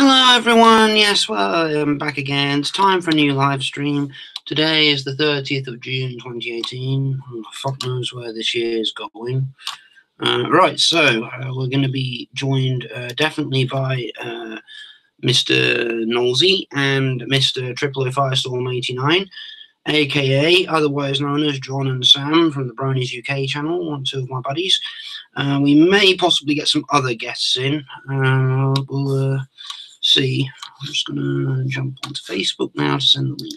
Hello everyone, yes, well, I'm back again. It's time for a new live stream. Today is the 30th of June 2018. Fuck knows where this year is going. Right, so we're going to be joined definitely by Mr. Knowlsy and Mr. 000firestorm89, aka otherwise known as John and Sam from the Bronies UK channel, one or two of my buddies. We may possibly get some other guests in. We'll see. I'm just going to jump onto Facebook now to send the link.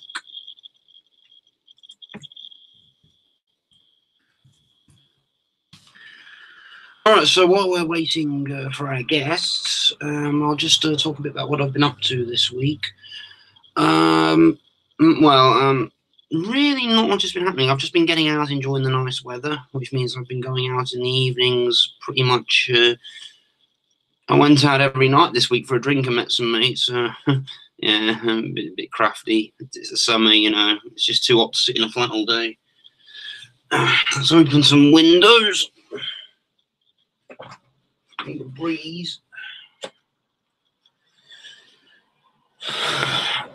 Alright, so while we're waiting for our guests, I'll just talk a bit about what I've been up to this week. Really not much has been happening. I've just been getting out, enjoying the nice weather, which means I've been going out in the evenings pretty much. I went out every night this week for a drink and met some mates. Yeah, a bit crafty. It's the summer, you know. It's just too hot to sit in a flat all day. Let's open some windows. Take a breeze.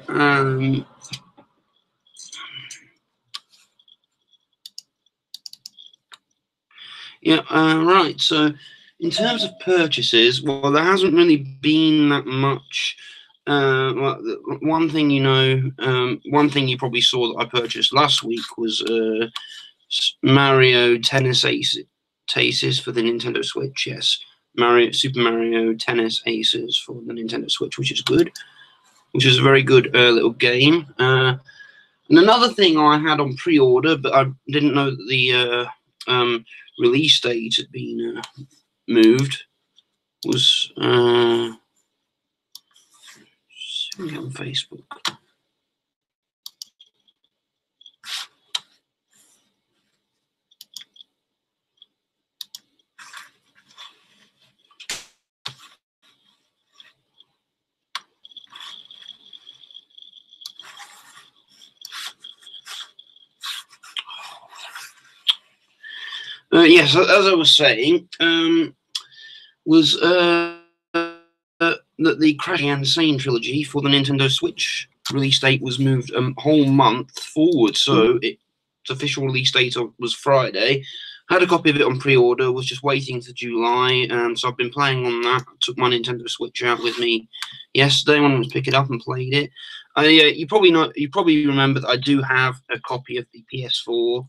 Right. So, in terms of purchases, well, there hasn't really been that much. One thing one thing you probably saw that I purchased last week was Mario Tennis Aces for the Nintendo Switch. Yes, Super Mario Tennis Aces for the Nintendo Switch, which is good. Which is a very good little game. And another thing I had on pre-order, but I didn't know that the release date had been moved, was on Facebook. Yes, as I was saying, was that the Crashing Insane trilogy for the Nintendo Switch release date was moved a whole month forward. So its official release date was Friday. I had a copy of it on pre-order, was just waiting for July. So I've been playing on that. I took my Nintendo Switch out with me yesterday when I was picking it up and played it. You probably remember that I do have a copy of the PS4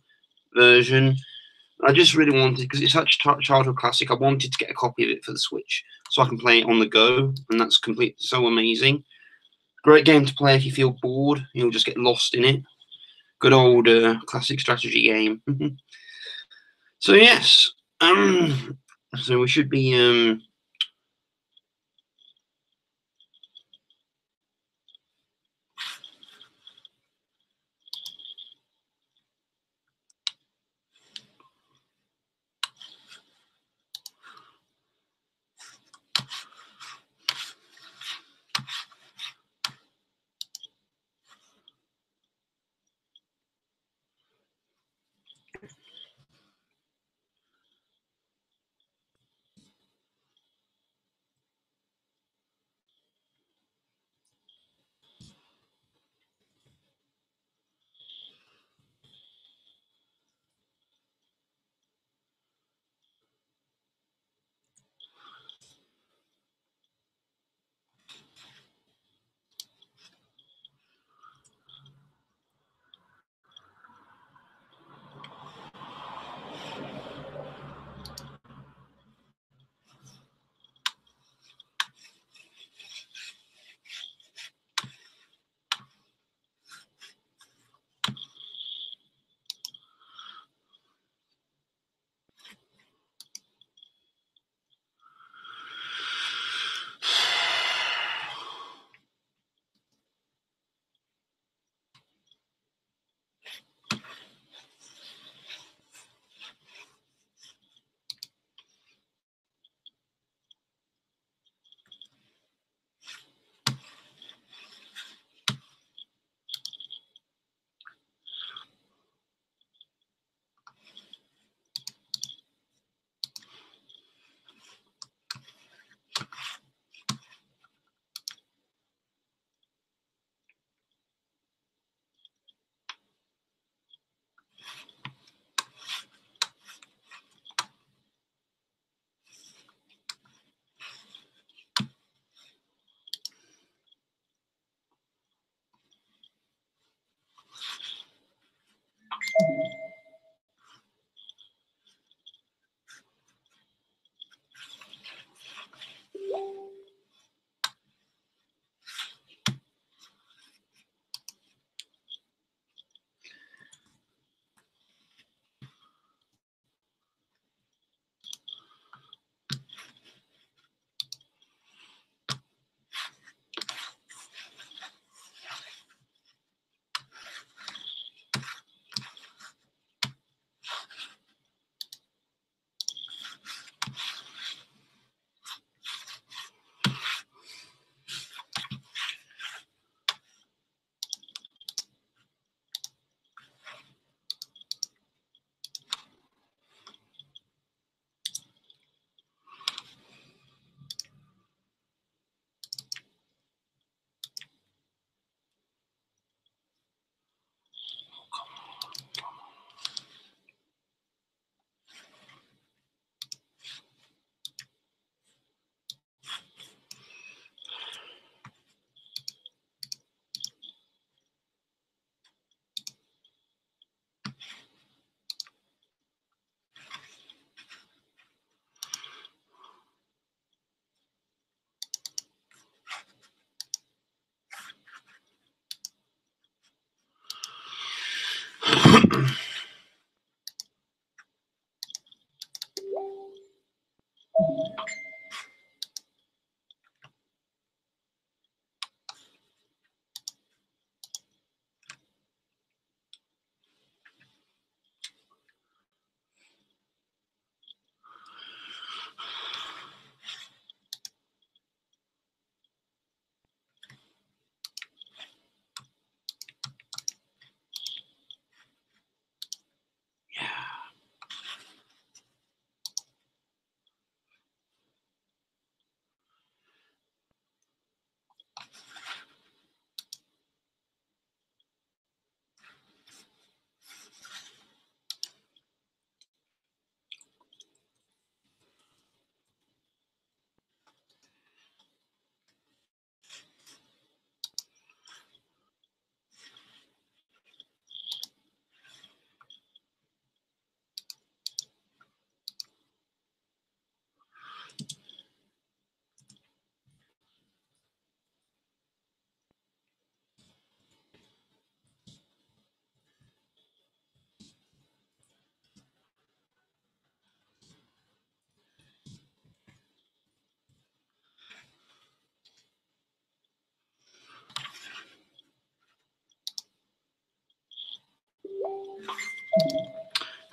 version. I just really wanted, because it's such a childhood classic, I wanted to get a copy of it for the Switch so I can play it on the go, and that's so amazing. Great game to play if you feel bored. You'll just get lost in it. Good old classic strategy game. So yes, so we should be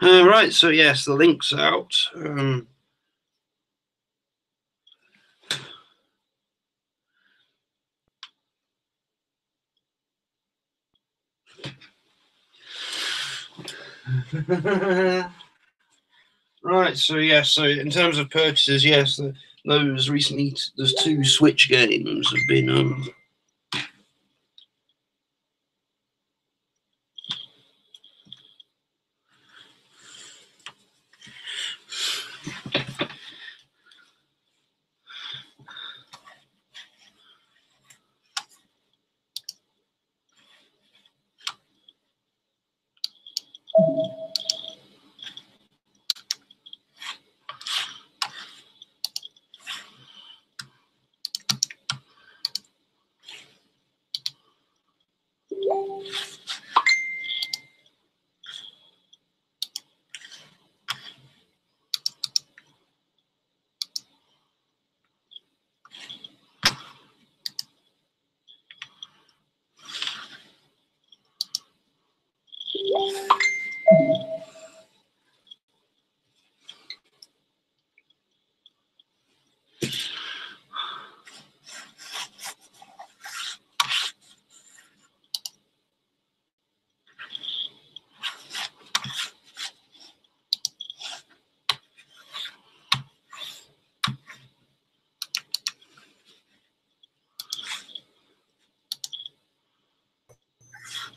Right, so yes, the link's out. Right, so yes, so in terms of purchases, yes, those recently, there's 2 Switch games have been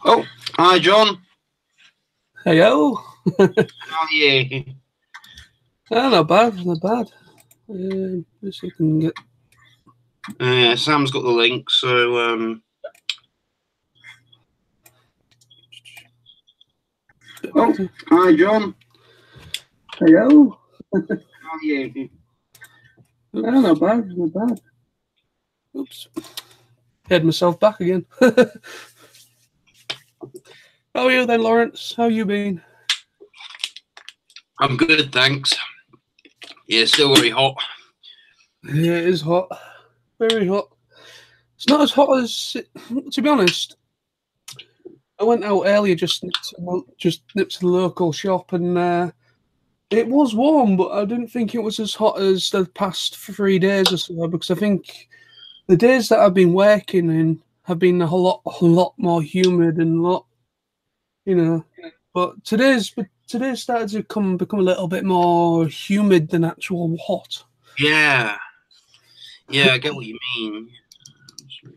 Oh, hi John. Hello. How are you? Oh, not bad, not bad. Let's see if we can get. Sam's got the link, so Oh, hi John. Hello. How are you? Oh, not bad, not bad. Oops. Head myself back again. How are you then, Lawrence? How you been? I'm good, thanks. Yeah, still very hot. Yeah, it is hot. Very hot. It's not as hot as, to be honest. I went out earlier, just nipped to the local shop, and it was warm, but I didn't think it was as hot as the past 3 days or so, because I think the days that I've been working in have been a lot more humid and a lot, you know. But today's started to become a little bit more humid than actual hot. Yeah, I get what you mean.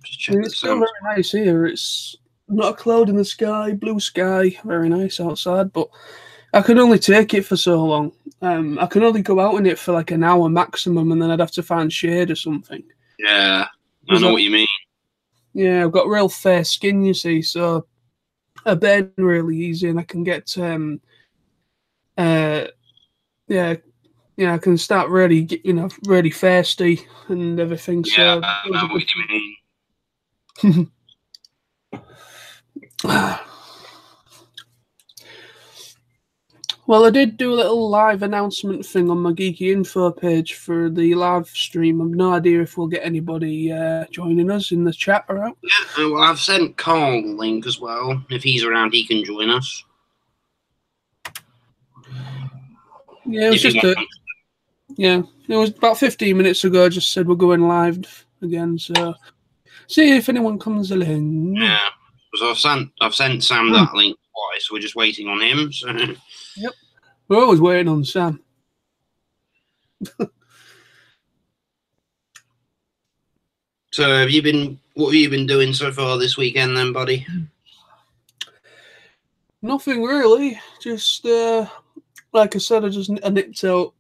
Just check It's still very nice here. It's not a cloud in the sky, blue sky, very nice outside, but I can only take it for so long. I can only go out in it for like an hour maximum, and then I'd have to find shade or something. Yeah, I know what you mean. Yeah, I've got real fair skin, you see, so I burn really easy, and I can get I can start really really thirsty and everything. Yeah, So I know what you mean. Well, I did do a little live announcement thing on my Geeky Info page for the live stream. I've no idea if we'll get anybody joining us in the chat or out. Yeah, well, I've sent Carl the link as well. If he's around, he can join us. Yeah, it was about 15 minutes ago. I just said we're going live again, so see if anyone comes along. Yeah, because I've sent Sam that link twice. We're just waiting on him. So. Yep, we're always waiting on Sam. So, what have you been doing so far this weekend, then, buddy? Nothing really. Just like I said, I nipped out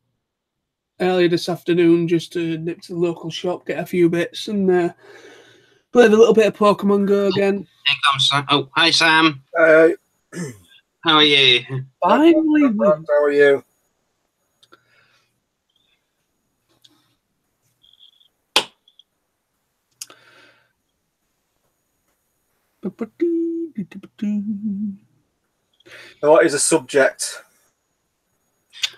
earlier this afternoon just to nip to the local shop, get a few bits, and played a little bit of Pokemon Go again. Here comes Sam. Oh, hi Sam. Hi. How are you? Finally. How are you? What is the subject?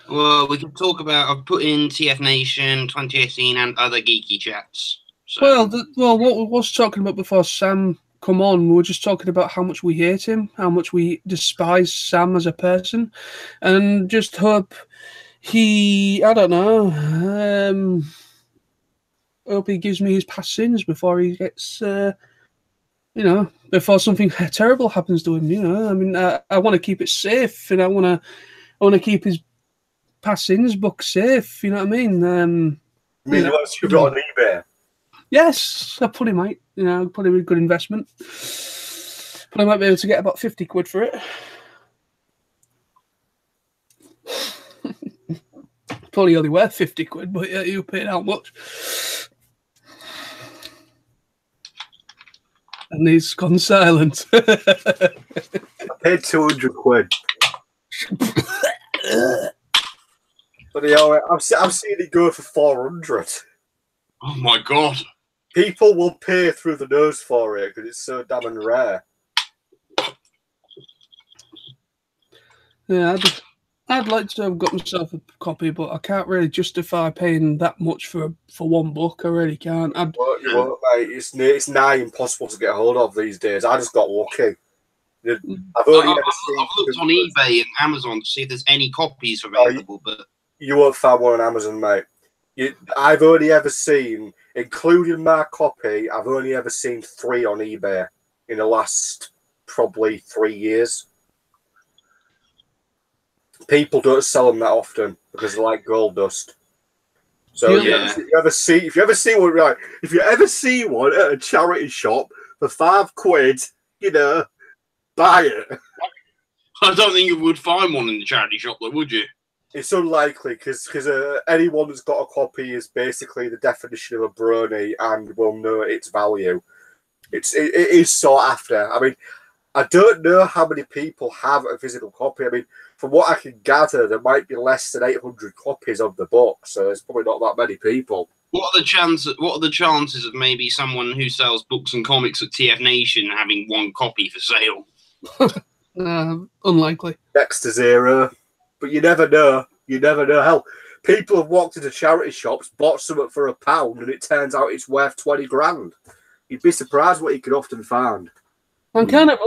Well, we can talk about. I've put in TF Nation 2018 and other geeky chats. So. Well, what we was talking about before Sam come on, we were just talking about how much we hate him, how much we despise Sam as a person, and just hope he, I don't know, hope he gives me his past sins before he gets, before something terrible happens to him. I mean, I want to keep it safe, and I want to keep his past sins book safe. You know what I mean? You mean you want to put it on eBay? Yes, I put him out. Put him in a good investment. But I might be able to get about 50 quid for it. Probably only worth 50 quid, but yeah, you paid how much? And he's gone silent. I paid 200 quid. But I've seen it go for 400. Oh my god! People will pay through the nose for it because it's so damn rare. Yeah, I'd like to have got myself a copy, but I can't really justify paying that much for one book. I really can't. You won't, mate. It's nigh impossible to get a hold of these days. I just got lucky. I've looked on eBay and Amazon to see if there's any copies available, but you won't find one on Amazon, mate. I've only ever seen, including my copy, I've only ever seen 3 on eBay in the last probably 3 years. People don't sell them that often because they're like gold dust. So yeah. if you ever see one at a charity shop for 5 quid, buy it. I don't think you would find one in the charity shop, though, would you? It's unlikely because anyone that's got a copy is basically the definition of a brony and will know its value. It is sought after. I mean, I don't know how many people have a physical copy. I mean, from what I can gather, there might be less than 800 copies of the book, so there's probably not that many people. What are the chances of maybe someone who sells books and comics at TF Nation having 1 copy for sale? Unlikely. Next to 0. But you never know. You never know. Hell, people have walked into charity shops, bought something for £1, and it turns out it's worth 20 grand. You'd be surprised what you can often find. I'm kind of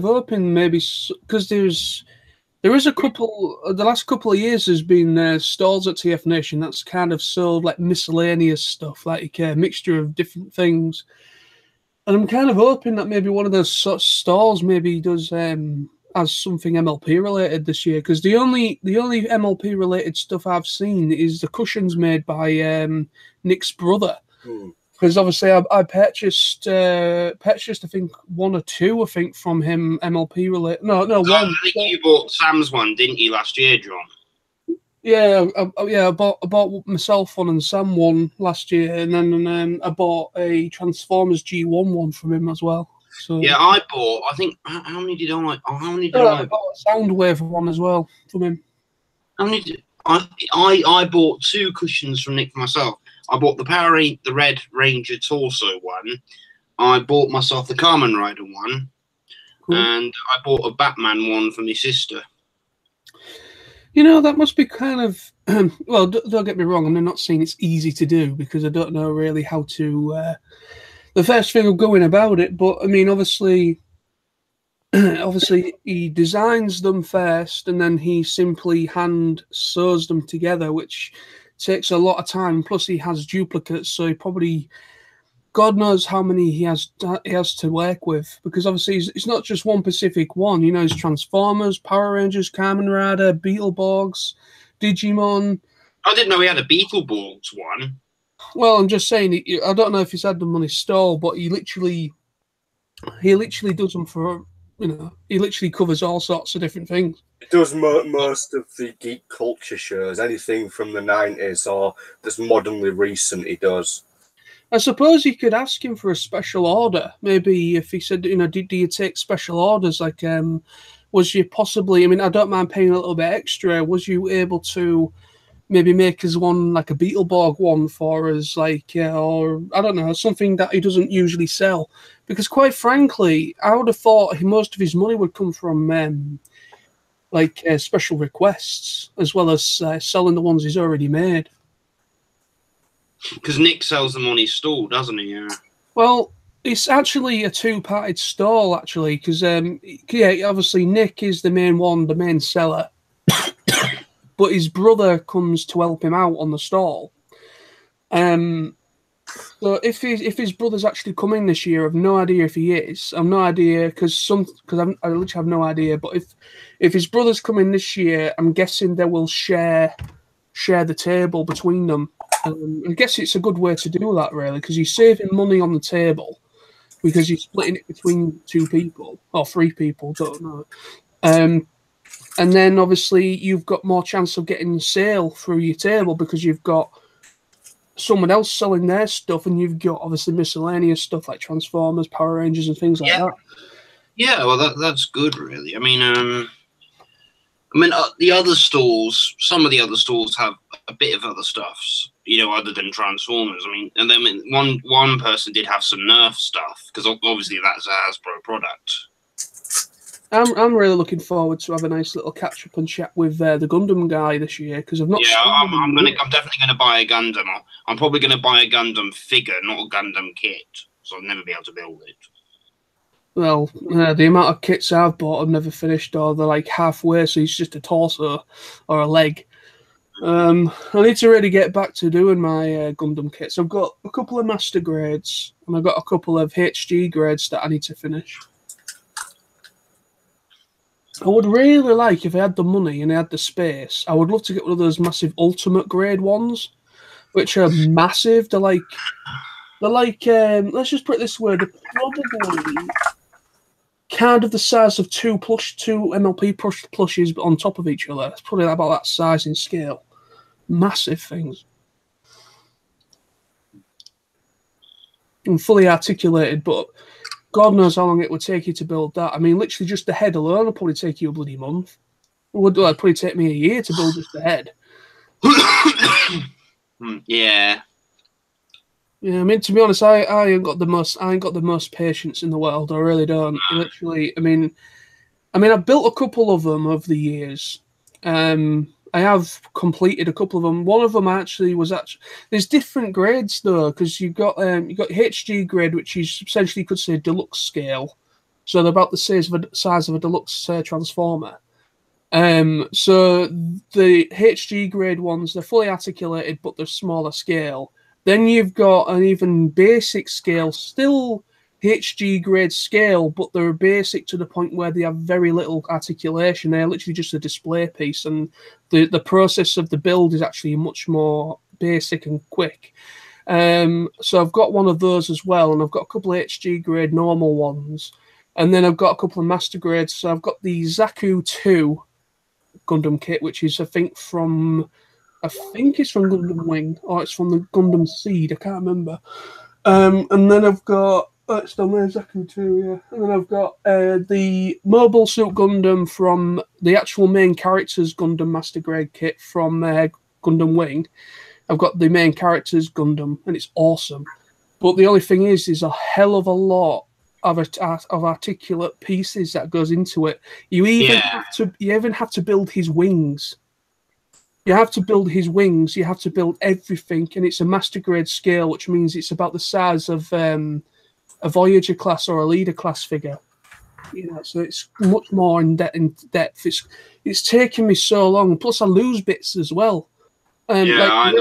hoping maybe because there is a couple. The last couple of years there's been stalls at TF Nation that's kind of sold like miscellaneous stuff, like a mixture of different things. And I'm kind of hoping that maybe one of those stalls maybe does has something MLP related this year, because the only MLP related stuff I've seen is the cushions made by Nick's brother. Because obviously I purchased I think 1 or 2 from him MLP related. No, 1. I think you bought Sam's one, didn't you, last year, John? Yeah, I bought myself one and Sam one last year, and then I bought a Transformers G1 one from him as well. So yeah, I think how many did I buy? I bought a Soundwave one as well from him. How many did I bought 2 cushions from Nick for myself. I bought the Red Ranger Torso one. I bought myself the Kamen Rider one. Cool. And I bought a Batman one for my sister. That must be kind of well. Don't get me wrong. I'm not saying it's easy to do because I don't know really how to. The first thing of going about it, but I mean, obviously, he designs them first, and then he simply hand sews them together, which takes a lot of time. Plus, he has duplicates, so he probably, God knows how many he has to work with, because obviously it's not just one specific one. He's Transformers, Power Rangers, Kamen Rider, Beetleborgs, Digimon. I didn't know he had a Beetleborgs one. Well, I'm just saying, I don't know if he's had them on his stall, but he literally does them for, he literally covers all sorts of different things. He does most of the geek culture shows, anything from the 90s or that's modernly recent he does. I suppose you could ask him for a special order. Maybe if he said, do you take special orders? Like, was you possibly, I don't mind paying a little bit extra. Was you able to maybe make us one, like a Beetleborg one for us, like, or I don't know, something that he doesn't usually sell? Because quite frankly, I would have thought most of his money would come from special requests, as well as selling the ones he's already made. Because Nick sells them on his stall, doesn't he? Yeah. Well, It's actually a two-parted stall, actually, because obviously Nick is the main one, the main seller, but his brother comes to help him out on the stall. So if his brother's actually coming this year, I've no idea if he is. I've no idea because I literally have no idea. But if his brother's coming this year, I'm guessing they will share the table between them. I guess it's a good way to do that, really, because you're saving money on the table because you're splitting it between 2 people or 3 people, don't know. And then obviously you've got more chance of getting sale through your table because you've got someone else selling their stuff, and you've got obviously miscellaneous stuff like Transformers, Power Rangers, and things like that. Yeah, well, that's good, really. I mean, the other stalls, some of the other stalls have a bit of other stuffs, other than Transformers. I mean, and then one person did have some Nerf stuff because obviously that's a Hasbro product. I'm really looking forward to have a nice little catch up and chat with the Gundam guy this year because I've not. Yeah, I'm definitely gonna buy a Gundam. I'm probably gonna buy a Gundam figure, not a Gundam kit, so I'll never be able to build it. Well, the amount of kits I've bought I've never finished, or they're like halfway, so it's just a torso or a leg. I need to really get back to doing my Gundam kits. I've got a couple of master grades and I've got a couple of HG grades that I need to finish. I would really like, if I had the money and I had the space, I would love to get one of those massive ultimate grade ones, which are massive. They're like, let's just put it this way, they're probably kind of the size of two MLP plushes, but on top of each other. It's probably about that size in scale. Massive things. And fully articulated, but God knows how long it would take you to build that. I mean, literally just the head alone would probably take you a bloody month. It would probably take me a year to build just the head. Yeah. Yeah, I mean, to be honest, I ain't got the most patience in the world. I really don't. Literally, I mean, I've built a couple of them over the years. I have completed a couple of them. One of them there's different grades though, because you've got HG grade, which is essentially, you could say, deluxe scale. So they're about the size of a deluxe transformer. So the HG grade ones, they're fully articulated, but they're smaller scale. Then you've got an even basic scale, still HG grade scale, but they're basic to the point where they have very little articulation. They're literally just a display piece, and the process of the build is actually much more basic and quick. So I've got one of those as well, and I've got a couple of HG grade normal ones, and then I've got a couple of master grades. So I've got the Zaku 2 Gundam kit, which is I think it's from Gundam Wing, or it's from the Gundam Seed. I can't remember. And then I've got it's down there, Zaku 2, yeah. And then I've got the Mobile Suit Gundam from the actual main character's Gundam Master Grade kit from Gundam Wing. I've got the main character's Gundam, and it's awesome. But the only thing is a hell of a lot of articulate pieces that goes into it. You even have to build his wings. You have to build his wings. You have to build everything, and it's a master grade scale, which means it's about the size of a Voyager class or a Leader class figure. So it's much more in depth. It's taken me so long. Plus, I lose bits as well. I know.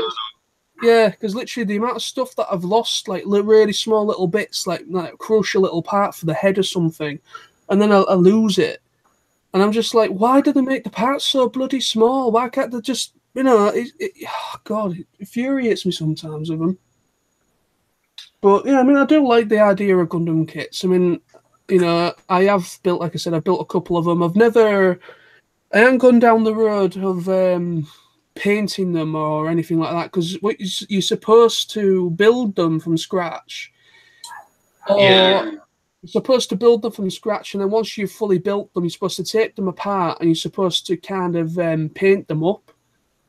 Yeah, because literally the amount of stuff that I've lost, like really small little bits, like a crucial little part for the head or something, and then I lose it. And I'm just like, why do they make the parts so bloody small? Why can't they just, God, it infuriates me sometimes with them. But, I do like the idea of Gundam kits. I have built, like I said, I've built a couple of them. I haven't gone down the road of painting them or anything like that, because you're supposed to build them from scratch. You're supposed to build them from scratch, and then once you've fully built them, you're supposed to take them apart, and you're supposed to kind of paint them up.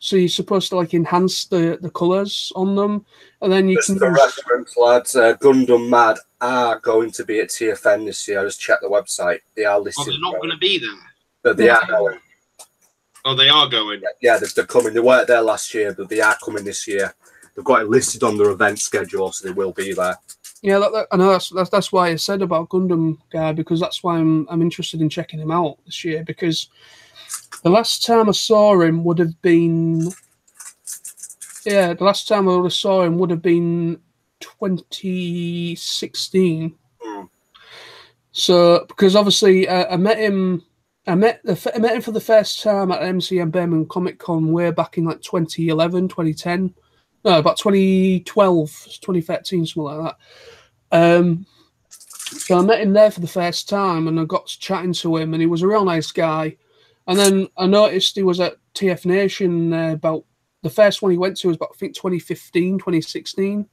So you're supposed to enhance the colours on them, and then you can. For reference, lads, Gundam Mad are going to be at TFN this year. I just checked the website; they are listed. Oh, they're not going to be there. But they are going. Oh, they are going. Yeah, they're coming. They weren't there last year, but they are coming this year. They've got it listed on their event schedule, so they will be there. Yeah, I know that's why I said about Gundam Guy, because that's why I'm interested in checking him out this year, because the last time I saw him would have been 2016. So because obviously I met him for the first time at MCM Birmingham Comic Con way back in like 2011, 2010. No, about 2012, 2013, something like that. So I met him there for the first time, and I got chatting to him, and he was a real nice guy. And then I noticed he was at TF Nation about the first one he went to was about, I think, 2015, 2016.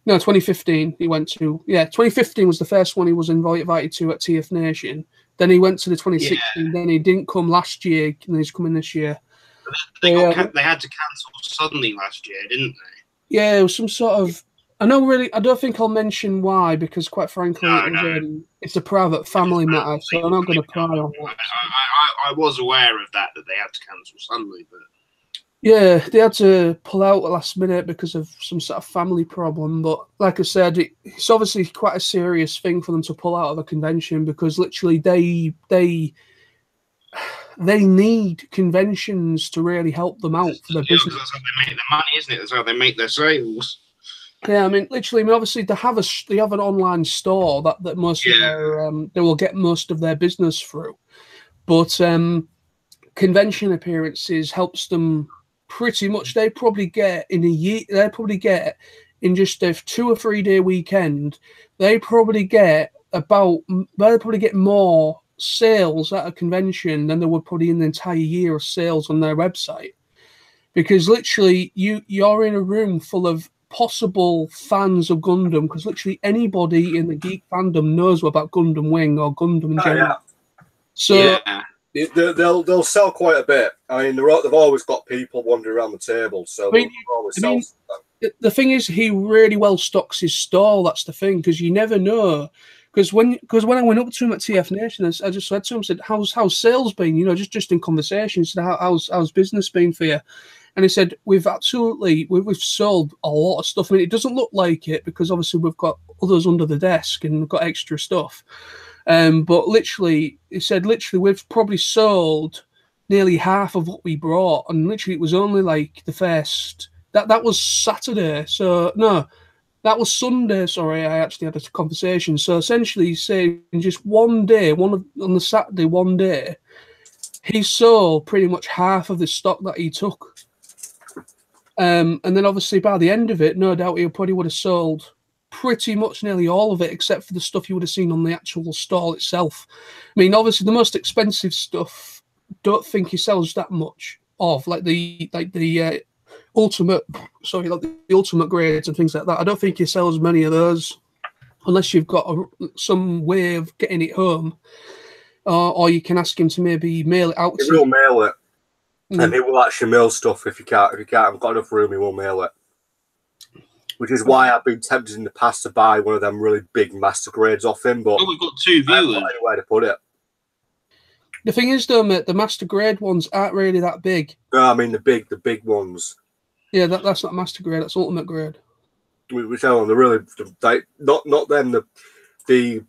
No, 2015 he went to. Yeah, 2015 was the first one he was invited to at TF Nation. Then he went to the 2016. Then he didn't come last year, and he's coming this year. They had to cancel suddenly last year, didn't they? Yeah, it was some sort of. I don't think I'll mention why, because quite frankly, it's a private family matter, so I'm not going to pry on that. I was aware of that they had to cancel suddenly, but yeah, they had to pull out at last minute because of some sort of family problem. But like I said, it's obviously quite a serious thing for them to pull out of a convention, because literally they need conventions to really help them out for their business. That's how they make their money, isn't it? That's how they make their sales. Yeah, I mean, literally, obviously they have an online store that most of their they will get most of their business through, but convention appearances helps them pretty much. They probably get in a year. They probably get in just a 2 or 3 day weekend. They probably get more sales at a convention than they would probably in the entire year of sales on their website, because literally you're in a room full of possible fans of Gundam, because literally anybody in the geek fandom knows about Gundam Wing or Gundam in general. So they'll sell quite a bit. I mean, they've always got people wandering around the table, so they'll always sell them. The thing is, he really well stocks his stall. That's the thing, because you never know. Because when I went up to him at TF Nation, I just said to him, I said, "How's sales been?" You know, just in conversation. He said, "How's business been for you?" And he said, we've sold a lot of stuff. I mean, it doesn't look like it, because obviously we've got others under the desk and we've got extra stuff. But literally, he said, we've probably sold nearly half of what we brought. And literally, it was only like the first, that was Saturday. So, no, that was Sunday. Sorry, I actually had a conversation. So essentially, he's saying just one day, on the Saturday, one day, he sold pretty much half of the stock that he took. And then obviously by the end of it, no doubt he probably would have sold pretty much nearly all of it, except for the stuff you would have seen on the actual stall itself. I mean, obviously the most expensive stuff, don't think he sells that much of, like the ultimate grades and things like that. I don't think he sells many of those, unless you've got some way of getting it home, or you can ask him to maybe mail it out. He will mail it. And he will actually mail stuff if you haven't got enough room, he will mail it. Which is why I've been tempted in the past to buy one of them really big master grades off him, but we've got 2 viewers. I haven't got anywhere to put it. The thing is, though, mate, the master grade ones aren't really that big. No, I mean the big ones. Yeah, that's not master grade, that's ultimate grade. Which are they're really like not them the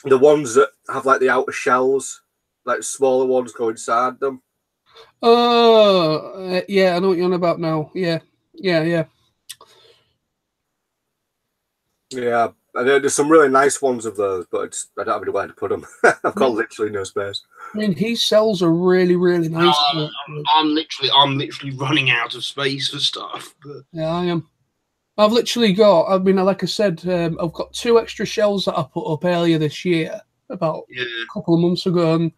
ones that have like the outer shells, like smaller ones go inside them. Oh, yeah, I know what you're on about now. Yeah. Yeah, and there's some really nice ones of those, but I don't have anywhere to put them. I've got literally no space. I mean, he sells a really, really nice. I'm literally running out of space for stuff. But yeah, I am. I've literally got. I mean, like I said, I've got 2 extra shelves that I put up earlier this year, about a couple of months ago, and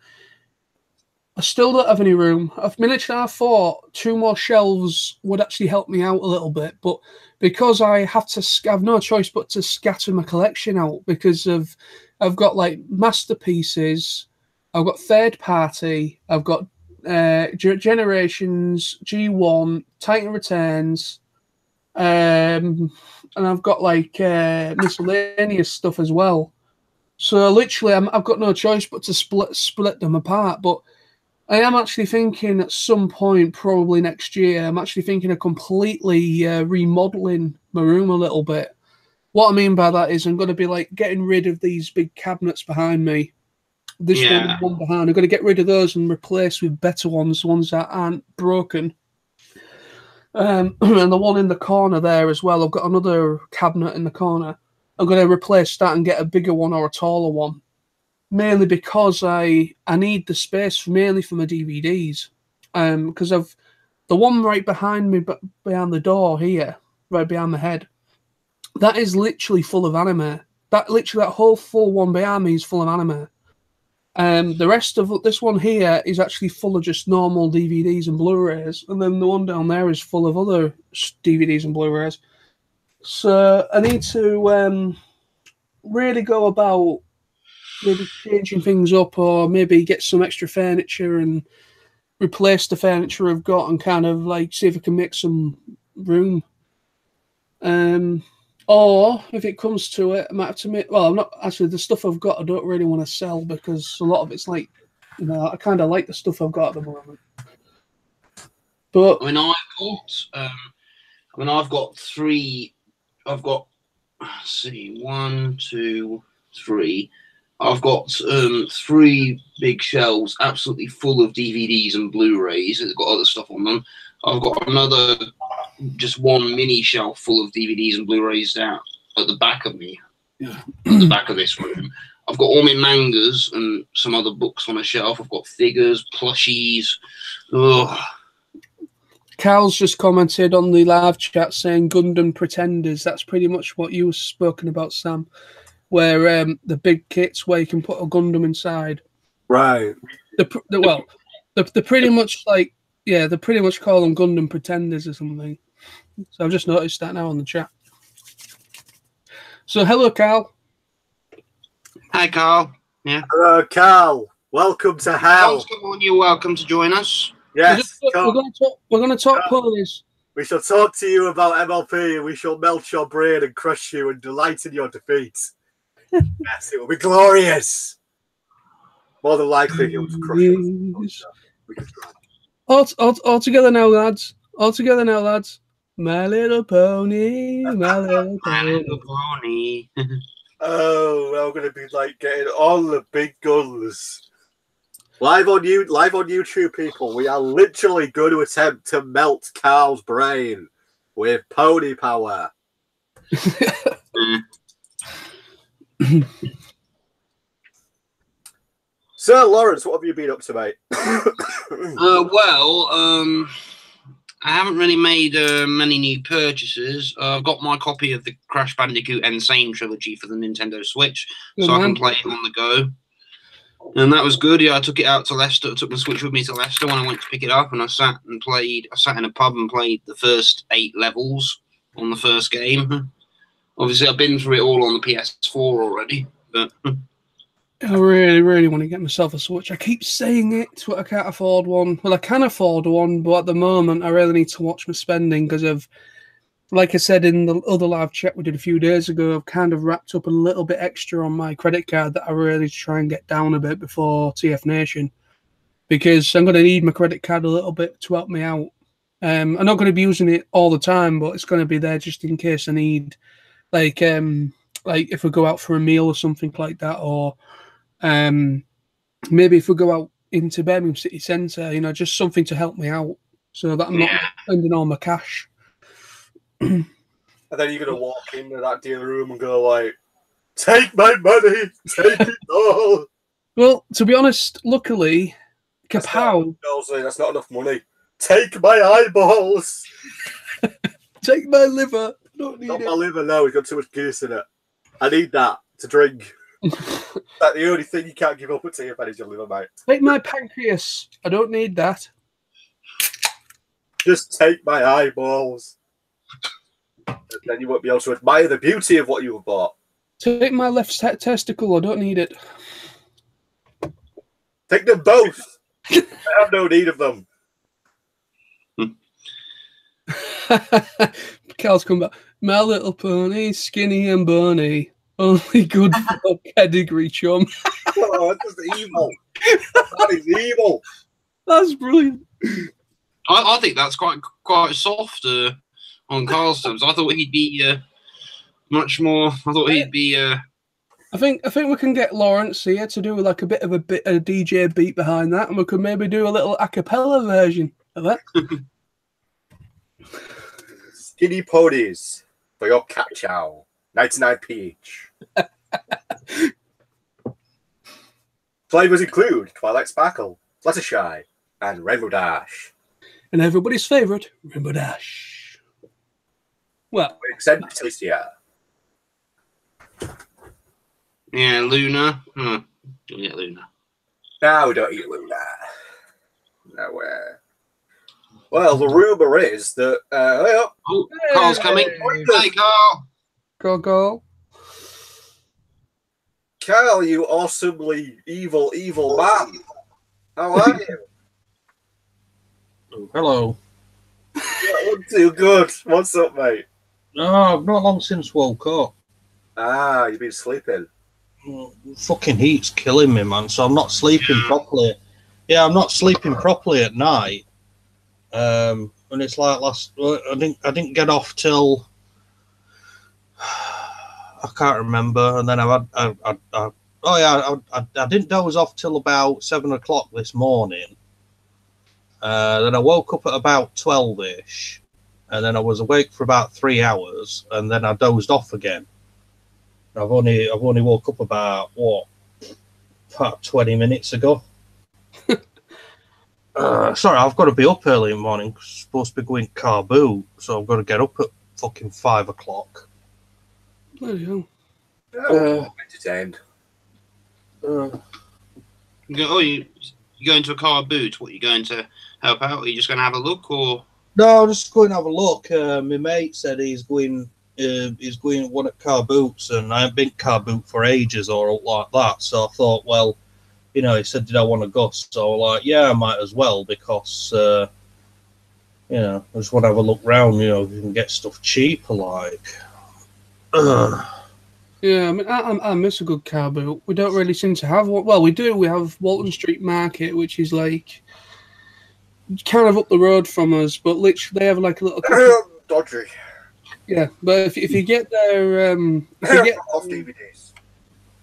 I still don't have any room. I thought 2 more shelves would actually help me out a little bit, but because I have no choice but to scatter my collection out, because I've got like masterpieces, I've got third party, I've got Generations, G1, Titan Returns, and I've got like miscellaneous stuff as well. So literally, I've got no choice but to split them apart, but I am actually thinking at some point, probably next year, I'm actually thinking of completely remodeling my room a little bit. what I mean by that is I'm going to be like getting rid of these big cabinets behind me. This one behind. I'm going to get rid of those and replace with better ones that aren't broken. And the one in the corner there as well. I've got another cabinet in the corner. I'm going to replace that and get a bigger one or a taller one. Mainly because I need the space mainly for my DVDs. Because I've the one right behind me, behind the door here, right behind the head. That is literally full of anime. That whole full one behind me is full of anime. The rest of this one here is actually full of just normal DVDs and Blu-rays, and then the one down there is full of other DVDs and Blu-rays. So I need to really go about maybe changing things up, or maybe get some extra furniture and replace the furniture I've got, and kind of like see if I can make some room. Or if it comes to it, I might have to make. Well, I'm not actually the stuff I've got. I don't really want to sell because a lot of it's like, I kind of like the stuff I've got at the moment. But I mean, I've got three. I've got, let's see, 1, 2, 3. I've got 3 big shelves, absolutely full of DVDs and Blu-rays. It's got other stuff on them. I've got another, just one mini shelf full of DVDs and Blu-rays down at the back of me, at the back of this room. I've got all my mangas and some other books on a shelf. I've got figures, plushies. Ugh. Cal's just commented on the live chat saying Gundam Pretenders. That's pretty much what you were spoken about, Sam, where the big kits where you can put a Gundam inside. Right. They're pretty much like, yeah, they pretty much call them Gundam Pretenders or something. So I've just noticed that now on the chat. So hello, Cal. Hi, Carl. Yeah. Hello, Cal. Welcome to hell. Come on, you're welcome to join us. Yes. We're going to talk ponies. We shall talk to you about MLP, and we shall melt your brain and crush you and delight in your defeat. Yes, it will be glorious. More than likely, he'll just crush us. We can try. All together now, lads. All together now, lads. My little pony, my little pony. Oh, we're going to be like getting all the big guns. Live on YouTube, people. We are literally going to attempt to melt Carl's brain with pony power. Sir Lawrence, what have you been up to, mate? I haven't really made many new purchases. I've got my copy of the Crash Bandicoot Insane trilogy for the Nintendo Switch, so I can play it on the go. And that was good. Yeah, I took it out to Leicester. I took the Switch with me to Leicester when I went to pick it up, and I sat in a pub and played the first 8 levels on the first game. Obviously, I've been through it all on the PS4 already, but I really, really want to get myself a Switch. I keep saying it, but I can't afford one. Well, I can afford one, but at the moment, I really need to watch my spending because of, like I said in the other live chat we did a few days ago, I've kind of wrapped up a little bit extra on my credit card that I really try and get down a bit before TF Nation, because I'm going to need my credit card a little bit to help me out. I'm not going to be using it all the time, but it's going to be there just in case I need, like if we go out for a meal or something like that, or maybe if we go out into Birmingham City Centre, just something to help me out so that I'm not spending all my cash. And then you're going to walk into that dealer room and go like, take my money, take it all. Well, to be honest, luckily, Kapow. That's not enough money. Take my eyeballs. Take my liver. Not my liver, no. It's got too much Guinness in it. I need that to drink. That's the only thing you can't give up at TFN is your liver, mate. Take my pancreas. I don't need that. Just take my eyeballs. And then you won't be able to admire the beauty of what you have bought. Take my left testicle. I don't need it. Take them both. I have no need of them. Cal's come back. My little pony, skinny and bony. Only good for pedigree, chum. Oh, that's just evil. That is evil. That's brilliant. I think that's quite soft on Carl's terms. I thought he'd be much more. I thought he'd be. I think we can get Lawrence here to do like a DJ beat behind that, and we could maybe do a little a cappella version of that. Skinny ponies for your cat chow. 99p each. Flavors include Twilight Sparkle, Fluttershy, and Rainbow Dash. And everybody's favourite, Rainbow Dash. Well, Except tastier. Yeah, Luna. Don't get Luna. No, we don't eat Luna. Nowhere. Well, the rumour is that... oh, Carl's coming. Hey, Carl. Go. Carl, you awesomely evil man. How are you? Oh, hello. I'm too good. What's up, mate? No, I've not long since woke up. Ah, you've been sleeping. Fucking heat's killing me, man. So I'm not sleeping properly. Yeah, I'm not sleeping properly at night. And it's like I didn't get off till I can't remember. And then I didn't doze off till about 7 o'clock this morning. Then I woke up at about 12ish, and then I was awake for about 3 hours, and then I dozed off again. I've only woke up about 20 minutes ago. Sorry, I've got to be up early in the morning. I'm supposed to be going car boot, so I've got to get up at fucking 5 o'clock. Bloody hell. I'm entertained. You going to a car boot? What, you going to help out? Are you just going to have a look, or? No, I'm just going to have a look. My mate said he's going one at car boots, and I haven't been car boot for ages or like that. So I thought, well, he said, did I want to go? So I'm like, yeah, I might as well, because I just want to have a look round. If you can get stuff cheaper, like. Yeah, I mean, I miss a good car boot. We don't really seem to have one. Well, we do. We have Walton Street Market, which is like kind of up the road from us, but literally they have like a little. Dodgy. Yeah, but if you get there, off DVDs.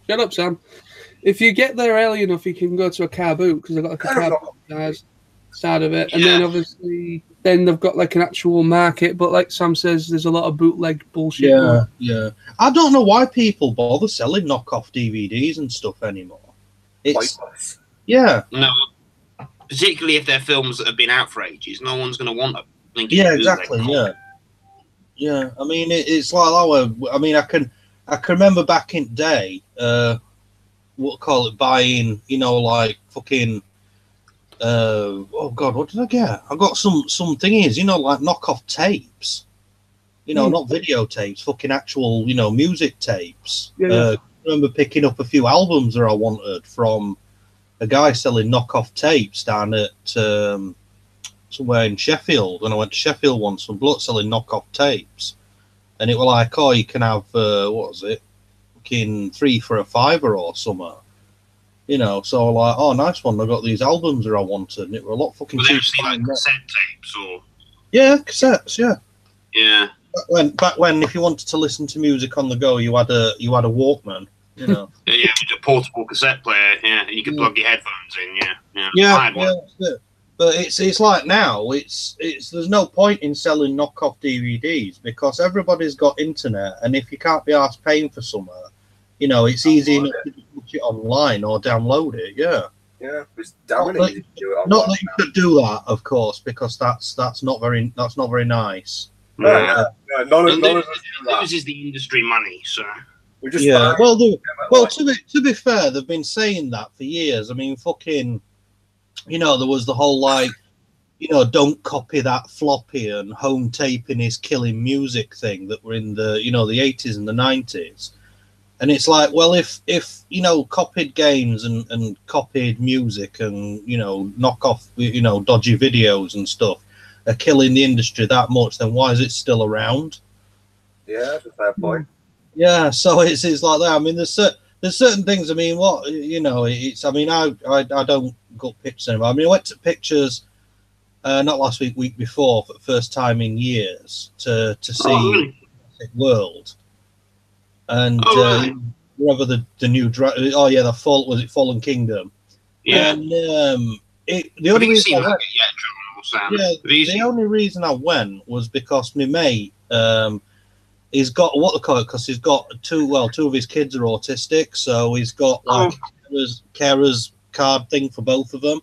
Shut up, Sam. If you get there early enough, you can go to a car boot, because they've got like a car boot side of it, and then obviously they've got like an actual market. But like Sam says, there's a lot of bootleg bullshit. Yeah. I don't know why people bother selling knockoff DVDs and stuff anymore. It's No, particularly if they're films that have been out for ages. No one's going to want a link. Yeah, exactly. Yeah. I mean, it's like I mean, I can remember back in the day, buying, like fucking. Oh God, what did I get? I got some thingies, like knockoff tapes. Not videotapes, fucking actual, music tapes. I remember picking up a few albums that I wanted from a guy selling knockoff tapes down at somewhere in Sheffield. And I went to Sheffield once, some bloke selling knockoff tapes. And it was like, oh, you can have, what was it? Fucking 3 for a $5 or something. So like, oh, nice one. I got these albums that I wanted, and it were a lot fucking cheaper. Like cassette tapes, or? Yeah, cassettes. Yeah. Yeah. Back when, if you wanted to listen to music on the go, you had a Walkman. Yeah, a portable cassette player. Yeah, and you could plug your headphones in. Yeah. Yeah. But it's like now, it's there's no point in selling knockoff DVDs, because everybody's got internet, and if you can't be asked paying for somewhere, it's easy enough to put it online or download it. Yeah, it's damn easy to do it online. Not that you could do that, of course, because that's not very nice. None of us loses the industry money, so. We just to be fair, they've been saying that for years. I mean, fucking, there was the whole like, don't copy that floppy and home taping is killing music thing that were in the, the 80s and the 90s. And it's like, well, if copied games and copied music and, knock off, dodgy videos and stuff are killing the industry that much, then why is it still around? Yeah, that's a fair point. Yeah, so it's like that. I mean, there's certain things. I mean, it's. I mean, I don't go pictures anymore. I mean, I went to pictures, not last week before, for the first time in years to see Jurassic World. and right. whatever the new the Fallen Kingdom. Yeah. And the only reason I went, Sam. yeah, the only reason I went was because my mate, he's got what they call it, because he's got two of his kids are autistic, so he's got like carers card thing for both of them,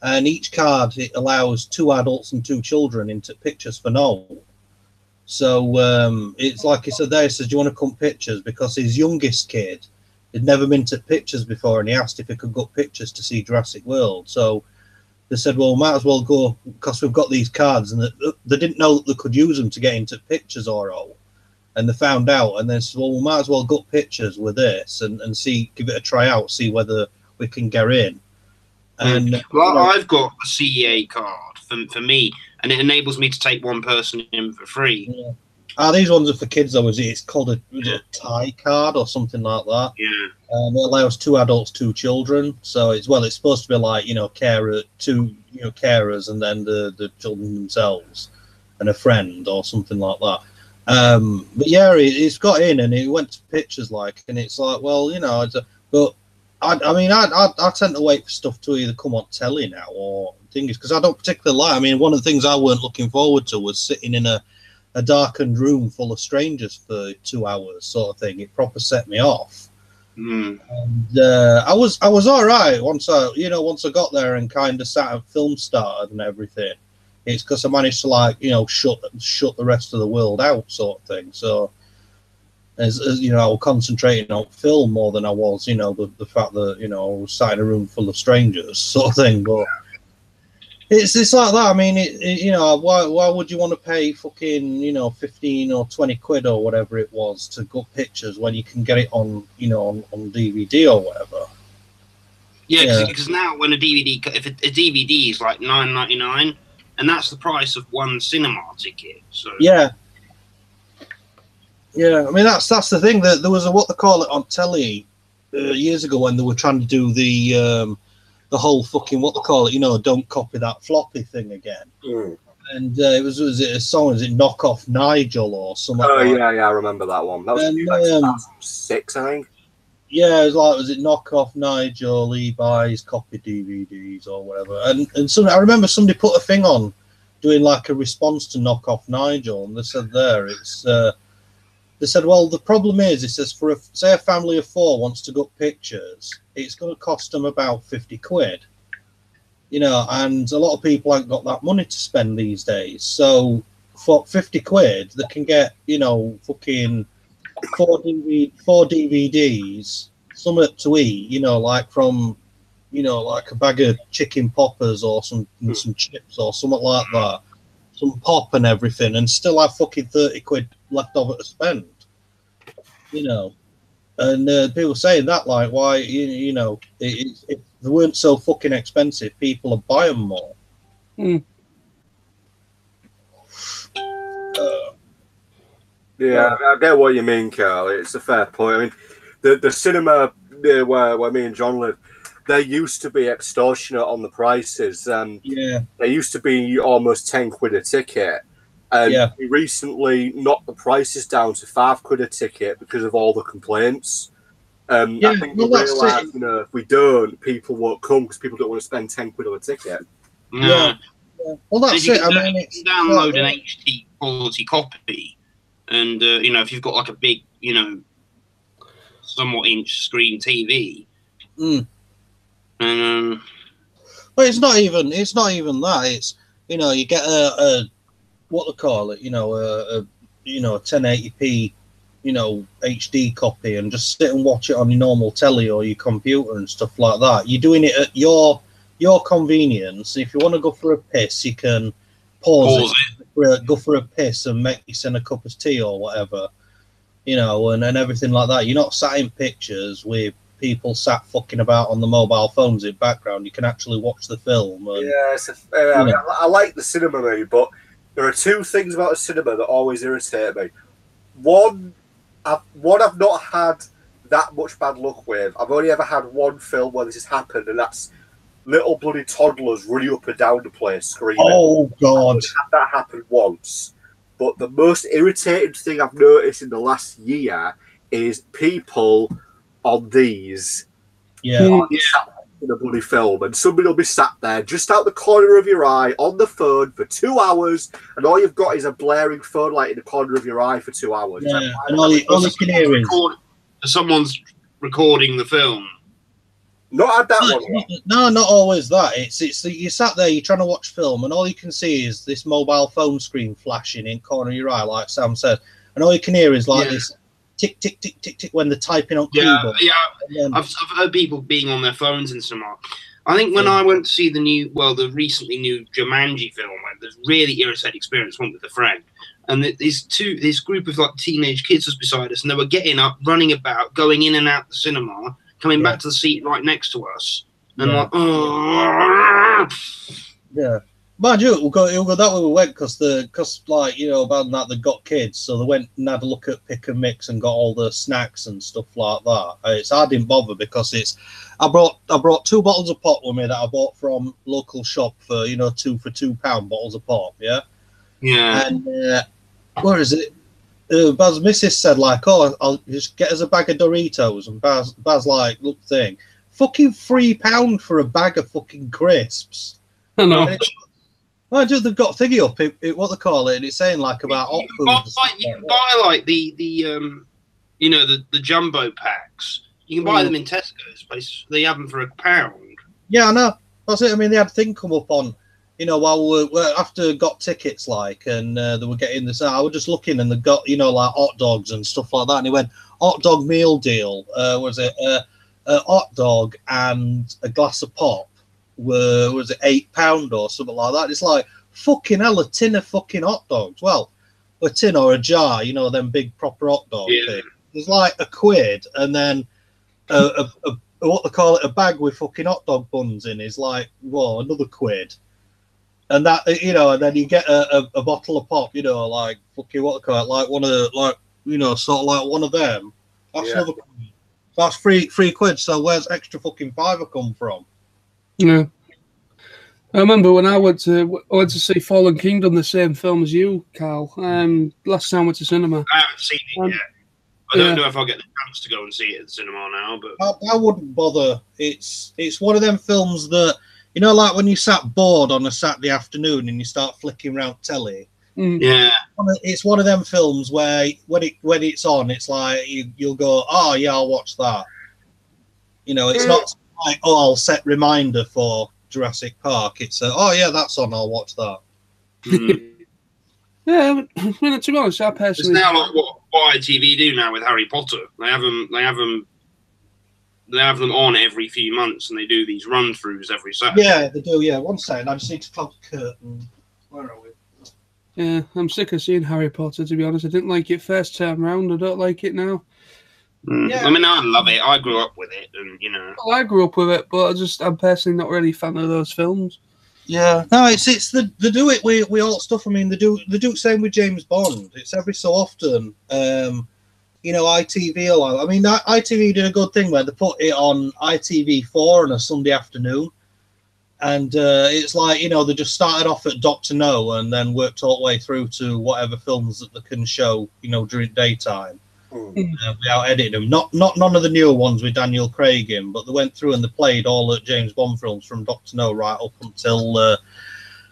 and each card it allows 2 adults and 2 children into pictures for Noel. So it's like he said there, he says, do you want to come pictures? Because his youngest kid had never been to pictures before, and he asked if he could go pictures to see Jurassic World. So they said, well, might as well go, because we've got these cards, and they didn't know that they could use them to get into pictures or all. And they found out, and they said, well, we might as well go pictures with this and see, give it a try out, see whether we can get in. And well, I've got a CEA card for me, and it enables me to take one person in for free. Yeah. These ones are for kids, though. It's called a Thai card or something like that. Yeah. It allows 2 adults, 2 children. So it's supposed to be like, carers, and then the children themselves, and a friend or something like that. But yeah, he's got in and he went to pictures and it's like, well, but I tend to wait for stuff to either come on telly now or things, because I don't particularly like. I mean, one of the things I weren't looking forward to was sitting in a darkened room full of strangers for 2 hours, sort of thing. It proper set me off. And I was all right once I got there and kind of sat and film started and everything. It's because I managed to shut the rest of the world out, sort of thing. So as I was concentrating on film more than I was, the fact that I was sat in a room full of strangers, sort of thing. But it's like that. I mean, why would you want to pay fucking 15 or 20 quid or whatever it was to go pictures when you can get it on on DVD or whatever? Yeah, because now when if a DVD is like $9.99. And that's the price of one cinema ticket. So yeah. I mean, that's the thing. That there was a what they call it on telly years ago when they were trying to do the whole fucking what they call it. Don't copy that floppy thing again. And it was it a song? Was it Knock Off Nigel or something? Oh yeah, I remember that one. That was 2006, I think. Yeah, it was it Knock Off Nigel, he buys copy DVDs or whatever. And I remember somebody put a thing on doing like a response to Knock Off Nigel, and they said they said, well, the problem is, it says, say a family of 4 wants to go pictures, it's going to cost them about 50 quid. And a lot of people haven't got that money to spend these days. So for 50 quid, they can get, fucking 4 DVDs, something to eat, from, like a bag of chicken poppers or some chips or something like that, some pop and everything, and still have fucking 30 quid left over to spend, And people saying that, like, why, if they weren't so fucking expensive, people would buy them more. Yeah, I get what you mean, Carl. It's a fair point. I mean, the cinema near where me and John live, there used to be extortionate on the prices. They used to be almost 10 quid a ticket. And we recently knocked the prices down to 5 quid a ticket because of all the complaints. I think we realise, if we don't, people won't come because people don't want to spend 10 quid on a ticket. Yeah. Well, that's it. I mean, you can download an HD quality copy. And, if you've got like a big, somewhat inch screen TV. Well, it's not even that. It's, you get a what they call it, a 1080p, HD copy and just sit and watch it on your normal telly or your computer and stuff like that. You're doing it at your convenience. If you want to go for a piss, you can pause it. Go for a piss and make yourself a cup of tea or whatever, and everything like that. You're not sat in pictures with people sat fucking about on the mobile phones in the background. You can actually watch the film. And, I like the cinema movie, but there are 2 things about the cinema that always irritate me. One I've not had that much bad luck with. I've only ever had one film where this has happened, and that's little bloody toddlers running up and down the place screaming. Oh, God. I've had that happen once. But the most irritating thing I've noticed in the last year is people on these. Yeah. In a bloody film, and somebody will be sat there just out the corner of your eye on the phone for 2 hours, and all you've got is a blaring phone light in the corner of your eye for 2 hours. Yeah, and all you can hear is someone's recording the film. Not had that one. No, not always that. It's you sat there, you're trying to watch film, and all you can see is this mobile phone screen flashing in the corner of your eye, like Sam said, and all you can hear is like this tick, tick, tick, tick, tick when they're typing on keyboard. Yeah, I've heard people being on their phones in cinema. I think when I went to see the recently new Jumanji film, there's really irritating experience, went with a friend, and this group of like teenage kids was beside us, and they were getting up, running about, going in and out the cinema, coming back to the seat right next to us, and like, oh. Yeah. Mind you, it'll go that way we went because like, you know, about that they got kids, so they went and had a look at Pick and Mix and got all the snacks and stuff like that. I didn't bother because I brought 2 bottles of pop with me that I bought from local shop for, you know, 2 for £2 bottles of pop, yeah. And where is it? Baz Mrs. said like, oh, I'll just get us a bag of Doritos, and Baz like, look thing, fucking £3 for a bag of fucking crisps. I know. I just they've got thingy up what they call it, and it's saying like about hot food. You can buy like the you know, the jumbo packs. You can buy them in Tesco's places. They have them for £1. Yeah, I know. That's it. I mean, they had a thing come up on, you know, while we're after got tickets like, and they were getting this. I was just looking, and they got, you know, like hot dogs and stuff like that. And he went hot dog meal deal. Was it a hot dog and a glass of pop? Was it £8 or something like that? It's like fucking hell, a tin of fucking hot dogs. Well, a tin or a jar, you know, them big proper hot dog thing. It's like £1, and then what they call it, a bag with fucking hot dog buns in is like, well, another £1. And that, you know, and then you get a bottle of pop, you know, like fucking what they call it, like one of the, like, you know, sort of like one of them. That's another £1. That's £3. So where's extra fucking £5 come from? Yeah, I remember when I went to see Fallen Kingdom, the same film as you, Carl. Last time I went to cinema. I haven't seen it yet. I don't know if I'll get the chance to go and see it at the cinema now, but I wouldn't bother. It's one of them films that, you know, like when you sat bored on a Saturday afternoon and you start flicking around telly. Yeah, it's one of them films where when it's on, it's like you'll go, oh yeah, I'll watch that. You know, it's not like, oh, I'll set reminder for Jurassic Park. It's oh yeah, that's on, I'll watch that. Yeah, I mean, to be honest, I personally, it's now like what ITV do now with Harry Potter. They have them on every few months, and they do these run throughs every Saturday. Yeah, they do. Yeah, 1 second, I just need to close the curtain. Where are we? Yeah, I'm sick of seeing Harry Potter, to be honest. I didn't like it first time round. I don't like it now. Yeah. I mean, I love it. I grew up with it, and you know. Well, I grew up with it, but I'm personally not really a fan of those films. Yeah, no, it's they do it with all stuff. I mean, they do the same with James Bond. It's every so often. You know, ITV. I mean, ITV did a good thing where they put it on ITV4 on a Sunday afternoon. And it's like, you know, they just started off at Dr. No and then worked all the way through to whatever films that they can show, you know, during daytime without editing them. Not none of the newer ones with Daniel Craig in, but they went through and they played all the James Bond films from Dr. No right up until,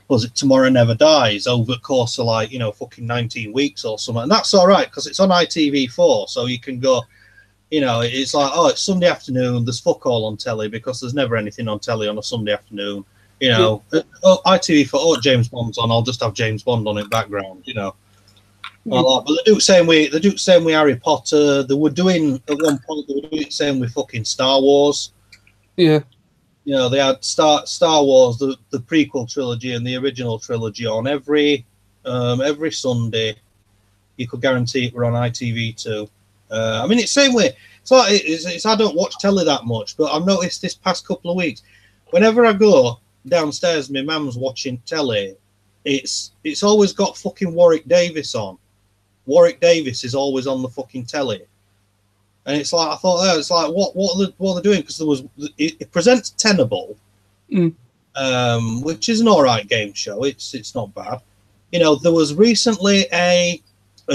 was it Tomorrow Never Dies, over the course of like, you know, fucking 19 weeks or something. And that's all right because it's on ITV4, so you can go. You know, it's like, oh, it's Sunday afternoon. There's fuck all on telly because there's never anything on telly on a Sunday afternoon. You know, ITV4, James Bond's on. I'll just have James Bond on in background. You know, but they do the same way. They do the same with Harry Potter. They were doing at one point. They were doing the same with fucking Star Wars. Yeah, you know, they had Star Wars, the prequel trilogy and the original trilogy on every Sunday. You could guarantee it were on ITV2. I mean, it's the same way. It's like it's I don't watch telly that much, but I've noticed this past couple of weeks, whenever I go downstairs, my mum's watching telly. It's always got fucking Warwick Davis on. Warwick Davis is always on the fucking telly, and it's like I thought, oh, it's like what are they doing? Because it presents Tenable, which is an alright game show. It's not bad. You know, there was recently a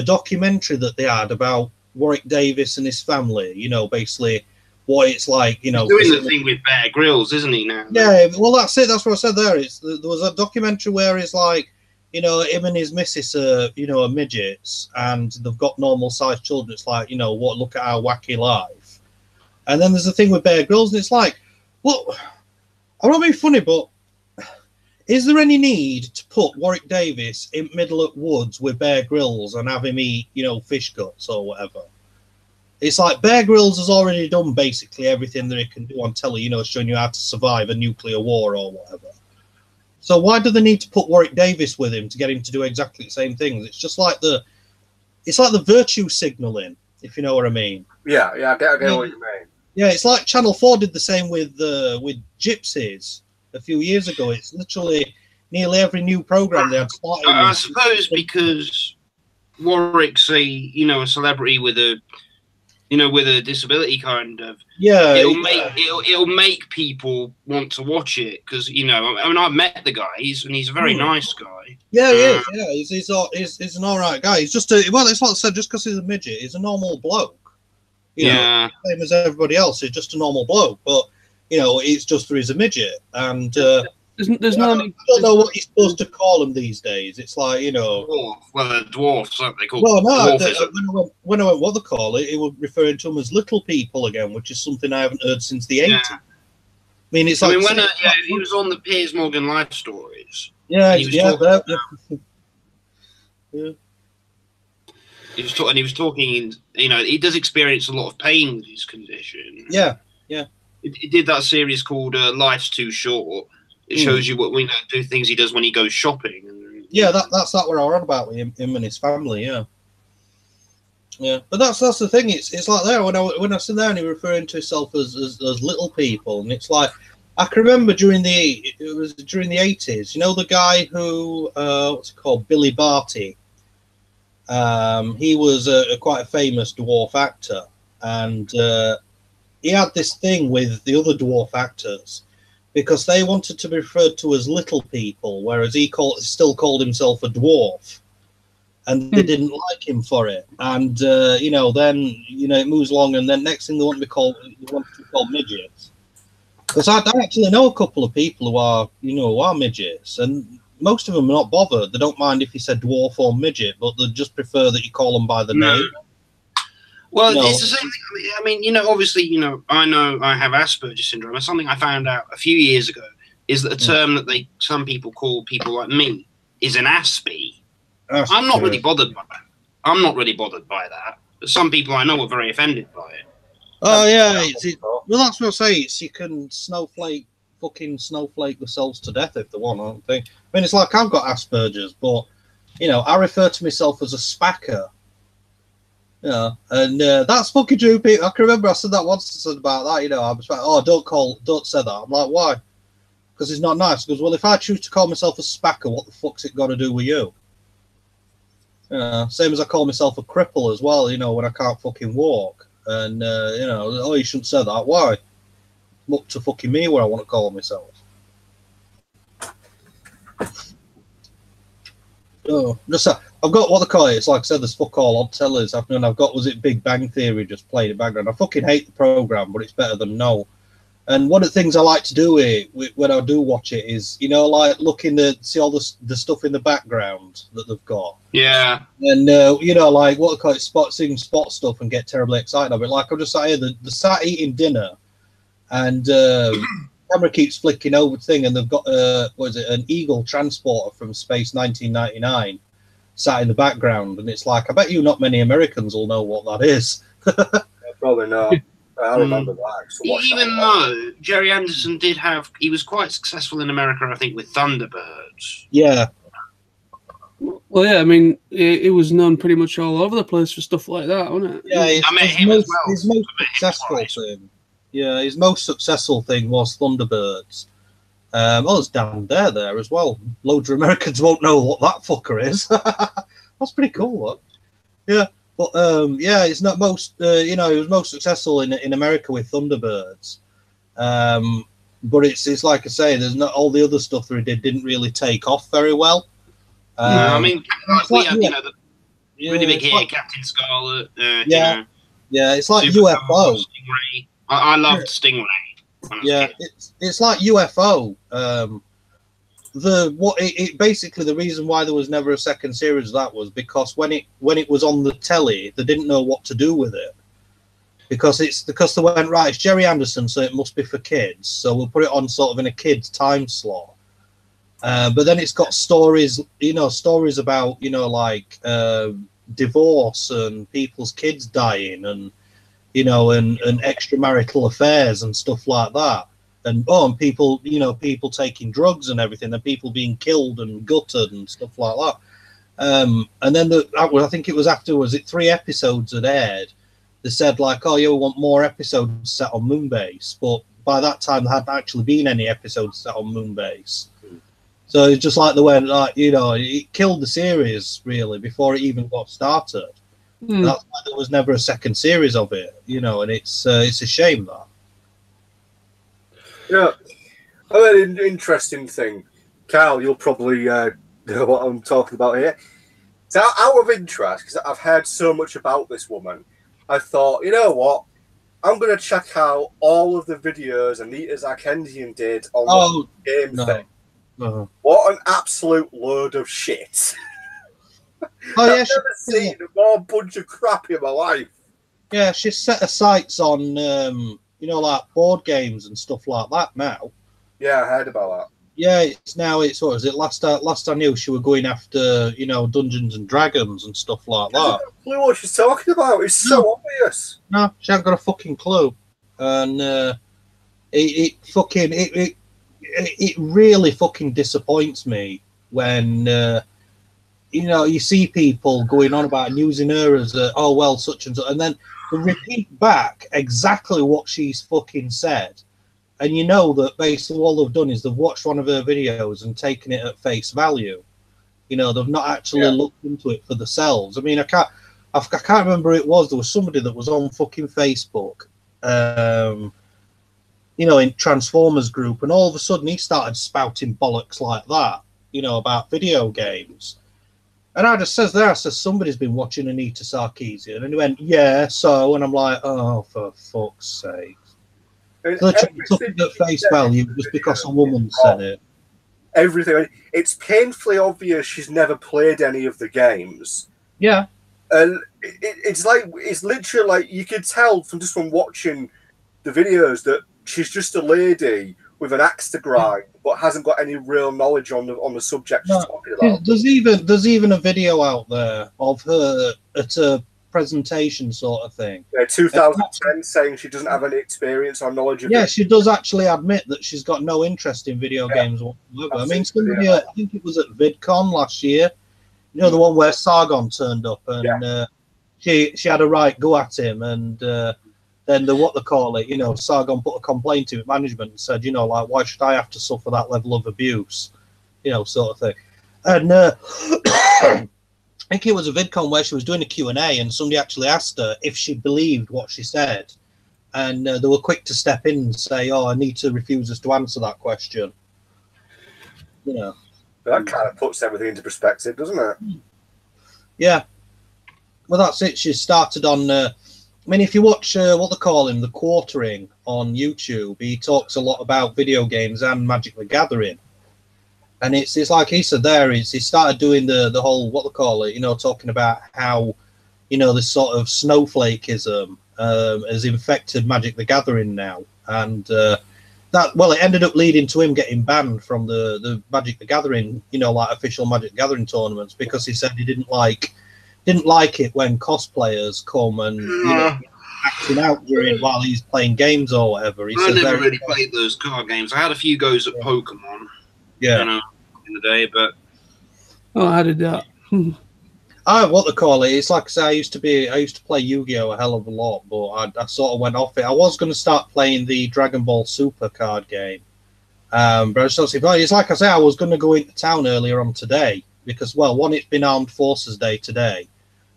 documentary that they had about Warwick Davis and his family. You know, basically what it's like. You know, he's doing the thing with Bear Grylls, isn't he now? Yeah, well, that's it. That's what I said there. There was a documentary where it's like, you know, him and his missus are, you know, are midgets, and they've got normal sized children. It's like, you know, what? Look at our wacky life. And then there's the thing with Bear Grylls, and it's like, well, I'm not being funny, but is there any need to put Warwick Davis in middle of woods with Bear Grylls and have him eat, you know, fish guts or whatever? It's like Bear Grylls has already done basically everything that he can do on telly, you know, showing you how to survive a nuclear war or whatever. So why do they need to put Warwick Davis with him to get him to do exactly the same things? It's just like the virtue signaling, if you know what I mean. Yeah, I get what you mean. Yeah, it's like Channel 4 did the same with gypsies a few years ago. It's literally nearly every new program they had started. I suppose because Warwick's a celebrity with a disability kind of. Yeah, it'll make people want to watch it because I've met the guy. He's a very nice guy. Yeah, he is. Yeah, he's an all right guy. He's just it's like I said, just because he's a midget, he's a normal bloke. You know, same as everybody else. He's just a normal bloke, but it's just that he's a midget, and there's no. I don't know what you're supposed to call them these days. It's like dwarf. Well, they're dwarfs, aren't they? When I went what they call it, it was referring to them as little people again, which is something I haven't heard since the 80s. I mean, it's like when he was on the Piers Morgan Life Stories. Yeah, He was talking. He does experience a lot of pain with his condition. Yeah. He did that series called Life's Too Short. It shows you what do things he does when he goes shopping. That's what I read about with him and his family. Yeah. But that's the thing. It's like there when I sit there and he's referring to himself as little people, and it's like I can remember during the 80s. You know the guy who what's it called, Billy Barty. He was quite a famous dwarf actor, and he had this thing with the other dwarf actors because they wanted to be referred to as little people, whereas he still called himself a dwarf, and they didn't like him for it. And then it moves along, and then next thing they want to be called midgets. Because I actually know a couple of people who are midgets, and most of them are not bothered. They don't mind if you said dwarf or midget, but they just prefer that you call them by the name. Well, it's the same thing. I mean, obviously, I know I have Asperger's syndrome. And something I found out a few years ago is that a term that some people call people like me is an Aspie. I'm not really bothered by that. But some people I know are very offended by it. Oh, yeah. Well, that's what I say. You can snowflake themselves to death if they want, I don't think. I mean, it's like I've got Asperger's, but, I refer to myself as a spacker. And that's fucking true, people. I can remember I said that once about that, I was like, don't say that. I'm like, why? Because it's not nice. Because, well, if I choose to call myself a spacker, what the fuck's it got to do with you? Same as I call myself a cripple as well, when I can't fucking walk. And, you shouldn't say that. Why? Look to fucking me where I want to call myself. I've got what they call it. It's like I said, there's fuck all odd tellers. I've got, was it Big Bang Theory, just playing in the background. I fucking hate the program, but it's better than no. And one of the things I like to do when I do watch it is, like looking to see all the stuff in the background that they've got. Yeah. And, like what they call it, seeing spot stuff and get terribly excited of it. Like I'm just sat here, they're sat eating dinner, and camera keeps flicking over the thing, and they've got an Eagle transporter from Space 1999 sat in the background, and it's like I bet you not many Americans will know what that is. Probably not. I remember that. Even though Jerry Anderson he was quite successful in America, I think, with Thunderbirds. Yeah. Well, yeah, I mean, it was known pretty much all over the place for stuff like that, wasn't it? Yeah, I met him as well. His most successful thing. Yeah, his most successful thing was Thunderbirds. It's down there as well. Loads of Americans won't know what that fucker is. That's pretty cool, though. Yeah, but it's not most. He was most successful in America with Thunderbirds. But it's like I say, there's not all the other stuff that he did didn't really take off very well. I mean, really big it's hit, like- Captain Scarlet. Yeah. You know, yeah, it's like Supergirl, UFO. Stingray. I loved Stingray. When I was a Yeah, kid. it's like UFO. Basically the reason why there was never a second series of that was because when it was on the telly, they didn't know what to do with it. Because they went, right, it's Jerry Anderson, so it must be for kids. So we'll put it on sort of in a kids time slot. But then it's got stories about, like divorce and people's kids dying and, and extramarital affairs and stuff like that. And people, people taking drugs and everything, and people being killed and gutted and stuff like that. And then I think it was after, was it 3 episodes had aired? They said like, oh, yeah, we want more episodes set on Moonbase. But by that time, there hadn't actually been any episodes set on Moonbase. So it's just like they went, like, it killed the series really before it even got started. That's why there was never a second series of it, and it's a shame that. Yeah, an interesting thing, Carl. You'll probably know what I'm talking about here. So, out of interest, because I've heard so much about this woman, I thought, you know what? I'm going to check out all of the videos Anita Zarkendian did on the game thing. No. What an absolute load of shit. Oh, yeah, I've never seen a more bunch of crap in my life. Yeah, she's set her sights on, like board games and stuff like that now. Yeah, I heard about that. Yeah, what is it? Last I knew, she was going after, Dungeons and Dragons and stuff like that. I have no clue what she's talking about. It's so obvious. No, she hasn't got a fucking clue. And it really fucking disappoints me when you see people going on about and using her as such and such, and then they repeat back exactly what she's fucking said, and that basically all they've done is they've watched one of her videos and taken it at face value. They've not actually looked into it for themselves. I mean, I can't remember who it was. There was somebody that was on fucking Facebook, in Transformers group, and all of a sudden he started spouting bollocks like that, about video games. And I just says somebody's been watching Anita Sarkeesian, and he went, yeah, so, and I'm like, oh, for fuck's sake. Literally took it at face value just because a woman said it. Everything. It's painfully obvious she's never played any of the games. Yeah. And it's literally like you could tell from watching the videos that she's just a lady with an axe to grind, but hasn't got any real knowledge on the subject she's talking about. There's even a video out there of her at a presentation sort of thing. Yeah, 2010, saying she doesn't have any experience or knowledge of it. Yeah, she does actually admit that she's got no interest in video games whatsoever. I mean, somebody, I think it was at VidCon last year, the one where Sargon turned up, and she had a right go at him, and then Sargon put a complaint to management and said, why should I have to suffer that level of abuse, sort of thing. And I think it was a VidCon where she was doing a Q&A, and somebody actually asked her if she believed what she said, and they were quick to step in and say, Anita refuses to answer that question. That kind of puts everything into perspective, doesn't it? Yeah. Well, that's it. She started on if you watch what they call him, The Quartering on YouTube, he talks a lot about video games and Magic the Gathering. And it's like he said there, he started doing the whole, what they call it, talking about how, this sort of snowflakeism has infected Magic the Gathering now. And it ended up leading to him getting banned from the Magic the Gathering, official Magic the Gathering tournaments, because he said he didn't like it when cosplayers come and acting out while he's playing games or whatever. I never really played those card games. I had a few goes at Pokemon. Yeah. In the day, but I did that. What they call it? It's like I say, I used to play Yu-Gi-Oh a hell of a lot, but I sort of went off it. I was going to start playing the Dragon Ball Super card game, but it's like I say, I was going to go into town earlier on today because, one, it's been Armed Forces Day today,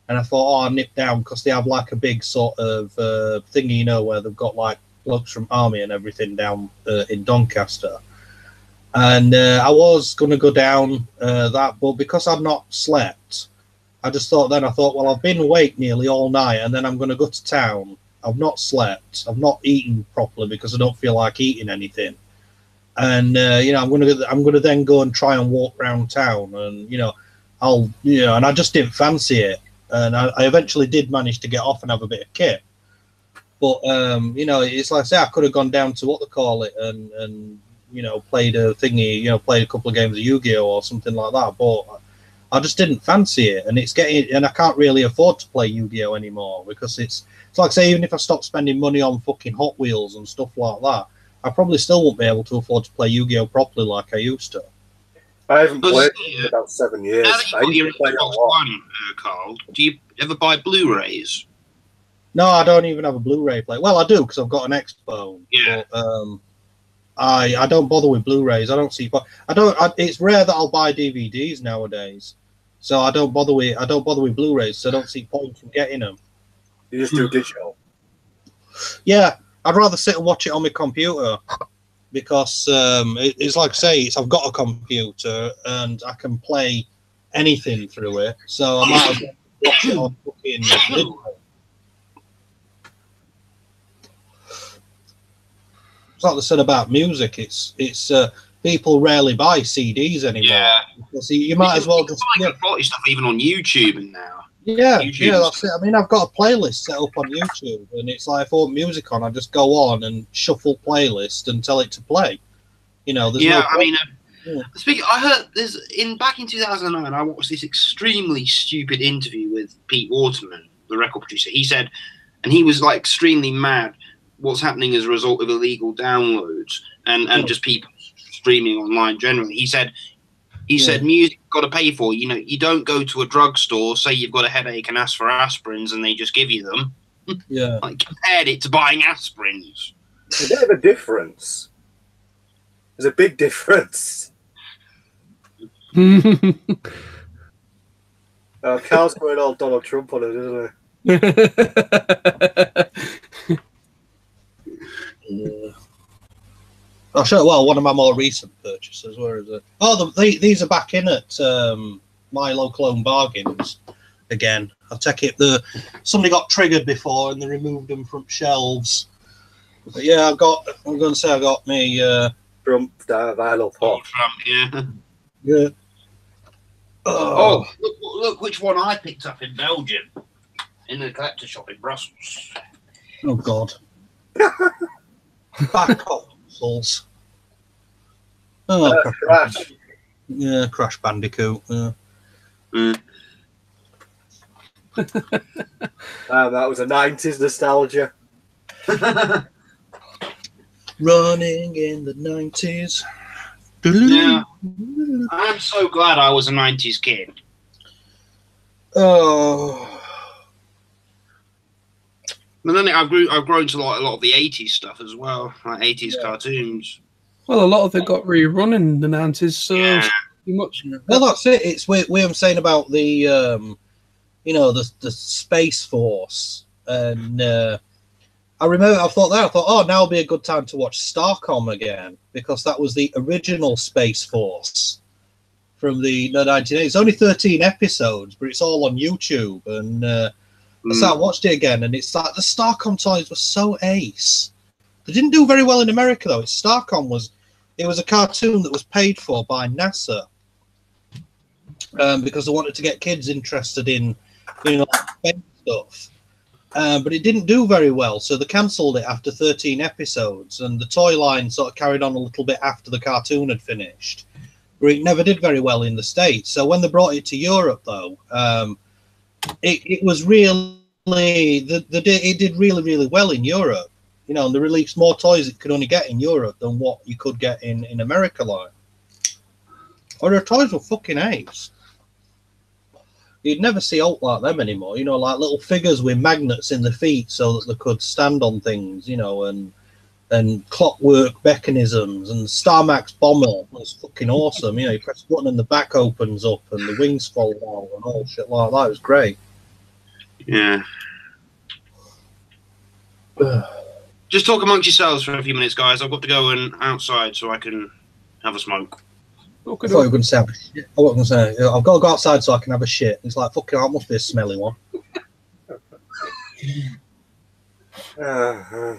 and I thought, I'll nip down because they have like a big sort of thingy, where they've got like blokes from Army and everything down in Doncaster. And I was going to go down that, but because I'd not slept, I thought, well, I've been awake nearly all night, and then I'm going to go to town. I've not slept. I've not eaten properly because I don't feel like eating anything. And I'm going to then go and try and walk around town, and and I just didn't fancy it. And I eventually did manage to get off and have a bit of kit. But it's like I say, I could have gone down to and played a thingy, played a couple of games of Yu-Gi-Oh or something like that. But I just didn't fancy it, and I can't really afford to play Yu-Gi-Oh anymore because it's like, say, even if I stop spending money on fucking Hot Wheels and stuff like that, I probably still won't be able to afford to play Yu-Gi-Oh properly like I used to. I haven't played it in about 7 years. Now that you've got your Xbox One, Carl, do you ever buy Blu-rays? No, I don't even have a Blu-ray player. Well, I do because I've got an Xbox. Yeah. But, I don't bother with Blu-rays. I don't see. It's rare that I'll buy DVDs nowadays, so I don't bother with Blu-rays. So I don't see point in getting them. You just do digital. Yeah, I'd rather sit and watch it on my computer because it's like I say, I've got a computer and I can play anything through it. So I might as well watch it on fucking Blu-ray. It's like they said about music. It's people rarely buy CDs anymore. Yeah. So you might as well just quality stuff even on YouTube and now. Yeah, that's it. I mean, I've got a playlist set up on YouTube, and it's like if I want music on, I just go on and shuffle playlist and tell it to play. There's Speaking, I heard back in 2009, I watched this extremely stupid interview with Pete Waterman, the record producer. He said, and he was like extremely mad. What's happening as a result of illegal downloads and just people streaming online generally. He said music got to pay for. You don't go to a drugstore, say you've got a headache and ask for aspirins, and they just give you them. Yeah. Like, compared it to buying aspirins. There's a bit of a difference. There's a big difference. Carl's going all Donald Trump on it, isn't he? Yeah. I'll show. Well, one of my more recent purchases. Where is it? Oh, these are back in at my local own bargains again. I'll take it. Somebody got triggered before and they removed them from shelves. But yeah, I'm going to say I got me Trump vinyl pop. Trump, yeah. Yeah. Oh, look which one I picked up in Belgium in the collector shop in Brussels. Oh God. Back consoles. Oh, Crash. Yeah, Crash Bandicoot. Yeah. That was a 90s nostalgia. Running in the 90s. Yeah. I'm so glad I was a 90s kid. Oh. But then I've grown to like a lot of the 80s stuff as well, like 80s cartoons. Well, a lot of it got rerun in the 90s, so pretty much. Well, that's it. It's where I'm saying about the, the Space Force. And I thought, oh, now will be a good time to watch Starcom again, because that was the original Space Force from the 1980s. It's only 13 episodes, but it's all on YouTube. And so I watched it again, and it's like the Starcom toys were so ace. They didn't do very well in America, though. Starcom was a cartoon that was paid for by NASA because they wanted to get kids interested in, space stuff. But it didn't do very well, so they cancelled it after 13 episodes, and the toy line sort of carried on a little bit after the cartoon had finished. But it never did very well in the States. So when they brought it to Europe, though, it was really it did really, really well in Europe. And they released more toys it could only get in Europe than what you could get in America, like. Or their toys were fucking ace. You'd never see alt like them anymore, like little figures with magnets in the feet so that they could stand on things, and clockwork mechanisms, and Star Max Bomber was fucking awesome. You press a button and the back opens up and the wings fall down and all shit like that. It was great. Yeah. Just talk amongst yourselves for a few minutes, guys. I've got to go outside so I can have a smoke. Okay, I thought you were going to say have a shit. I wasn't going to say, I've got to go outside so I can have a shit. It's like, fucking hell, it must be a smelly one. Yeah,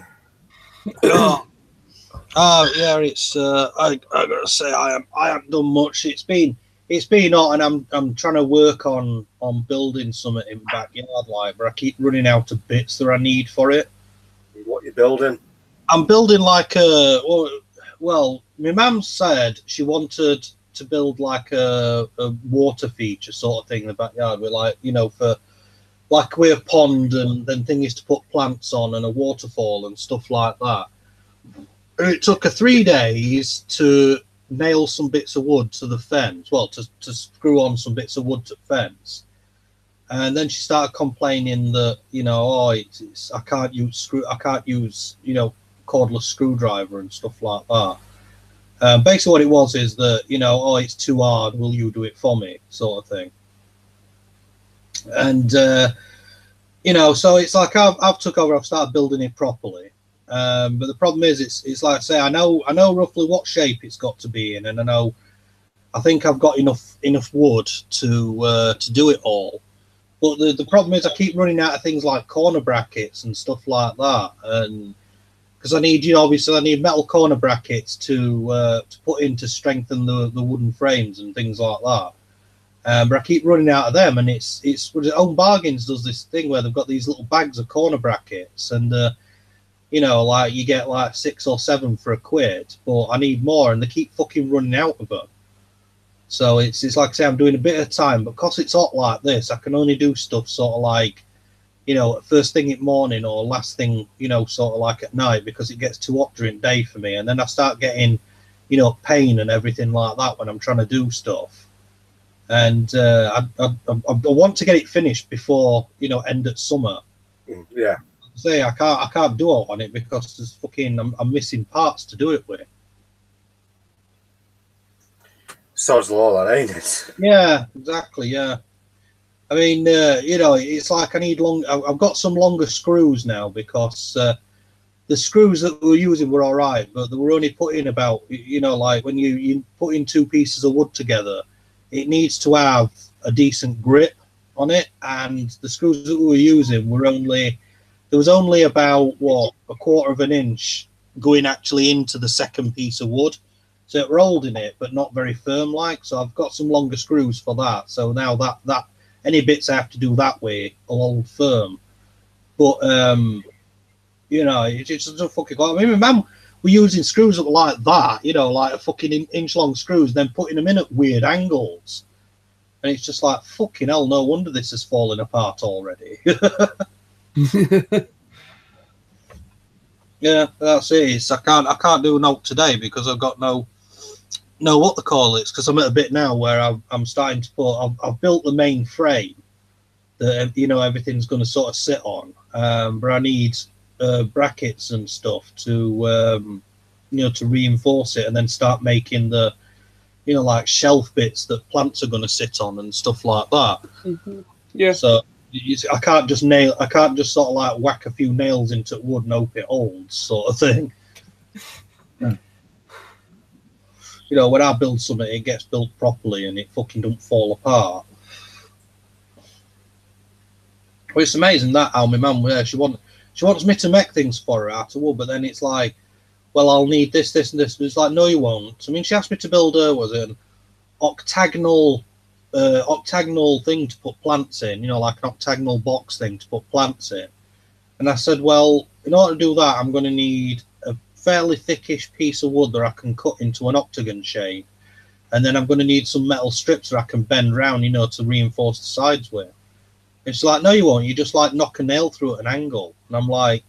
it's I gotta say I haven't done much. It's been hot, and I'm trying to work on building something in my backyard, like, but I keep running out of bits that I need for it. What you building? I'm building like a well, my mum said she wanted to build like a water feature sort of thing in the backyard with, like, you know, for like we're a pond and then things to put plants on and a waterfall and stuff like that. And it took her 3 days to nail some bits of wood to the fence. Well, to screw on some bits of wood to the fence. And then she started complaining that, you know, oh, I can't use you know, cordless screwdriver and stuff like that. Basically, what it was is that, you know, oh, it's too hard. Will you do it for me, sort of thing. And you know, so it's like I've took over. I've started building it properly. But the problem is, it's like I say, I know roughly what shape it's got to be in, and I think I've got enough wood to do it all. But the problem is, I keep running out of things like corner brackets and stuff like that, and because I need, you know, obviously I need metal corner brackets to put in to strengthen the wooden frames and things like that. But I keep running out of them, and it's Own Bargains does this thing where they've got these little bags of corner brackets, and you know, like you get like 6 or 7 for £1, but I need more, and they keep fucking running out of them. So it's like I say, I'm doing a bit of time, but because it's hot like this, I can only do stuff sort of like, you know, first thing in the morning or last thing, you know, sort of like at night, because it gets too hot during the day for me, and then I start getting, you know, pain and everything like that when I'm trying to do stuff. And I want to get it finished before, you know, end of summer. Yeah. Say I can't do it on it because there's fucking I'm missing parts to do it with. Sod's law, that ain't it? Yeah, exactly. Yeah, I mean, you know, it's like I need I've got some longer screws now because the screws that we were using were all right, but they were only put in about, you know, like when you put in 2 pieces of wood together, it needs to have a decent grip on it, and the screws that we were using were there was only about, what, 1/4 of an inch going actually into the second piece of wood. So it rolled in it, but not very firm like. So I've got some longer screws for that. So now that any bits I have to do that way will hold firm. But, you know, it's just a fucking... I mean, man, we're using screws that were like that, you know, like a fucking inch-long screws, then putting them in at weird angles. And it's just like, fucking hell, no wonder this is falling apart already. Yeah, that's it. It's, I can't do no today because I've got no what to call it. Because I'm at a bit now where I'm starting to put. I've built the main frame that, you know, everything's going to sort of sit on. But I need brackets and stuff to you know, to reinforce it, and then start making the, you know, like shelf bits that plants are going to sit on and stuff like that. Mm-hmm. Yeah. So. I can't just sort of like whack a few nails into wood and hope it holds, sort of thing. Yeah. You know, when I build something, it gets built properly and it fucking don't fall apart. Well, it's amazing that how my mum, she wants me to make things for her out of wood, but then it's like, well, I'll need this, this, and this. It's like, no, you won't. I mean, she asked me to build an octagonal thing to put plants in, you know, like an octagonal box thing to put plants in. And I said, well, in order to do that, I'm going to need a fairly thickish piece of wood that I can cut into an octagon shape. And then I'm going to need some metal strips that I can bend round, you know, to reinforce the sides with. And she's like, no, you won't. You just like knock a nail through at an angle. And I'm like,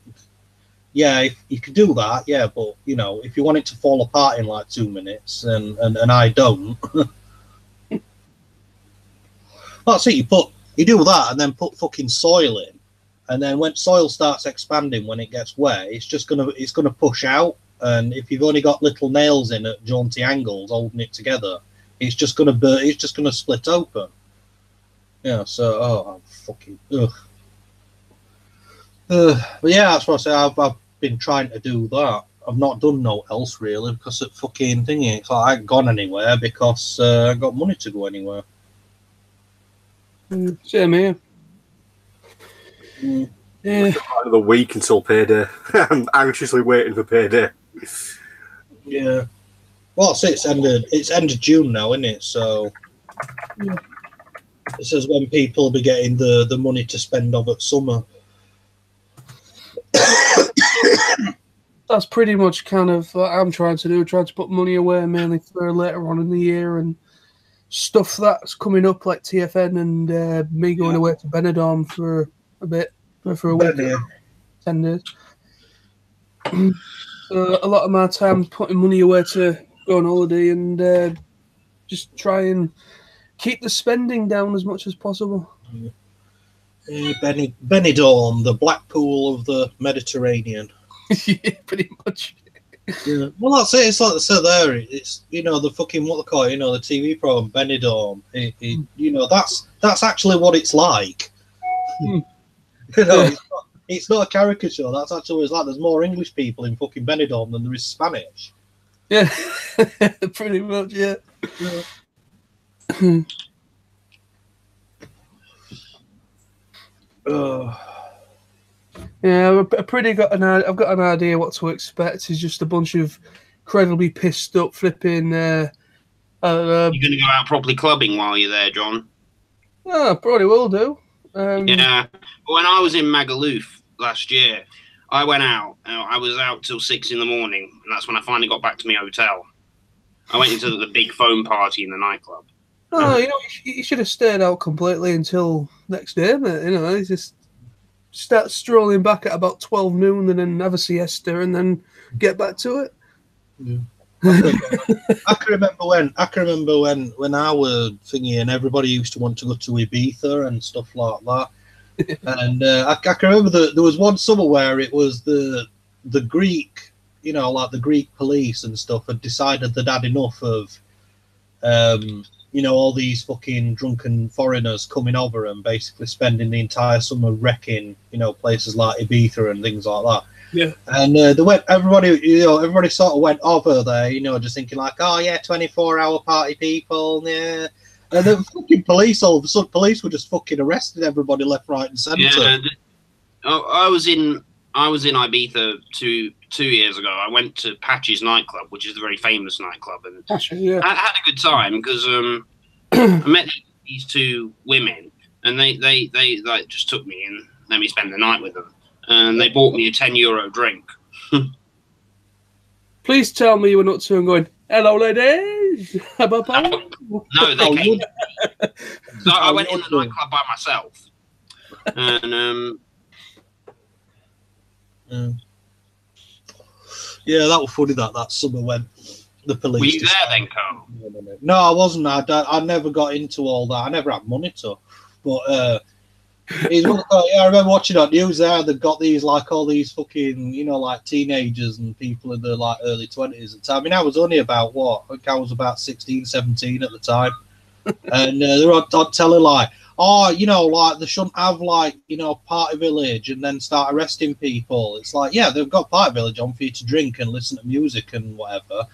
yeah, if you could do that, yeah, but, you know, if you want it to fall apart in like 2 minutes and I don't. That's it. You do that and then put fucking soil in, and then when soil starts expanding, when it gets wet, it's gonna push out. And if you've only got little nails in at jaunty angles holding it together, it's just gonna burn. It's just gonna split open. Yeah. So I'm fucking But yeah, that's what I say. I've been trying to do that. I've not done no else really because of fucking thingy. It's like I ain't gone anywhere because I got money to go anywhere. Same here. Yeah. Another week until payday. I'm anxiously waiting for payday. Yeah. Well, it's end of June now, isn't it? So this is when people will be getting the money to spend over summer. That's pretty much kind of what I'm trying to do, trying to put money away mainly for later on in the year and stuff that's coming up like TFN and me going away to Benidorm for a bit, for a week, 10 days. So a lot of my time putting money away to go on holiday and just try and keep the spending down as much as possible. Benidorm, the Blackpool of the Mediterranean. Yeah, pretty much. Yeah. Well, that's it. It's like they said there. It's the fucking what they call it. The TV program Benidorm. That's actually what it's like. It's not a caricature. That's actually what it's like. There's more English people in fucking Benidorm than there is Spanish. Yeah, pretty much. Yeah. Yeah, I've got an idea what to expect. It's just a bunch of incredibly pissed up flipping. You're going to go out properly clubbing while you're there, John? Yeah, probably will do. Yeah, when I was in Magaluf last year, I went out. I was out till 6 a.m, and that's when I finally got back to my hotel. I went into the big foam party in the nightclub. Oh, you should have stayed out completely until next day, mate. Just start strolling back at about 12 noon and then have a siesta and then get back to it. Yeah. I can remember when I was thingy and everybody used to want to go to Ibiza and stuff like that. And I can remember there was one summer where it was the Greek, like the Greek police and stuff had decided they'd had enough of all these fucking drunken foreigners coming over and basically spending the entire summer wrecking, places like Ibiza and things like that. Yeah. And everybody sort of went over there, just thinking like, oh yeah, 24-hour party people, yeah. And then fucking police, all of a sudden, police were just fucking arresting everybody left, right, and centre. Yeah. I was in Ibiza two years ago. I went to Patch's nightclub, which is a very famous nightclub, and I had a good time because I met these two women, and they like just took me and let me spend the night with them, and they bought me a €10 drink. Please tell me you were not too going, hello, ladies. No, they came. So I went in the nightclub by myself, and yeah, that was funny that summer when the police. Were you there then, Carl? No, I wasn't. I never got into all that. I never had money to. But I remember watching on news there. They've got these like all these fucking like teenagers and people in their like early 20s at the time. I mean, I was only about I think I was about 16, 17 at the time, and they were on telling like, oh, like they shouldn't have like party village and then start arresting people. It's like, yeah, they've got party village on for you to drink and listen to music and whatever.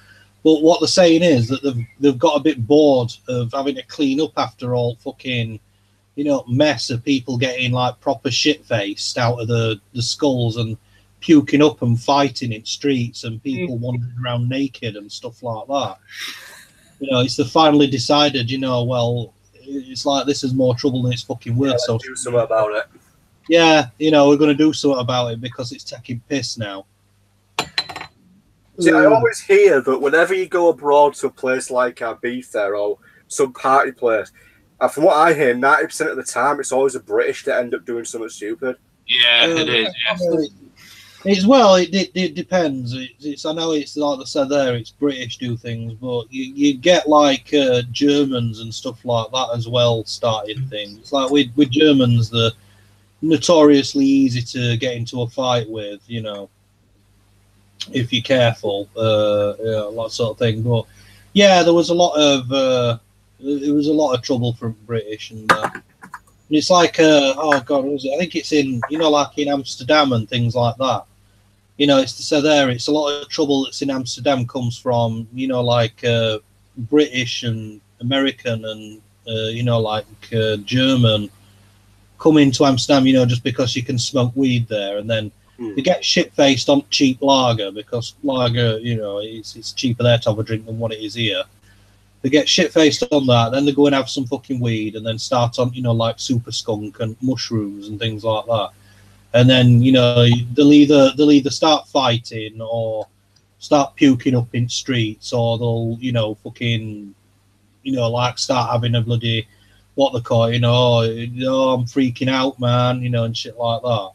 But what they're saying is that they've got a bit bored of having to clean up after all fucking mess of people getting like proper shit faced out of the skulls and puking up and fighting in streets and people wandering around naked and stuff like that. It's the finally decided, well, it's like this is more trouble than it's fucking worth. Yeah, so do something about it. Yeah, we're going to do something about it because it's taking piss now. See, I always hear that whenever you go abroad to a place like Ibiza or some party place, from what I hear, 90% of the time, it's always the British that end up doing something stupid. Yeah, it is. Yeah. It depends. I know it's like I said there, it's British do things, but you get like Germans and stuff like that as well starting things. It's like with Germans, they're notoriously easy to get into a fight with, if you're careful, that sort of thing. But yeah, there was a lot of trouble from British, and it's like oh god, what was it? I think it's in like in Amsterdam and things like that. You know, it's so there. It's a lot of trouble that's in Amsterdam comes from, you know, like British and American and you know, like German come into Amsterdam, you know, just because you can smoke weed there, and then they get shit faced on cheap lager because lager, you know, it's cheaper there to have a drink than what it is here. They get shit faced on that, then they go and have some fucking weed, and then start on, you know, like super skunk and mushrooms and things like that. And then, you know, they'll either start fighting or start puking up in streets, or they'll, you know, fucking, you know, like start having a bloody, what they call it, you know, oh, I'm freaking out, man, you know, and shit like that.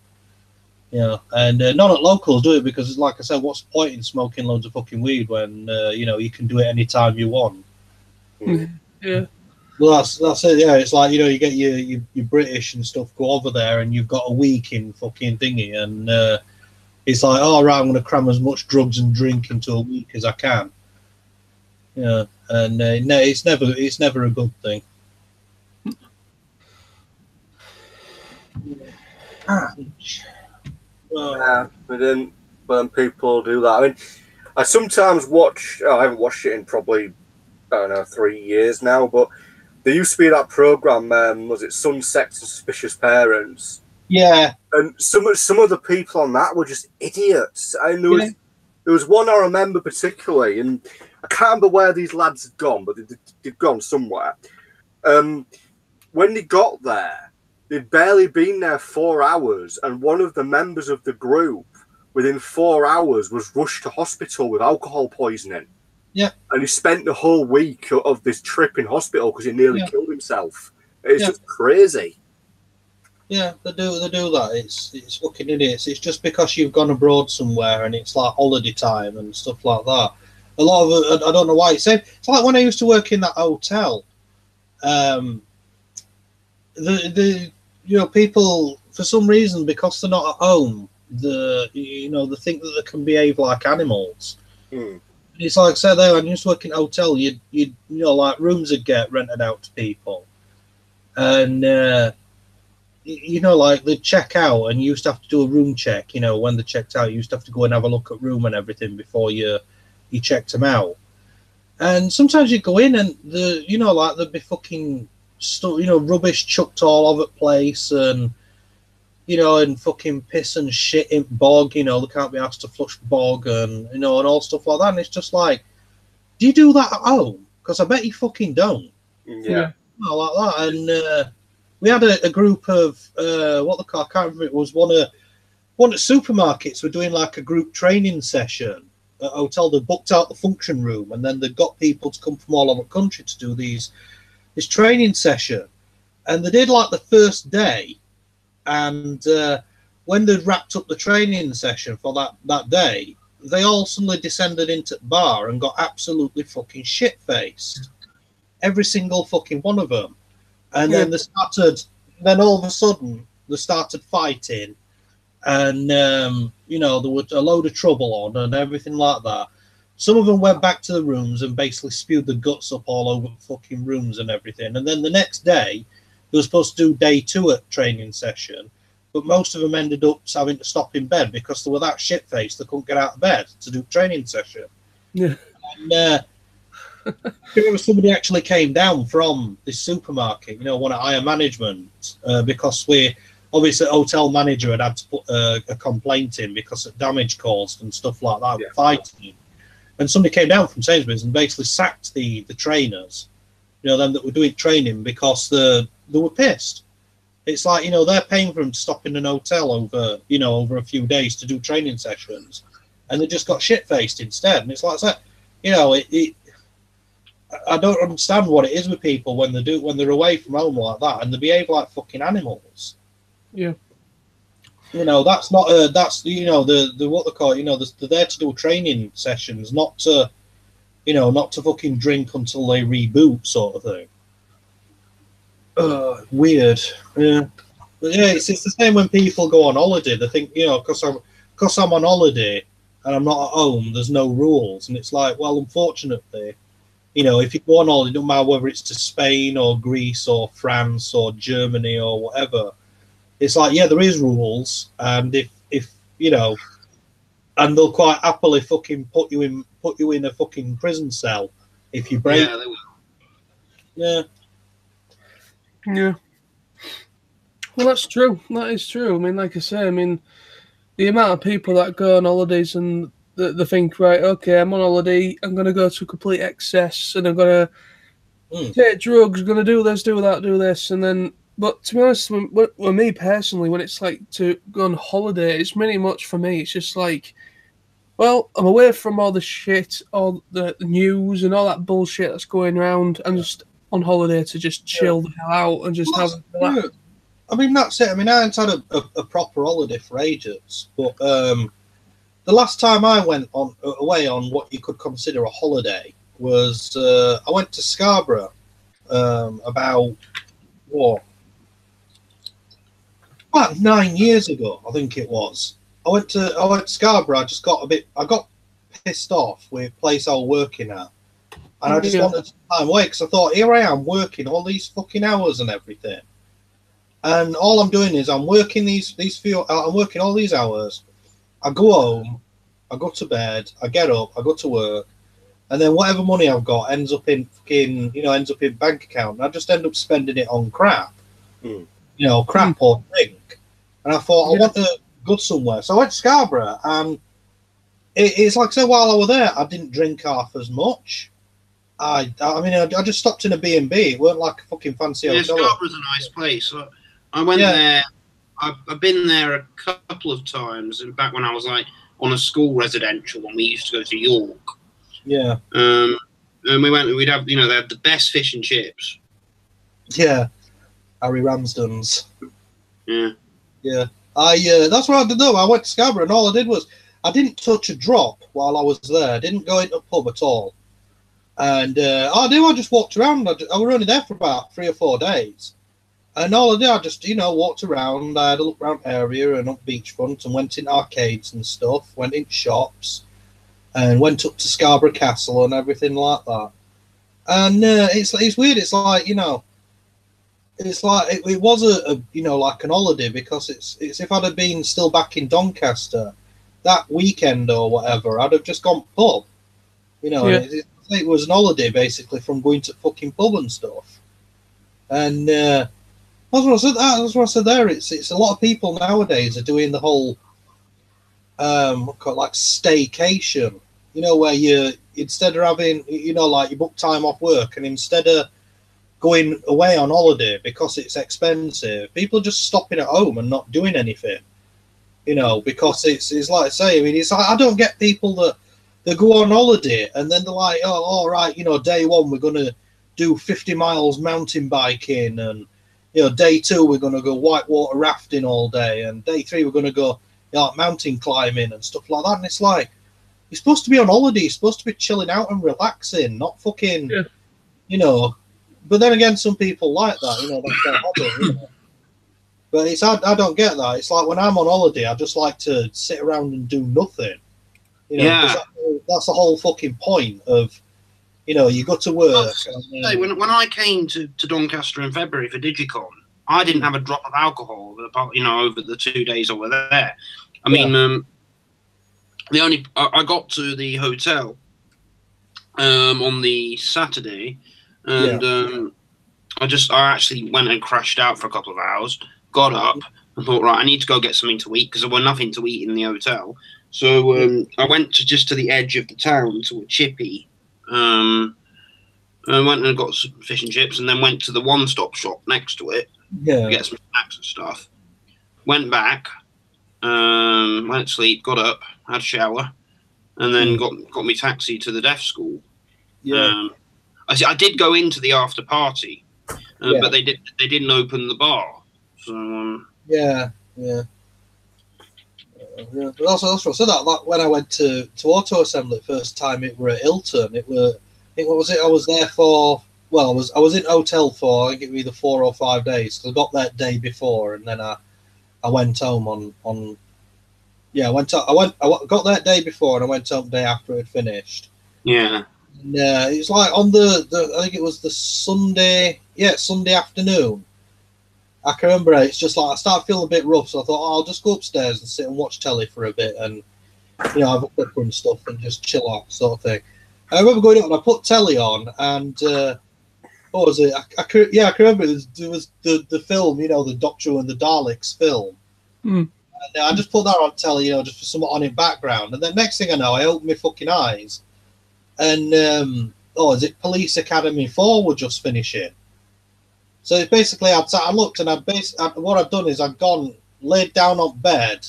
Yeah, and none of locals do it because, like I said, what's the point in smoking loads of fucking weed when, you know, you can do it anytime you want? Yeah. Well, that's it. Yeah, it's like, you know, you get your British and stuff go over there, and you've got a week in fucking thingy, and it's like, oh right, I'm going to cram as much drugs and drink into a week as I can. Yeah, and no, it's never a good thing. Yeah, but then when people do that, I mean, I sometimes watch. I haven't watched it in probably, I don't know, 3 years now, but there used to be that program. Was it Sun, Sex and Suspicious Parents? Yeah. And some of the people on that were just idiots. And there was one I remember particularly, and I can't remember where these lads had gone, but they'd gone somewhere. When they got there, they'd barely been there 4 hours, and one of the members of the group, within 4 hours, was rushed to hospital with alcohol poisoning. Yeah. And he spent the whole week of this trip in hospital because he nearly killed himself. It's just crazy. Yeah, they do that. It's fucking idiots. It's just because you've gone abroad somewhere and it's like holiday time and stuff like that. A lot of it, I don't know why. It's like when I used to work in that hotel. The you know, people, for some reason, because they're not at home, they think that they can behave like animals. It's like I said there, when you used to work in a hotel, you know, like rooms would get rented out to people, and you know, like they'd check out, and you used to have to do a room check. You know, when they checked out, you used to have to go and have a look at room and everything before you checked them out. And sometimes you go in, and you know, like there'd be fucking stuff, you know, rubbish chucked all over the place, and you know, and fucking piss and shit in bog, you know, they can't be asked to flush bog, and you know, and all stuff like that. And it's just like, do you do that at home? Because I bet you fucking don't. Yeah. No, like that. And we had a group of what they call, I can't remember, it was one of supermarkets were doing like a group training session at a hotel. They booked out the function room, and then they got people to come from all over the country to do this training session. And they did like the first day, and when they'd wrapped up the training session for that day, they all suddenly descended into the bar and got absolutely fucking shit-faced. Every single fucking one of them. And then then all of a sudden, they started fighting, and you know, there was a load of trouble on and everything like that. Some of them went back to the rooms and basically spewed the guts up all over the fucking rooms and everything. And then the next day, they were supposed to do day 2 at training session, but most of them ended up having to stop in bed because they were that shit-faced they couldn't get out of bed to do training session. Yeah. And I remember somebody actually came down from this supermarket, you know, one at higher management, because we, obviously, the hotel manager had to put a complaint in because of damage caused and stuff like that, fighting. And somebody came down from Sainsbury's and basically sacked the trainers, you know, them that were doing training, because they were pissed. It's like, you know, they're paying for them to stop in an hotel over a few days to do training sessions, and they just got shit-faced instead. And it's like that, you know, I don't understand what it is with people when they're away from home like that and they behave like fucking animals. Yeah. You know, that's not that's, you know, the what they call it, you know, they're there to do training sessions, not to fucking drink until they reboot, sort of thing. Weird. Yeah. But yeah, it's the same when people go on holiday. They think, you know, because I'm on holiday and I'm not at home, there's no rules. And it's like, well, unfortunately, you know, if you go on holiday, no matter whether it's to Spain or Greece or France or Germany or whatever, it's like, yeah, there is rules. And if you know, and they'll quite happily fucking put you in a fucking prison cell if you break. Yeah, they will. Yeah. Yeah. Well, that's true. That is true. I mean, like I say, I mean, the amount of people that go on holidays and they think, right, okay, I'm on holiday, I'm going to go to complete excess and I'm going to take drugs, going to do this, do that, do this. And then, but to be honest, when me personally, when it's like to go on holiday, it's pretty much for me, it's just like, well, I'm away from all the shit, all the news and all that bullshit that's going around. I'm just on holiday to just chill the hell out and just have a relax. I mean, that's it. I mean, I haven't had a proper holiday for ages, but the last time I went away on what you could consider a holiday was I went to Scarborough about 9 years ago, I think it was. I went to Scarborough. I got pissed off with the place I was working at, and I just wanted some time away because I thought, here I am working all these fucking hours and everything. And all I'm doing is I'm working I'm working all these hours. I go home, I go to bed, I get up, I go to work, and then whatever money I've got ends up in bank account. And I just end up spending it on crap, crap or drink. And I thought I want to go somewhere, so I went to Scarborough, and it's like, so while I was there, I didn't drink half as much. I just stopped in a B&B. It weren't like a fucking fancy hotel. Scarborough's a nice place. I went there. I've been there a couple of times, and back when I was like on a school residential, when we used to go to York. Yeah. And we'd have, they had the best fish and chips. Yeah. Harry Ramsden's. Yeah. Yeah. That's what I did though. I went to Scarborough, and all I did was I didn't touch a drop while I was there. I didn't go into a pub at all. And I just walked around. I was only there for about 3 or 4 days. And all I did, I just, walked around. I had a look around area and up beachfront and went in arcades and stuff, went in shops and went up to Scarborough Castle and everything like that. And it's weird. It's like, it's like it was like an holiday, because it's if I'd have been still back in Doncaster that weekend or whatever, I'd have just gone pub. It was an holiday basically from going to fucking pub and stuff. And that's what I said there. It's a lot of people nowadays are doing the whole like staycation. Where you, instead of having like you book time off work, and instead of going away on holiday because it's expensive, people are just stopping at home and not doing anything. Because it's like I say. I mean, it's like, I don't get people that they go on holiday and then they're like, oh, all right, day one we're going to do 50 miles mountain biking, and day 2 we're going to go whitewater rafting all day, and day 3 we're going to go mountain climbing and stuff like that. And it's like, you're supposed to be on holiday, you're supposed to be chilling out and relaxing, not fucking, But then again, some people like that, that's their hobby. But I don't get that. It's like when I'm on holiday, I just like to sit around and do nothing. That's the whole fucking point of, you go to work. When I came to Doncaster in February for Digicon, I didn't have a drop of alcohol over the 2 days I was there. I mean, I got to the hotel on the Saturday, and I actually went and crashed out for a couple of hours, got up and thought, right, I need to go get something to eat because there was nothing to eat in the hotel. So I went to the edge of the town to a chippy. I went and got some fish and chips, and then went to the one-stop shop next to it to get some snacks and stuff. Went back, went to sleep, got up, had a shower, and then got me taxi to the deaf school. Yeah. I did go into the after party, but they didn't open the bar. So Yeah. But that's what I said. That when I went to Auto Assembly the first time, it were at Hilton. I was there for, well, I was in hotel for, I think it was either 4 or 5 days. Cause I got there day before, and then I went home on. I got there day before, and I went home the day after it finished. Yeah. And, it's like on the I think it was the Sunday afternoon. I can remember it's just like I started feeling a bit rough, so I thought, I'll just go upstairs and sit and watch telly for a bit. And you know, have a cuppa and stuff and just chill out, sort of thing. I remember going up and I put telly on, and what was it? I can remember there was the film, you know, the Doctor and the Daleks film. Mm. And I just put that on telly, you know, just for something on in background. And then next thing I know, I opened my fucking eyes, and is it Police Academy 4 were just finishing. So it's basically, I looked, and what I've done is I've gone, laid down on bed,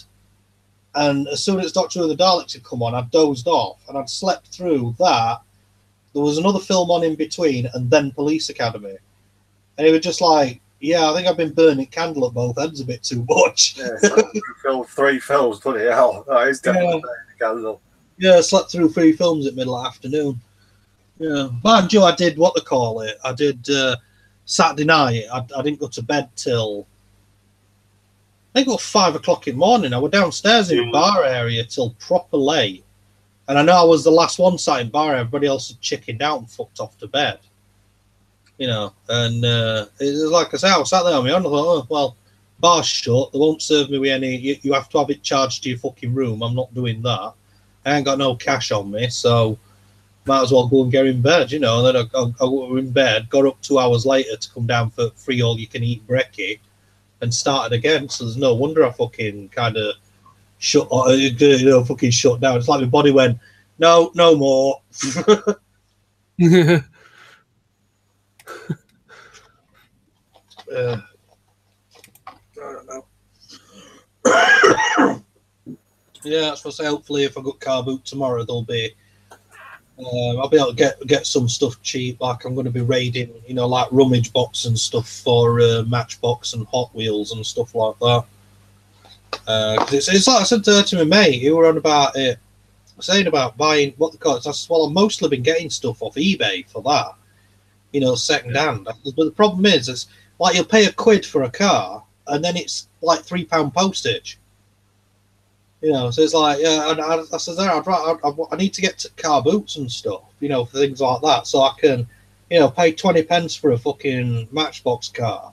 and as soon as Doctor and the Daleks had come on, I'd dozed off, and I'd slept through that. There was another film on in between, and then Police Academy. And it was just like, yeah, I think I've been burning candle at both ends a bit too much. Yeah, 3 films, bloody hell. That is definitely burning candle. Yeah, I slept through 3 films at middle of afternoon. Yeah. Mind you, I did, what they call it, I did Saturday night. I didn't go to bed till, I think it was 5 o'clock in the morning. I was downstairs in the bar area till proper late. And I know I was the last one sat in bar. Everybody else had chickened out and fucked off to bed. You know, and it was like I say, I was sat there on my own. I thought, oh, well, bar's shut. They won't serve me with any. You have to have it charged to your fucking room. I'm not doing that. I ain't got no cash on me, so might as well go and get in bed, you know. And then I got in bed, got up 2 hours later to come down for free all-you-can-eat brekkie, and started again. So there's no wonder I fucking kind of shut down. It's like my body went, no more. I don't know. Yeah, that's what I say. Hopefully, if I got car boot tomorrow, there'll be. I'll be able to get some stuff cheap. Like I'm going to be raiding, you know, like rummage box and stuff for Matchbox and Hot Wheels and stuff like that. Because it's like I said to my mate, who were on about it, saying about buying what they call it. I said, well, I've mostly been getting stuff off eBay for that, you know, second hand. But the problem is, it's like you'll pay £1 for a car, and then it's like £3 postage. You know, so it's like, yeah, and I said, I need to get to car boots and stuff, you know, for things like that, so I can, you know, pay 20 pence for a fucking Matchbox car,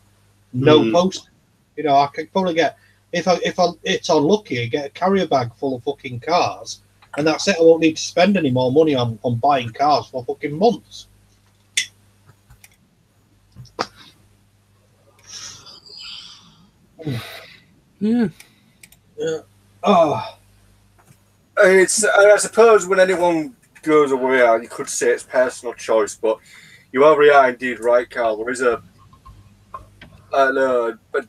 no postage. You know, I could probably get, if it's unlucky, get a carrier bag full of fucking cars, and that's it. I won't need to spend any more money on buying cars for fucking months. Yeah. Oh. I suppose when anyone goes away, you could say it's personal choice, but you are indeed right, Carl. There is a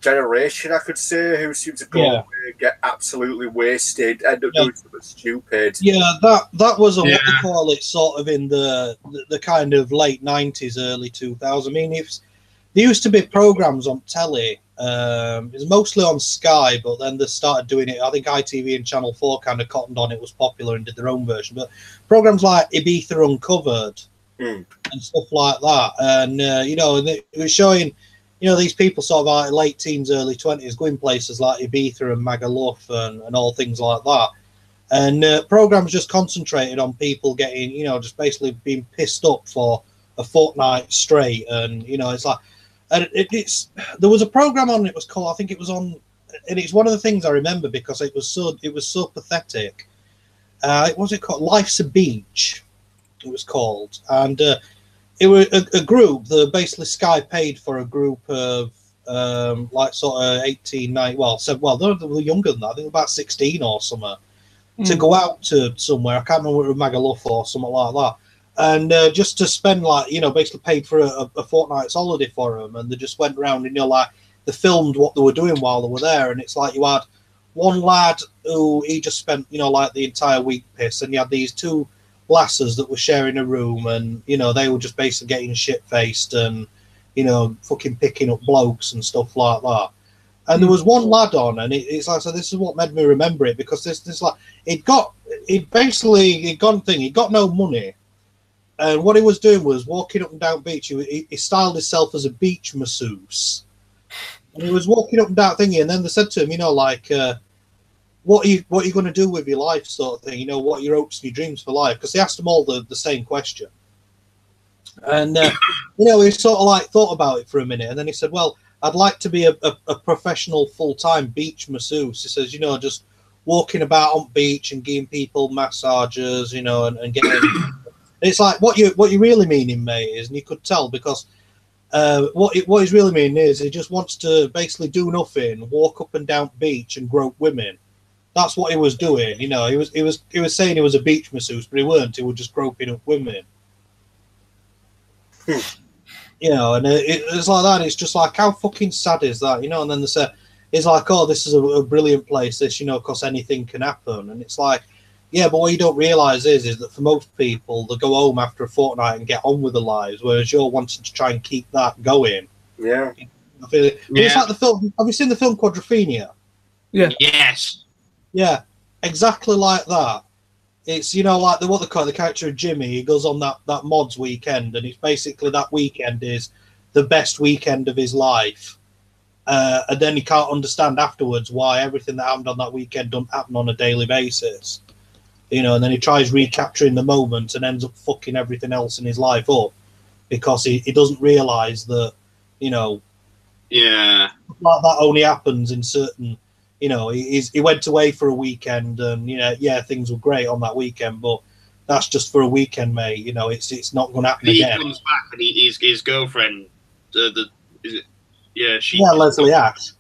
generation, I could say, who seem to go away, get absolutely wasted, end up doing something stupid. Yeah, that was what they call it, sort of in the kind of late 90s, early 2000s. I mean, there used to be programs on telly. It was mostly on Sky, but then they started doing it. I think ITV and Channel 4 kind of cottoned on it, was popular, and did their own version. But programs like Ibiza Uncovered and stuff like that, and you know, it was showing, you know, these people sort of like late teens, early 20s, going places like Ibiza and Magaluf and all things like that. And programs just concentrated on people getting, you know, just basically being pissed up for a fortnight straight, and you know, it's like. And there was a program on. It was called, I think it was on, and it's one of the things I remember because it was so pathetic. What was it called? Life's a Beach. It was called, and it was a group. Basically Sky paid for a group of like sort of 18, 19. Well, they were younger than that. I think about 16 or something. To go out to somewhere. I can't remember, it was Magaluf or something like that. And just to spend, like, you know, basically paid for a fortnight's holiday for them. And they just went around and, you know, like, they filmed what they were doing while they were there. And it's like you had one lad who he just spent, you know, like the entire week pissed. And you had these 2 lasses that were sharing a room. And, you know, they were just basically getting shit-faced and, you know, fucking picking up blokes and stuff like that. And there was one lad on, and it's like, so this is what made me remember it, because this like, he'd got no money. And what he was doing was walking up and down beach. He styled himself as a beach masseuse. And he was walking up and down thingy, and then they said to him, you know, like, what are you going to do with your life, sort of thing? You know, what are your hopes and your dreams for life? Because they asked him all the same question. And, you know, he sort of like thought about it for a minute, and then he said, well, I'd like to be a professional full-time beach masseuse. He says, you know, just walking about on beach and giving people massages, you know, and getting. It's like what you really meaning, mate, is, and you could tell because what he's really meaning is he just wants to basically do nothing, walk up and down beach and grope women. That's what he was doing, you know. He was saying he was a beach masseuse, but he weren't. He was just groping up women. You know, and it's like that. It's just like, how fucking sad is that, you know? And then they say, it's like, oh, this is a brilliant place, this, you know, because anything can happen. And it's like, yeah, but what you don't realise is that for most people, they go home after a fortnight and get on with their lives, whereas you're wanting to try and keep that going. Yeah. It's like the film. Have you seen the film Quadrophenia? Yeah. Yes. Yeah, exactly like that. It's, you know, like what they call the character of Jimmy. He goes on that mods weekend, and it's basically that weekend is the best weekend of his life. And then he can't understand afterwards why everything that happened on that weekend doesn't happen on a daily basis. You know, and then he tries recapturing the moment and ends up fucking everything else in his life up because he doesn't realise that, you know, yeah, like that only happens in certain, you know, he went away for a weekend and, you know, yeah, things were great on that weekend, but that's just for a weekend, mate. You know, it's not going to happen again. He comes back and his girlfriend, Leslie Ash.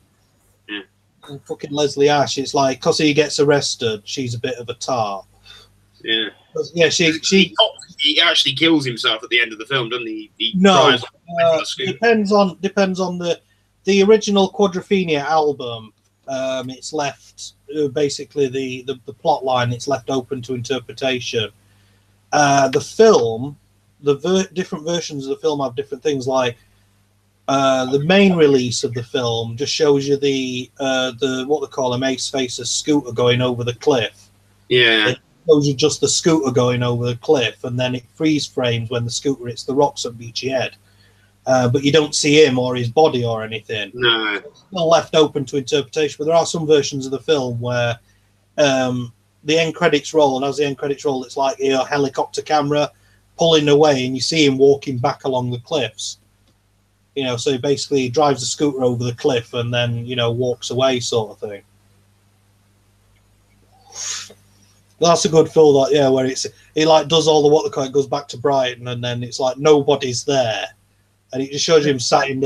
Yeah. And fucking Leslie Ash. It's like, because he gets arrested, she's a bit of a tart. Yeah. Yeah, he actually kills himself at the end of the film, doesn't he? No, depends on the original Quadrophenia album. It's left basically the plot line. It's left open to interpretation. The film, different versions of the film have different things. Like the main release of the film just shows you the what they call a Mace Facer's scooter going over the cliff. Yeah. It shows you just the scooter going over the cliff, and then it freeze frames when the scooter hits the rocks at Beachy Head. But you don't see him or his body or anything. No. It's still left open to interpretation. But there are some versions of the film where the end credits roll, and as the end credits roll, it's like a helicopter camera pulling away, and you see him walking back along the cliffs. You know, so he basically drives the scooter over the cliff and then, you know, walks away, sort of thing. That's a good film, like, yeah, where he like does all the what they call it, goes back to Brighton, and then it's like nobody's there. And it just shows him sat in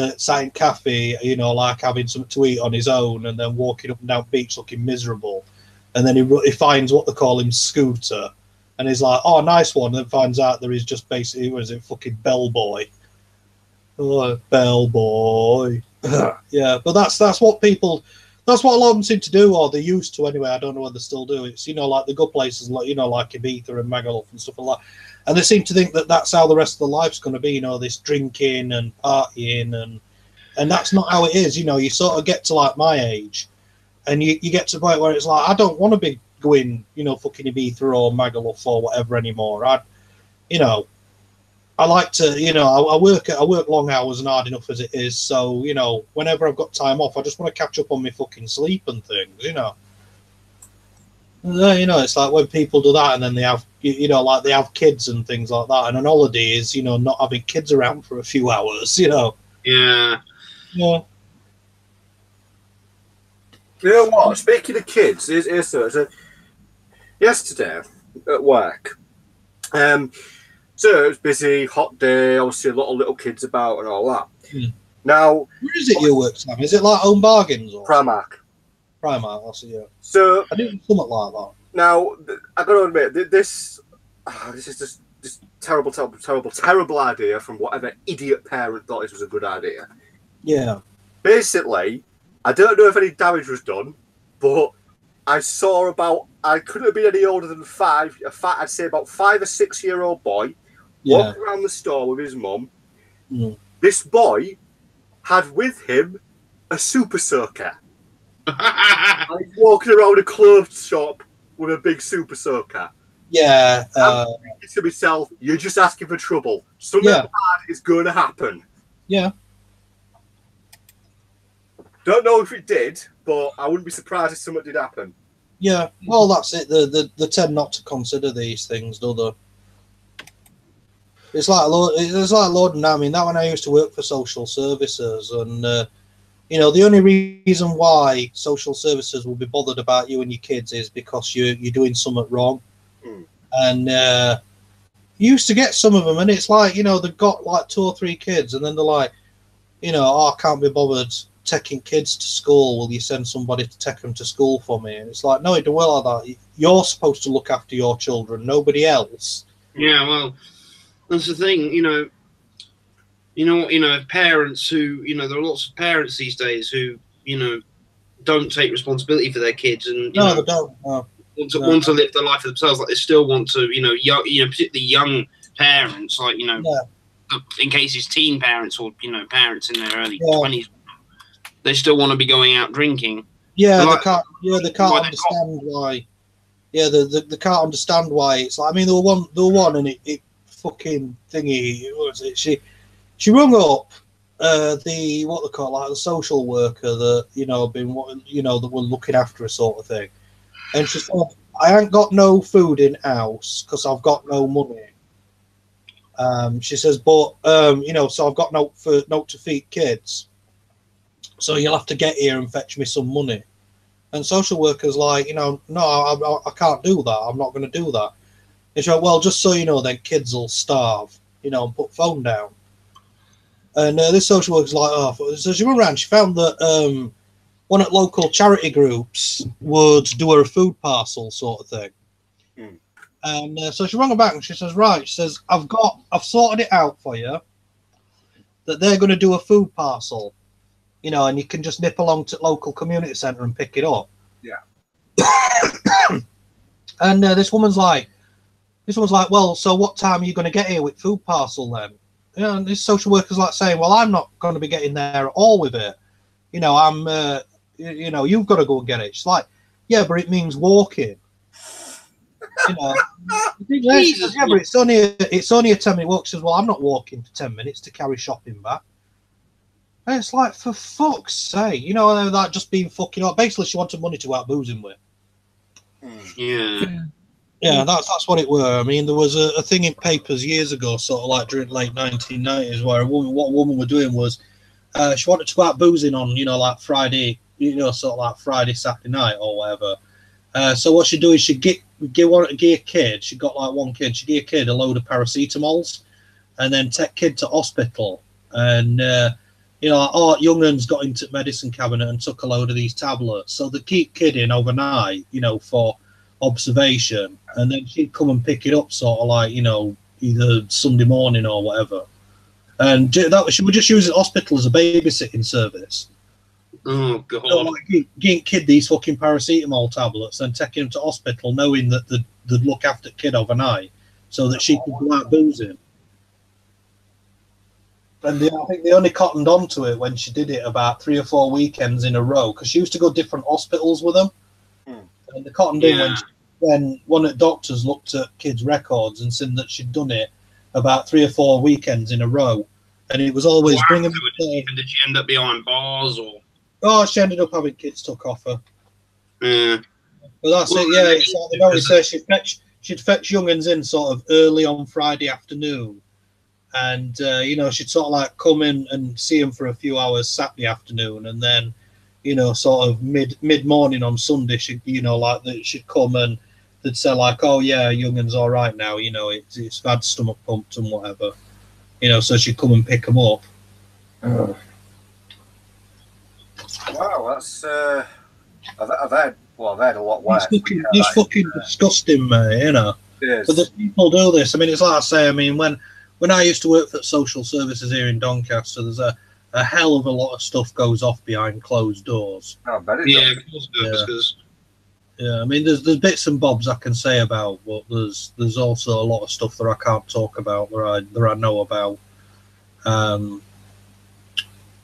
cafe, you know, like having something to eat on his own, and then walking up and down beach looking miserable. And then he finds what they call him scooter, and he's like, "Oh, nice one." And then finds out there is just basically, what is it, fucking bellboy. Oh, bellboy. Yeah, but that's what people. That's what a lot of them seem to do, or they used to anyway. I don't know whether they still do. It's, you know, like the good places, like, you know, like Ibiza and Magaluf and stuff like that. And they seem to think that that's how the rest of the life's going to be, you know, this drinking and partying, and that's not how it is. You know, you sort of get to like my age, and you get to the point where it's like, I don't want to be going, you know, fucking Ibiza or Magaluf or whatever anymore. You know, I like to, you know, I work long hours and hard enough as it is. So, you know, whenever I've got time off, I just want to catch up on my fucking sleep and things, you know. You know, it's like when people do that and then they have, you know, like they have kids and things like that. And an holiday is, you know, not having kids around for a few hours, you know. Yeah. Yeah. You know what? Speaking of kids, yesterday at work, so it was busy, hot day, obviously a lot of little kids about and all that. Now, where is it you work, Sam? Is it like Home Bargains or Primark? Primark, I see. Yeah. So I didn't something like that. Now, I got to admit, this is just terrible idea from whatever idiot parent thought this was a good idea. Yeah. Basically, I don't know if any damage was done, but I saw I couldn't have been any older than I'd say about 5 or 6 year old boy walking around the store with his mum. This boy had with him a super soaker. Like walking around a clothes shop with a big super soaker. Yeah. I'm thinking to myself, you're just asking for trouble. Something bad is going to happen. Yeah. Don't know if it did, but I wouldn't be surprised if something did happen. Yeah. Well, that's it. They tend not to consider these things, do they? It's like a load. I mean, that when I used to work for social services, and You know, the only reason why social services will be bothered about you and your kids is because you're doing something wrong. And you used to get some of them, and it's like, you know, they've got like 2 or 3 kids, and then they're like, you know, oh, I can't be bothered taking kids to school. Will you send somebody to take them to school for me? And it's like, no, you don't well like that. You're supposed to look after your children, nobody else. Yeah, well, that's the thing, you know, parents who, you know, there are lots of parents these days who, you know, don't take responsibility for their kids, and you know, they don't. No. Want to live their life for themselves. Like they still want to, you know, particularly young parents, like, you know, in cases teen parents or, you know, parents in their early 20s, they still want to be going out drinking. Yeah, so they like, can't. Yeah, they can't understand why. Yeah, they can't understand why. It's like, I mean, there were one, and it fucking thingy. What was it? She rung up the what they call like the social worker that, you know, that were looking after her, sort of thing. And she said, I ain't got no food in house because I've got no money. She says, but, you know, so I've got no to feed kids. So you'll have to get here and fetch me some money. And social worker's like, you know, no, I can't do that. I'm not going to do that. And she went, well, just so you know, then kids will starve, you know, and put phone down. And this social worker's like, oh, so she went around. She found that one of local charity groups would do her a food parcel sort of thing. And so she rang her back and she says, right, she says, I've sorted it out for you that they're going to do a food parcel, you know, and you can just nip along to local community centre and pick it up. Yeah. And this woman's like, well, so what time are you going to get here with food parcel then? You know, and this social worker's like saying, well, I'm not going to be getting there at all with it. You know, you know, you've got to go and get it. She's like, yeah, but it means walking. You know, yeah, but it's only a 10-minute walk. She says, well, I'm not walking for 10 minutes to carry shopping back. And it's like, for fuck's sake, you know, that just being fucking up. Basically, she wanted money to go out boozing with. Yeah, that's what it were. I mean, there was a thing in papers years ago, sort of like during late 1990s, where what a woman were doing was she wanted to go out boozing on, you know, like Friday, you know, sort of like Friday, Saturday night or whatever. So what she'd do is she'd give a kid, she got like one kid, she'd give a kid a load of paracetamols and then take kid to hospital. And, you know, like, young'uns got into medicine cabinet and took a load of these tablets. So they keep kid in overnight, you know, for observation. And then she'd come and pick it up sort of like, you know, either Sunday morning or whatever. And she would just use the hospital as a babysitting service. Oh, God. So, like, getting kid these fucking paracetamol tablets and taking him to hospital knowing that they'd look after kid overnight so that she could go out boozing. And I think they only cottoned on to it when she did it about 3 or 4 weekends in a row, because she used to go different hospitals with them. And they cottoned in when one of the doctors looked at kids' records and said that she'd done it about 3 or 4 weekends in a row. And it was always bringing them. Did she end up behind bars or? Oh, she ended up having kids took off her. Yeah. But that's it, yeah. It's like they always say she'd fetch young'uns in sort of early on Friday afternoon. And, you know, she'd sort of like come in and see him for a few hours Saturday afternoon. And then, you know, sort of mid-morning on Sunday, you know, like she'd come and they'd say like, oh, yeah, young'un's all right now. You know, it's had stomach pumped and whatever. You know, so she'd come and pick them up. Oh. Wow, that's I've had a lot worse. It's fucking disgusting, mate. You know, but the people do this. I mean, it's like I say. I mean, when I used to work for social services here in Doncaster, there's a hell of a lot of stuff goes off behind closed doors. Oh, I bet it does. Yeah, I mean, there's bits and bobs I can say about, but there's also a lot of stuff that I can't talk about that I know about.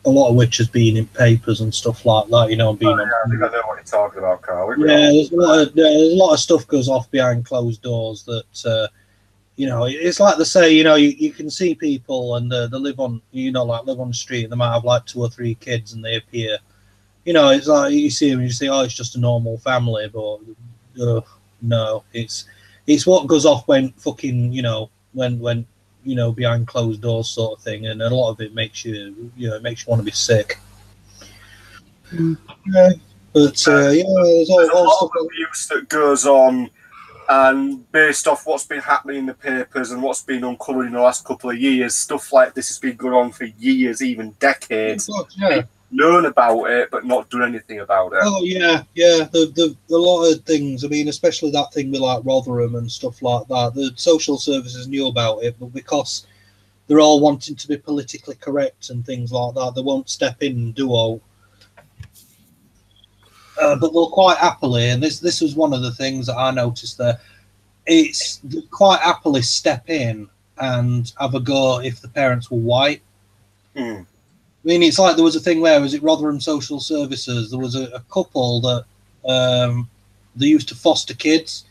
A lot of which has been in papers and stuff like that, you know. I think I know what you're talking about, Carl. Yeah, there's a lot of stuff goes off behind closed doors that, you know, it's like they say, you know, you can see people and they live on, you know, like live on the street and they might have like 2 or 3 kids and they appear, you know, it's like you see them and you say, oh, it's just a normal family, but no, it's what goes off when fucking, you know, when you know, behind closed doors sort of thing, and a lot of it makes you, you know, it makes you want to be sick. Yeah. But yeah, there's a all lot stuff of abuse that goes on, and based off what's been happening in the papers and what's been uncovered in the last couple of years, stuff like this has been going on for years, even decades. Yeah. Known about it, but not done anything about it. Oh yeah, yeah. The a lot of things. I mean, especially that thing with like Rotherham and stuff like that. The social services knew about it, but because they're all wanting to be politically correct and things like that, they won't step in and do all. But they'll quite happily, and this was one of the things that I noticed there. They'll quite happily step in and have a go if the parents were white. Mm. I mean, it's like there was a thing where, was it Rotherham Social Services? There was a couple that they used to foster kids,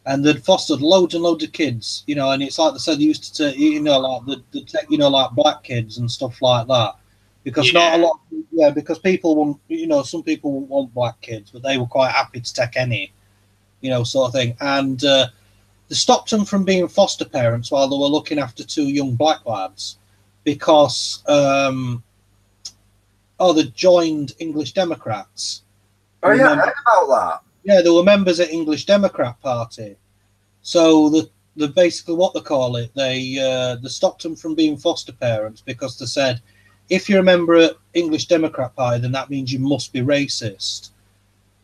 and they'd fostered loads and loads of kids, you know. And it's like they said they used to, like black kids and stuff like that, because not a lot, because people want, some people wouldn't want black kids, but they were quite happy to take any, sort of thing. And they stopped them from being foster parents while they were looking after two young black lads, because they joined English Democrats. Oh, yeah, I heard about that. Yeah, they were members of English Democrat Party. So the basically what they call it, they stopped them from being foster parents because they said, if you're a member of English Democrat Party, then that means you must be racist.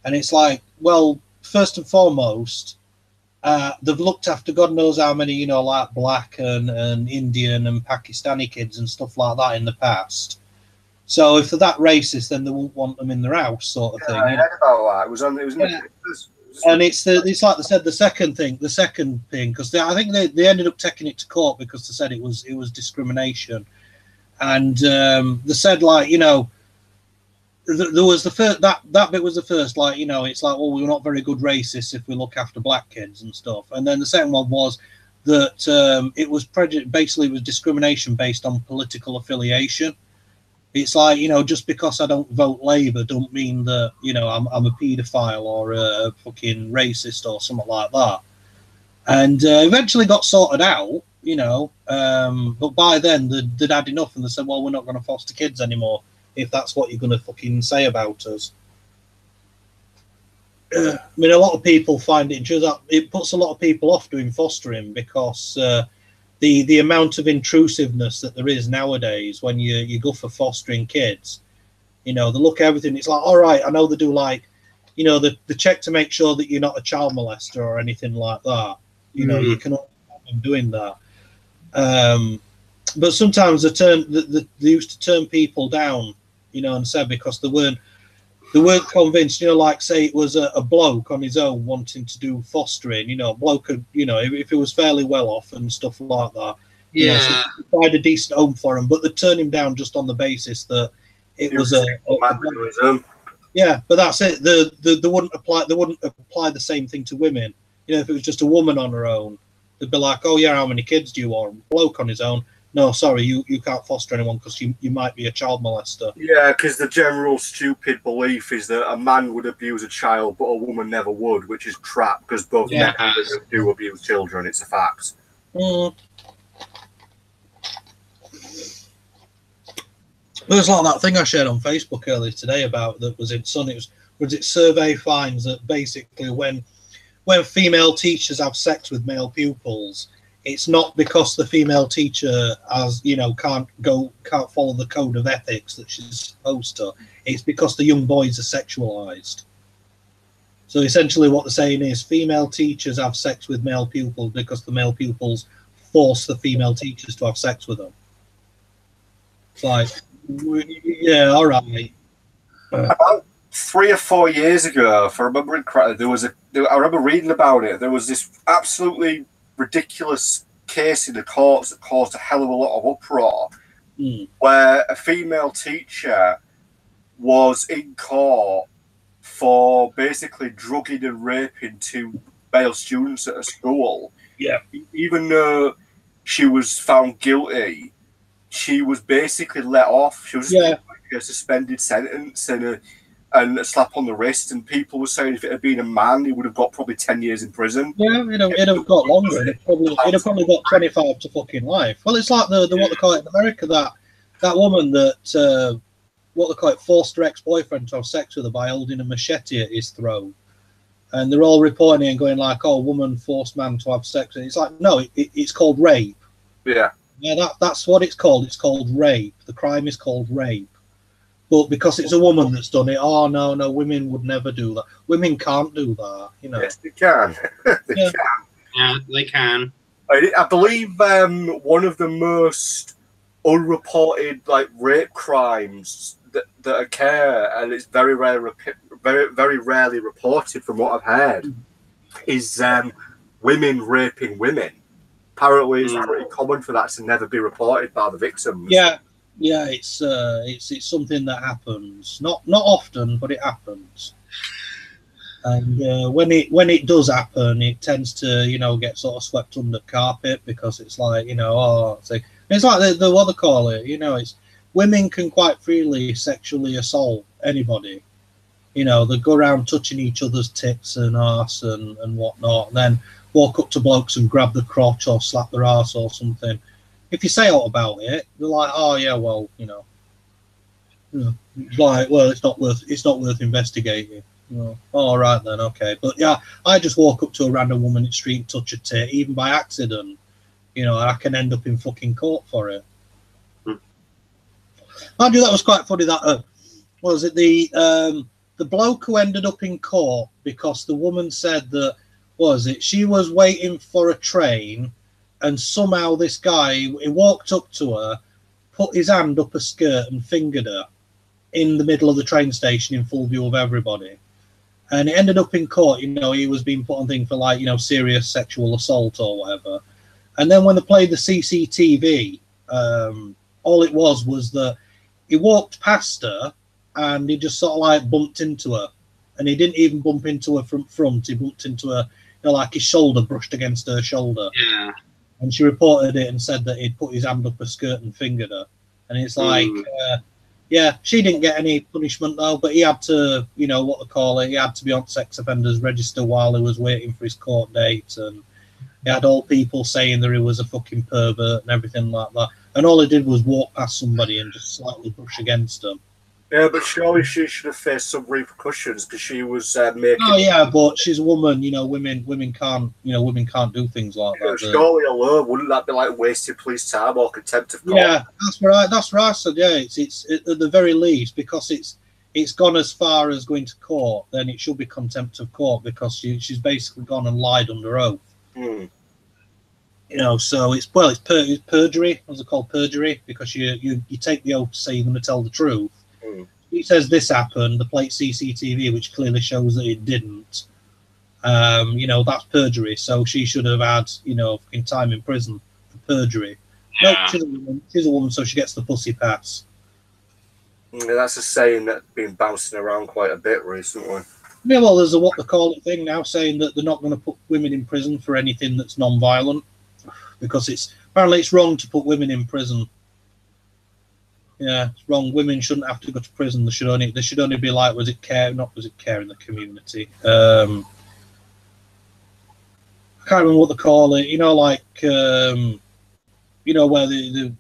And it's like, well, first and foremost, they've looked after God knows how many, like black and Indian and Pakistani kids and stuff like that in the past. So if they're that racist, then they won't want them in their house, sort of thing. I heard about that. It was and it's like they said the second thing, because I think they ended up taking it to court because they said it was discrimination, and they said, like, there was the first that bit was the first, like, it's like, well, we're not very good racists if we look after black kids and stuff, and then the second one was that it was basically it was discrimination based on political affiliation. It's like, just because I don't vote Labour don't mean that, I'm a paedophile or a fucking racist or something like that. And eventually got sorted out, but by then they'd had enough and they said, well, we're not going to foster kids anymore if that's what you're going to fucking say about us. I mean, a lot of people find it puts a lot of people off doing fostering because the amount of intrusiveness that there is nowadays when you go for fostering kids, they look at everything. It's like, all right, I know they do, like, the check to make sure that you're not a child molester or anything like that. You can have them doing that. But sometimes they used to turn people down, and said because they weren't convinced, like, say it was a bloke on his own wanting to do fostering, a bloke could, if he was fairly well off and stuff like that, so provide a decent home for him, but they'd turn him down just on the basis that it was yeah, but that's it. They wouldn't apply the same thing to women. If it was just a woman on her own, they'd be like, oh yeah, how many kids do you want? A bloke on his own, no, sorry, you can't foster anyone because you might be a child molester. Yeah, because the general stupid belief is that a man would abuse a child, but a woman never would, which is crap, because both men do abuse children. It's a fact. There's like that thing I shared on Facebook earlier today about that was in Sun. Was it survey finds that basically when female teachers have sex with male pupils, it's not because the female teacher can't follow the code of ethics that she's supposed to. It's because the young boys are sexualized. So essentially what they're saying is female teachers have sex with male pupils because the male pupils force the female teachers to have sex with them. It's like, yeah, all right. About 3 or 4 years ago, if I remember correctly, I remember reading about it. There was this absolutely ridiculous case in the courts that caused a hell of a lot of uproar, where a female teacher was in court for basically drugging and raping 2 male students at a school. Yeah. Even though she was found guilty, she was basically let off. She was like a suspended sentence and a slap on the wrist, and people were saying if it had been a man, he would have got probably 10 years in prison. Yeah, it'd have got longer. It'd have probably got 25 to fucking life. Well, it's like the what they call it in America, that woman that what they call it, forced her ex-boyfriend to have sex with her by holding a machete at his throat. And they're all reporting it and going like, oh, woman forced man to have sex. And it's like, no, it's called rape. Yeah. Yeah, that's what it's called. It's called rape. The crime is called rape. But because it's a woman that's done it, oh, no, women would never do that. Women can't do that, you know. Yes, they can. They Yeah. can. Yeah, they can. I believe one of the most unreported like rape crimes that occur, and it's very rarely reported from what I've heard, is women raping women. Apparently, it's pretty common for that to never be reported by the victims. Yeah, it's something that happens. Not often, but it happens. And when it does happen, it tends to, you know, get sort of swept under the carpet because it's like, you know, it's like the what they call it, you know, it's women can quite freely sexually assault anybody. You know, they go around touching each other's tits and arse and whatnot, and then walk up to blokes and grab the crotch or slap their arse or something. If you say out about it, they're like, oh yeah, well, you know, like, well, it's not worth investigating. Oh, all right then, okay. But yeah, I just walk up to a random woman in the street and touch a tit, even by accident. You know, I can end up in fucking court for it. I knew that was quite funny. That was it the bloke who ended up in court because the woman said that she was waiting for a train, and somehow this guy, he walked up to her, put his hand up her skirt and fingered her in the middle of the train station in full view of everybody. And it ended up in court, you know, he was being put on thing for, like, you know, serious sexual assault or whatever. And then when they played the CCTV, all it was that he walked past her and he just sort of like bumped into her. And he didn't even bump into her from front. He bumped into her, you know, like his shoulder brushed against her shoulder. Yeah. And she reported it and said that he'd put his hand up her skirt and fingered her. And it's like... yeah, she didn't get any punishment though, but he had to, you know, what they call it, he had to be on sex offenders register while he was waiting for his court date, and he had all people saying that he was a fucking pervert and everything like that. And all he did was walk past somebody and just slightly brush against them. Yeah, but surely she should have faced some repercussions because she was making. Oh yeah, but she's a woman. You know, women can't. You know, women can't do things like that. Surely alone, wouldn't that be like wasted police time or contempt of court? Yeah, that's right. That's right. So yeah, it's at the very least, because it's gone as far as going to court, then it should be contempt of court because she's basically gone and lied under oath. You know, so it's perjury. What's it called? Perjury, because you take the oath to say you're going to tell the truth. He says this happened, the plate CCTV, which clearly shows that it didn't. You know, that's perjury. So she should have had, you know, fucking time in prison for perjury. Yeah. No, she's a woman, so she gets the pussy pass. Yeah, that's a saying that's been bouncing around quite a bit recently. Yeah, well, there's a what they call it thing now saying that they're not going to put women in prison for anything that's non-violent because apparently it's wrong to put women in prison. Yeah, it's wrong. Women shouldn't have to go to prison. They should only be like, was it care in the community? I can't remember what they call it. You know, like you know, where you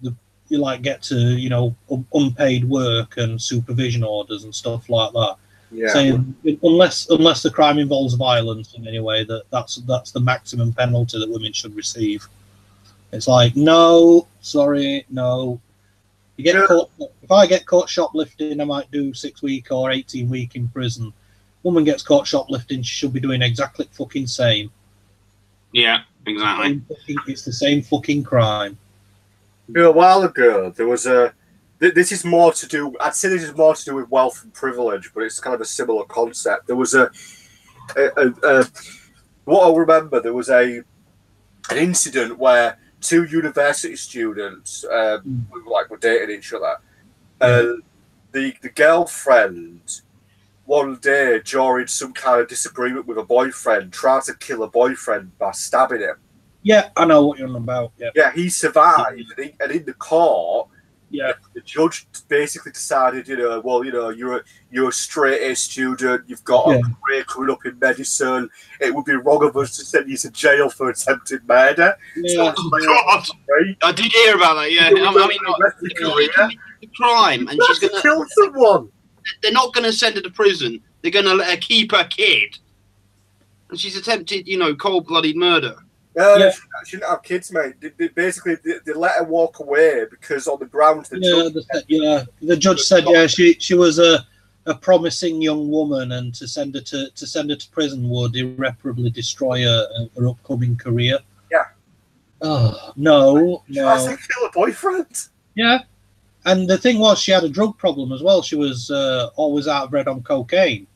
like get to, you know, unpaid work and supervision orders and stuff like that. Yeah. Saying unless the crime involves violence in any way, that's the maximum penalty that women should receive. It's like, no, sorry, no. You get caught. If I get caught shoplifting, I might do 6 week or 18 week in prison. Woman gets caught shoplifting, she should be doing exactly fucking same. Yeah, exactly. It's the same fucking crime. You know, a while ago, there was a. This is more to do. I'd say this is more to do with wealth and privilege, but it's kind of a similar concept. There was what I remember, there was an incident where two university students were dating each other. The girlfriend one day during some kind of disagreement with a boyfriend tried to kill a boyfriend by stabbing him. Yeah, I know what you're on about. Yeah, he survived, and in the court, yeah, the judge basically decided, you're a straight A student, you've got a career coming up in medicine. It would be wrong of us to send you to jail for attempted murder. Yeah. So God, I did hear about that. Yeah, a crime, and she's going to kill someone. They're not going to send her to prison. They're going to let her keep her kid. And she's attempted, cold-blooded murder. She shouldn't have kids, mate. They let her walk away because on the grounds the judge said she was a promising young woman, and to send her to prison would irreparably destroy her upcoming career. Yeah. Oh no! She has to kill a boyfriend. Yeah. And the thing was, she had a drug problem as well. She was always out of bread on cocaine.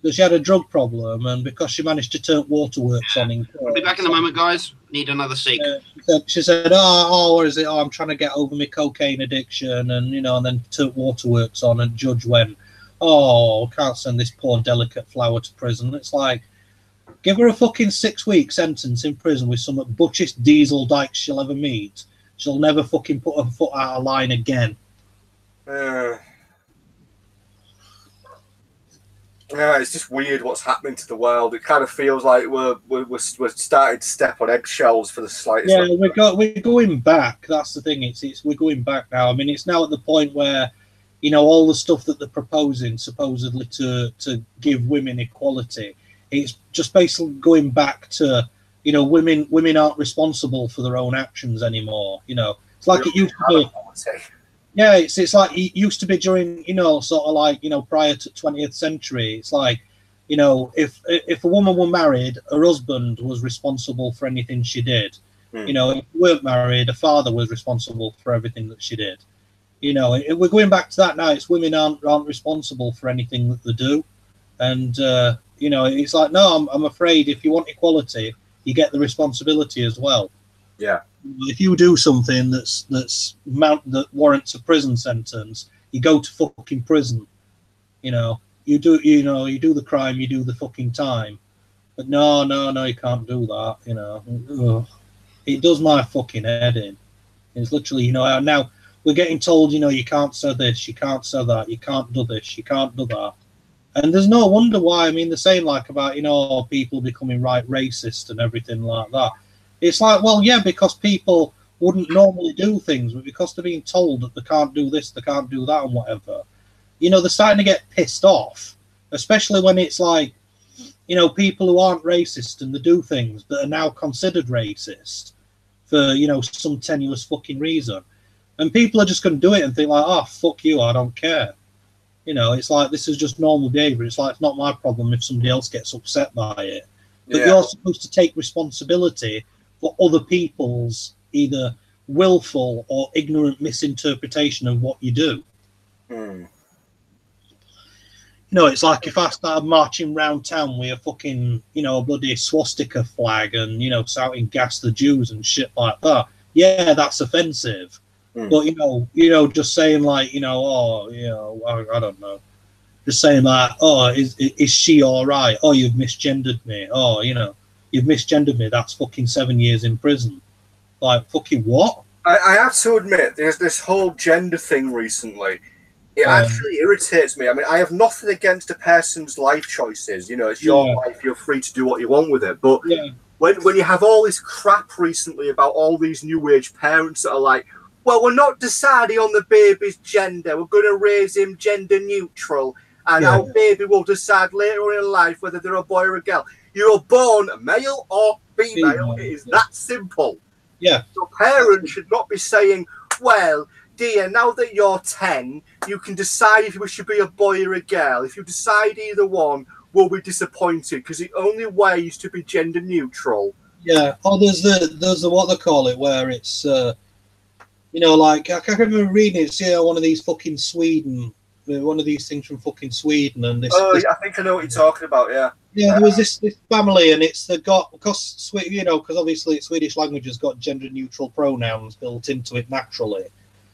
So she had a drug problem, and because she managed to turn waterworks on in court. I'll be back in a moment, guys. Need another cig. She said, what is it? I'm trying to get over my cocaine addiction, and and then turn waterworks on, and judge went, can't send this poor delicate flower to prison. It's like, give her a fucking 6-week sentence in prison with some of the butchest diesel dykes she'll ever meet. She'll never fucking put her foot out of line again. It's just weird what's happening to the world. It kind of feels like we're starting to step on eggshells for the slightest. Yeah, we're going back. That's the thing. It's we're going back now. I mean, it's now at the point where, all the stuff that they're proposing supposedly to give women equality, it's just basically going back to, women aren't responsible for their own actions anymore. It's like it used to be. Yeah, it's like it used to be during, sort of like, prior to 20th century. It's like, if a woman were married, her husband was responsible for anything she did. If you weren't married, a father was responsible for everything that she did. We're going back to that now. It's women aren't responsible for anything that they do. And, it's like, no, I'm afraid if you want equality, you get the responsibility as well. Yeah. If you do something that warrants a prison sentence, you go to fucking prison. You do the crime, you do the fucking time. But no, you can't do that. It does my fucking head in. It's literally, now we're getting told, you can't say this, you can't say that, you can't do this, you can't do that. And there's no wonder why. I mean, they're saying like about, people becoming racist and everything like that. It's like, well, yeah, because people wouldn't normally do things, but because they're being told that they can't do this, they can't do that, and whatever, they're starting to get pissed off, especially when it's like, people who aren't racist and they do things that are now considered racist for, some tenuous fucking reason. And people are just going to do it and think like, oh, fuck you, I don't care. It's like, this is just normal behavior. It's like, it's not my problem if somebody else gets upset by it. But you're supposed to take responsibility for other people's either willful or ignorant misinterpretation of what you do. It's like if I started marching around town with a fucking, a bloody swastika flag and, shouting gas the Jews and shit like that. Yeah, that's offensive. But, just saying like, I don't know. Just saying like, is she all right? Oh, you've misgendered me. Oh, you've misgendered me. That's fucking 7 years in prison. Like, fucking what? I have to admit, there's this whole gender thing recently. It actually irritates me. I mean, I have nothing against a person's life choices. It's your life. You're free to do what you want with it. But when you have all this crap recently about all these new age parents that are like, well, we're not deciding on the baby's gender. We're going to raise him gender neutral. And our baby will decide later on in life whether they're a boy or a girl. You're born male or female. It is that simple. Yeah. Your parents should not be saying, well, dear, now that you're 10, you can decide if you should be a boy or a girl. If you decide either one, we'll be disappointed because the only way is to be gender neutral. Yeah. Oh, there's the what they call it, where it's, like, I can't remember reading it. One of these fucking Sweden, one of these things from fucking Sweden. And this. Oh, I think I know what you're talking about, yeah. Yeah, there was this family, and it's because obviously Swedish language has got gender neutral pronouns built into it naturally.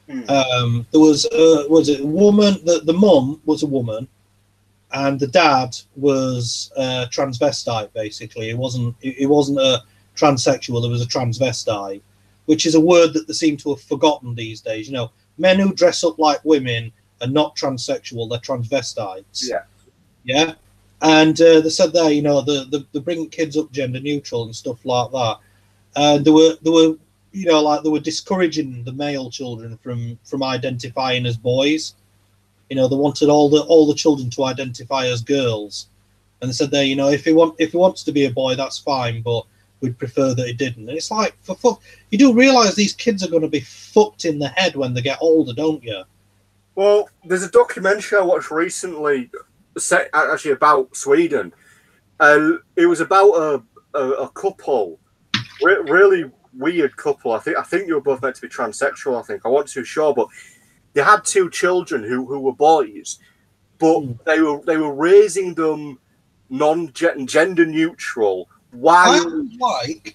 There was a woman. The mum was a woman, and the dad was transvestite. Basically, it wasn't a transsexual. It was a transvestite, which is a word that they seem to have forgotten these days. Men who dress up like women are not transsexual; they're transvestites. Yeah, yeah. And they said there, they bring kids up gender neutral and stuff like that. And there were you know, like they were discouraging the male children from identifying as boys. You know, they wanted all the children to identify as girls, and they said there, you know, if he wants to be a boy, that's fine, but we'd prefer that he didn't. And it's like, for fuck, you do realise these kids are going to be fucked in the head when they get older, don't you? Well, there's a documentary I watched recently, actually about Sweden. It was about a couple, really weird couple. I think they were both meant to be transsexual. I wasn't too sure, but they had two children who were boys, but they were raising them gender neutral. Why?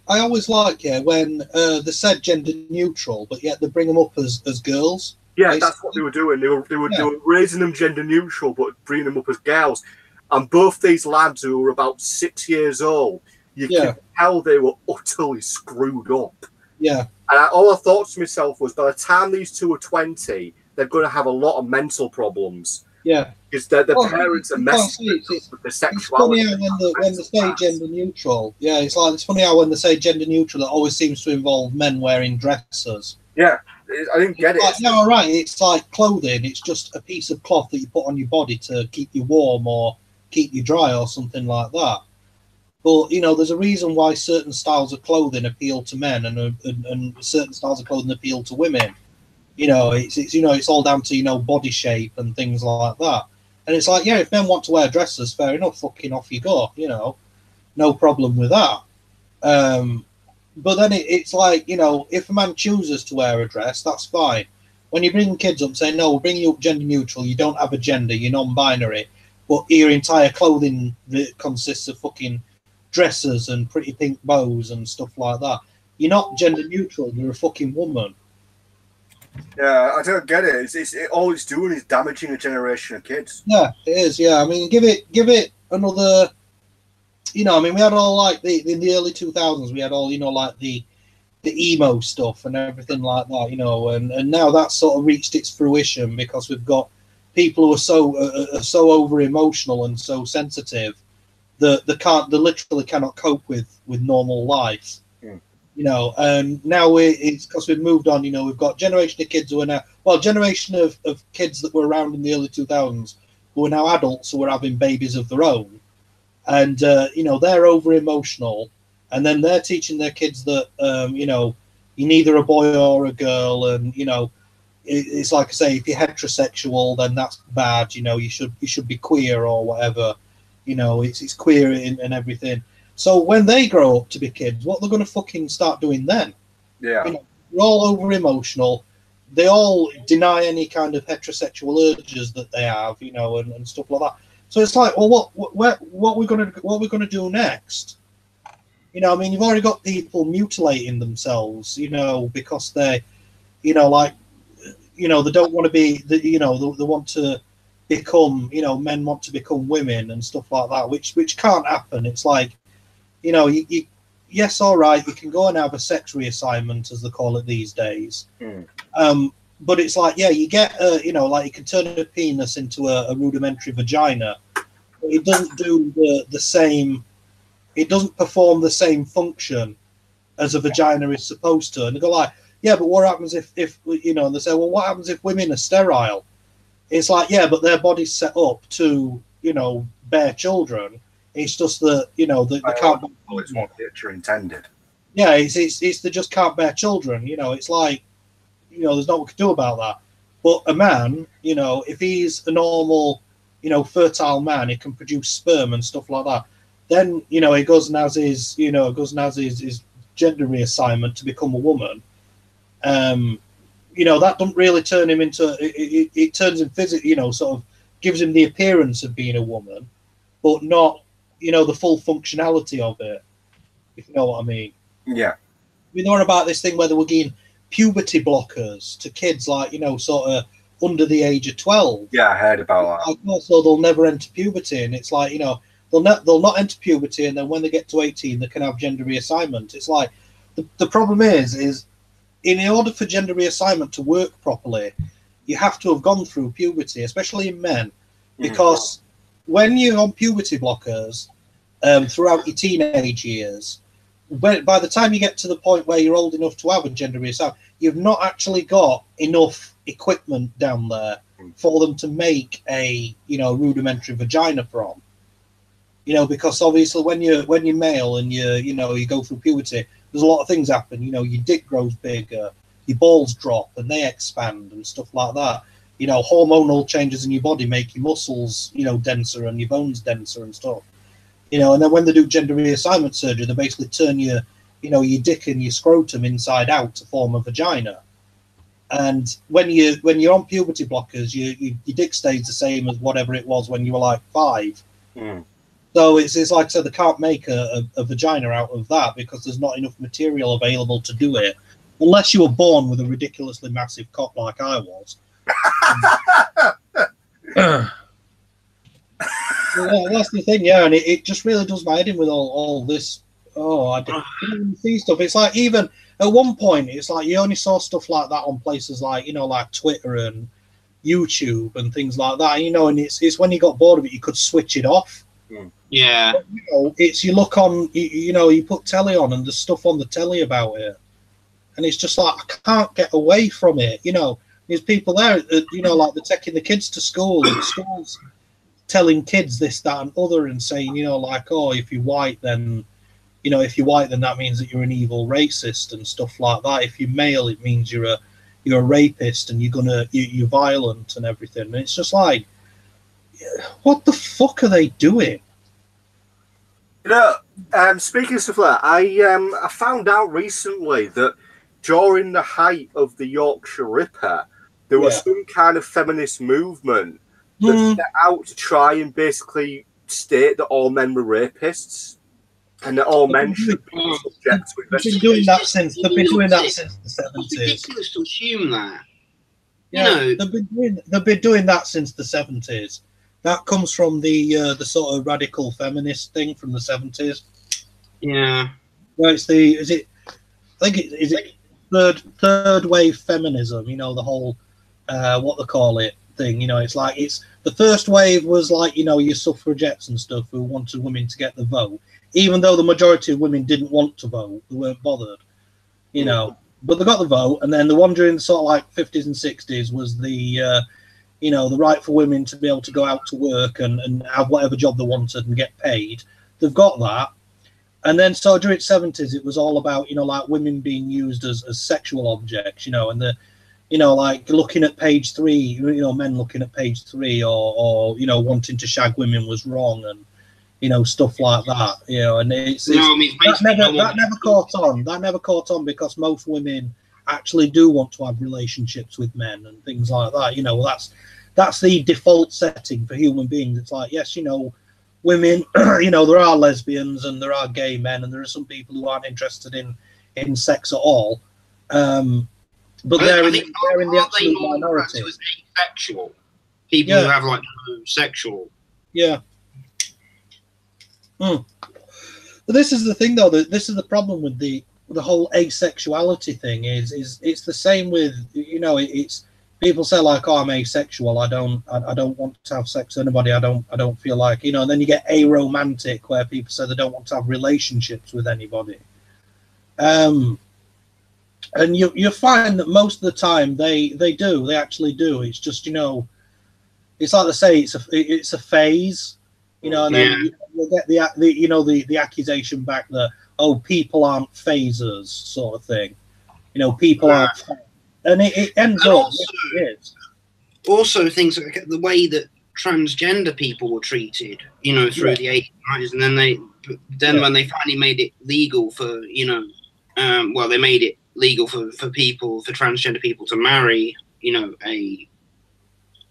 I always like when they said gender neutral, but yet they bring them up as girls. Yeah, basically. That's what they were doing. They were raising them gender neutral, but bringing them up as girls. And both these lads, who were about 6 years old, you can tell they were utterly screwed up. Yeah. And all I thought to myself was, by the time these two are 20, they're going to have a lot of mental problems. Yeah. Because their parents are messing with their sexuality. It's funny how when they say gender neutral, it's funny how when they say gender neutral, it always seems to involve men wearing dresses. Yeah, I didn't get it. No, all right, it's like clothing. It's just a piece of cloth that you put on your body to keep you warm or keep you dry or something like that. But, you know, there's a reason why certain styles of clothing appeal to men and certain styles of clothing appeal to women. You know, it's all down to, you know, body shape and things like that. And it's like, yeah, if men want to wear dresses, fair enough, fucking off you go, you know, no problem with that. But then it's like, you know, if a man chooses to wear a dress, that's fine. When you bring kids up and say, no, we'll bring you up gender neutral, you don't have a gender, you're non-binary, but your entire clothing consists of fucking dresses and pretty pink bows and stuff like that. You're not gender neutral, you're a fucking woman. Yeah, I don't get it. All it's doing is damaging a generation of kids. Yeah, it is. Yeah, I mean, give it another. You know, I mean, we had all like in the early 2000s, we had all, you know, like the emo stuff and everything like that, you know, and now that's sort of reached its fruition because we've got people who are so over emotional and so sensitive that they literally cannot cope with normal life. You know, and now it's because we've moved on. You know, we've got generation of kids who are now, generation of kids that were around in the early 2000s who are now adults who are having babies of their own, and you know, they're over emotional, and then they're teaching their kids that you know, you're neither a boy or a girl, and you know, it's like I say, if you're heterosexual, then that's bad. You know, you should be queer or whatever. You know, it's queer and everything. So when they grow up to be kids, what they're going to fucking start doing then? Yeah. You know, they're all over emotional. They all deny any kind of heterosexual urges that they have, you know, and stuff like that. So it's like, well, what we're going to do next? You know, I mean, you've already got people mutilating themselves, you know, because they, you know, like, you know, they don't want to be, you know, they want to become, you know, men want to become women and stuff like that, which can't happen. It's like, you know, yes, all right, you can go and have a sex reassignment, as they call it these days. But it's like, yeah, you get, you know, like you can turn a penis into a rudimentary vagina. But it doesn't do the same, it doesn't perform the same function as a vagina is supposed to. And they go like, yeah, but what happens if you know, and they say, well, what happens if women are sterile? It's like, yeah, but their body's set up to, you know, bear children. It's just that, you know, they can't. It's what nature intended. Yeah, it's they just can't bear children. You know, it's like, you know, there's not what we can do about that. But a man, you know, if he's a normal, you know, fertile man, he can produce sperm and stuff like that. Then, you know, he goes and has his, you know, his gender reassignment to become a woman. You know, that doesn't really turn him into. It turns him physically, you know, sort of gives him the appearance of being a woman, but not, you know, the full functionality of it, if you know what I mean. Yeah. We know about this thing where they were giving puberty blockers to kids, like, you know, sort of under the age of 12. Yeah, I heard about that. Like, so they'll never enter puberty, and it's like, you know, they'll not enter puberty, and then when they get to 18, they can have gender reassignment. It's like the problem is in order for gender reassignment to work properly, you have to have gone through puberty, especially in men, because when you're on puberty blockers throughout your teenage years, by the time you get to the point where you're old enough to have a gender reassignment, you've not actually got enough equipment down there for them to make a rudimentary vagina from. Because obviously when you're male and you go through puberty, there's a lot of things happen. Your dick grows bigger, your balls drop and they expand and stuff like that. Hormonal changes in your body make your muscles, denser and your bones denser and stuff. And then when they do gender reassignment surgery, they basically turn your dick and your scrotum inside out to form a vagina. And when you're on puberty blockers, your dick stays the same as whatever it was when you were like 5. Mm. So it's like, so they can't make a vagina out of that because there's not enough material available to do it, unless you were born with a ridiculously massive cock like I was. Well, that's the thing, yeah, and it just really does my head in with all this. Oh, I didn't see stuff. It's like, even at one point, it's like you only saw stuff like that on places like like Twitter and YouTube and things like that. And it's when you got bored of it, you could switch it off. Yeah. But, it's you look on, you put telly on and there's stuff on the telly about it, and it's just like I can't get away from it. There's people there, like they're taking the kids to school and schools telling kids this, that, and other, and saying, like, oh, if you're white, then that means that you're an evil racist and stuff like that. If you're male, it means you're a rapist and you're violent and everything. And it's just like, what the fuck are they doing? Speaking of stuff like that, I found out recently that during the height of the Yorkshire Ripper, there was some kind of feminist movement that set out to try and basically state that all men were rapists and that all men should be subject to investigation. They've been doing that since the 70s. It's ridiculous to assume that. They've been doing that since the 70s. That comes from the sort of radical feminist thing from the 70s. Yeah. Well, is it third wave feminism? The whole what they call it thing. It's the first wave was like your suffragettes and stuff who wanted women to get the vote, even though the majority of women didn't want to vote. They weren't bothered. But they got the vote. And then the one during the sort of like 50s and 60s was the the right for women to be able to go out to work and have whatever job they wanted and get paid. They've got that. And then so during the 70s, it was all about, like women being used as sexual objects, and the, like looking at page 3, men looking at page 3 or wanting to shag women was wrong and, stuff like that, and that never caught on. That never caught on because most women actually do want to have relationships with men and things like that. That's the default setting for human beings. It's like, yes, women, there are lesbians and there are gay men and there are some people who aren't interested in sex at all. But they're in the absolute minority. As asexual. People who have like sexual. Yeah. But this is the thing, though. This is the problem with the whole asexuality thing. Is it's the same with it's. People say like, "Oh, I'm asexual. I don't want to have sex with anybody. I don't feel like And then you get aromantic, where people say they don't want to have relationships with anybody. And you find that most of the time they actually do. It's just it's like they say it's a phase. And then you'll get the accusation back that people aren't phasers, sort of thing. People aren't. And it ends up. Also, things like the way that transgender people were treated, through the 80s and 90s, and then when they finally made it legal for, they made it legal for transgender people to marry,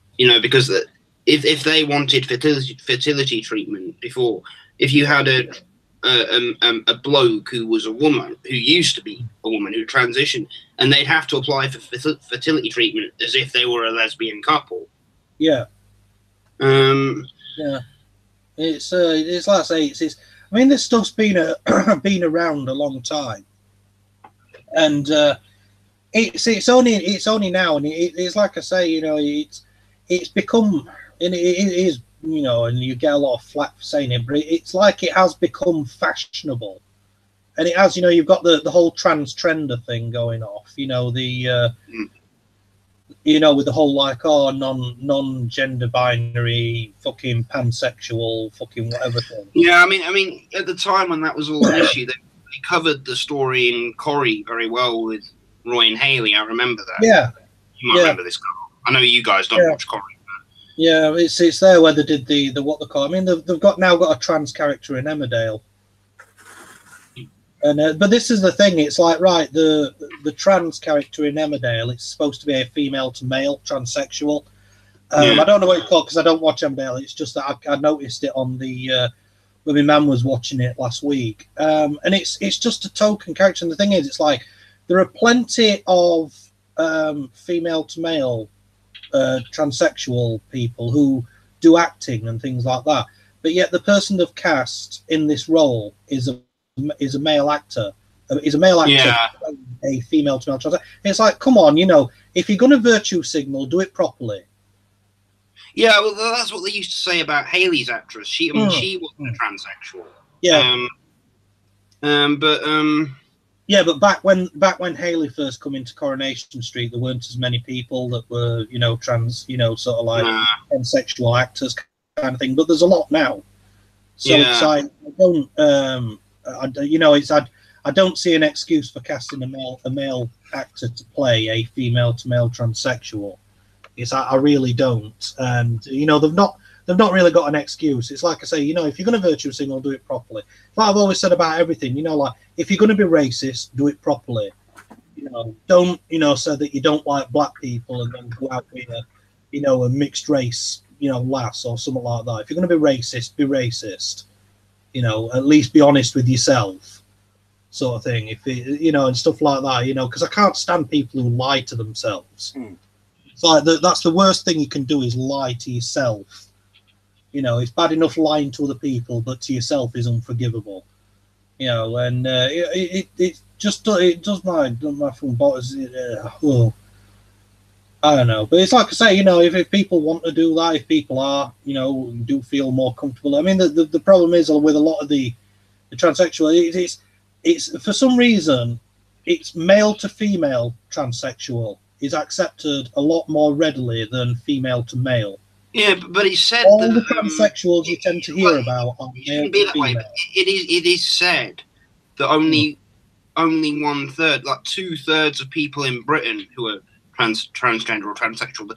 because if they wanted fertility treatment before, if you had a bloke who was a woman, who used to be a woman, who transitioned, and they'd have to apply for fertility treatment as if they were a lesbian couple. Yeah. Yeah. It's like I say, I mean, this stuff's been around a long time, and it's only now, and it's like I say, it's become, and it is. And you get a lot of flack for saying it, but it's like it has become fashionable, and it has, you know, you've got the whole transgender thing going off, you know, you know, with the whole like, oh, non-gender binary, fucking pansexual, fucking whatever thing. Yeah, I mean, at the time when that was all an issue, they covered the story in Corrie very well with Roy and Haley. I remember that. Yeah, you might remember this. I know you guys don't watch Corrie. Yeah, it's there where they did the what they call. I mean, they've got a trans character in Emmerdale. And but this is the thing. It's like, right, the trans character in Emmerdale, it's supposed to be a female to male transsexual. I don't know what it's called because I don't watch Emmerdale. It's just that I noticed it on the when my man was watching it last week. And it's just a token character. And the thing is, it's like there are plenty of female to male transsexual people who do acting and things like that. But yet the person they've cast in this role is a male actor. Is a male actor playing a female to male trans. It's like, come on, you know, if you're going to virtue signal, do it properly. Yeah, well, that's what they used to say about Haley's actress. She wasn't transsexual. Yeah. Yeah, but back when Haley first come into Coronation Street, there weren't as many people that were, you know, trans, you know, sort of like transsexual actors kind of thing. But there's a lot now. So it's like, I don't see an excuse for casting a male actor to play a female to male transsexual. I really don't, and you know they've not really got an excuse. It's like I say, you know, if you're going to virtue signal, do it properly. Like I've always said about everything, you know, like if you're going to be racist, do it properly. You know, don't, you know, say that you don't like black people and then go out with a, you know, a mixed race, you know, lass or something like that. If you're going to be racist, be racist. You know, at least be honest with yourself, sort of thing. If it, you know, and stuff like that, you know, because I can't stand people who lie to themselves. It's like that's the worst thing you can do is lie to yourself. You know, it's bad enough lying to other people, but to yourself is unforgivable. You know, and it does my phone bothers. I don't know, but it's like I say, you know, if people want to do that, if people are, you know, do feel more comfortable. I mean, the problem is with a lot of the transsexual, it's for some reason, it's male to female transsexual is accepted a lot more readily than female to male. Yeah, but he said all the transsexuals you tend to hear about are male be to that female. way, but it is said that only 1/3, like 2/3 of people in Britain who are transgender or transsexual,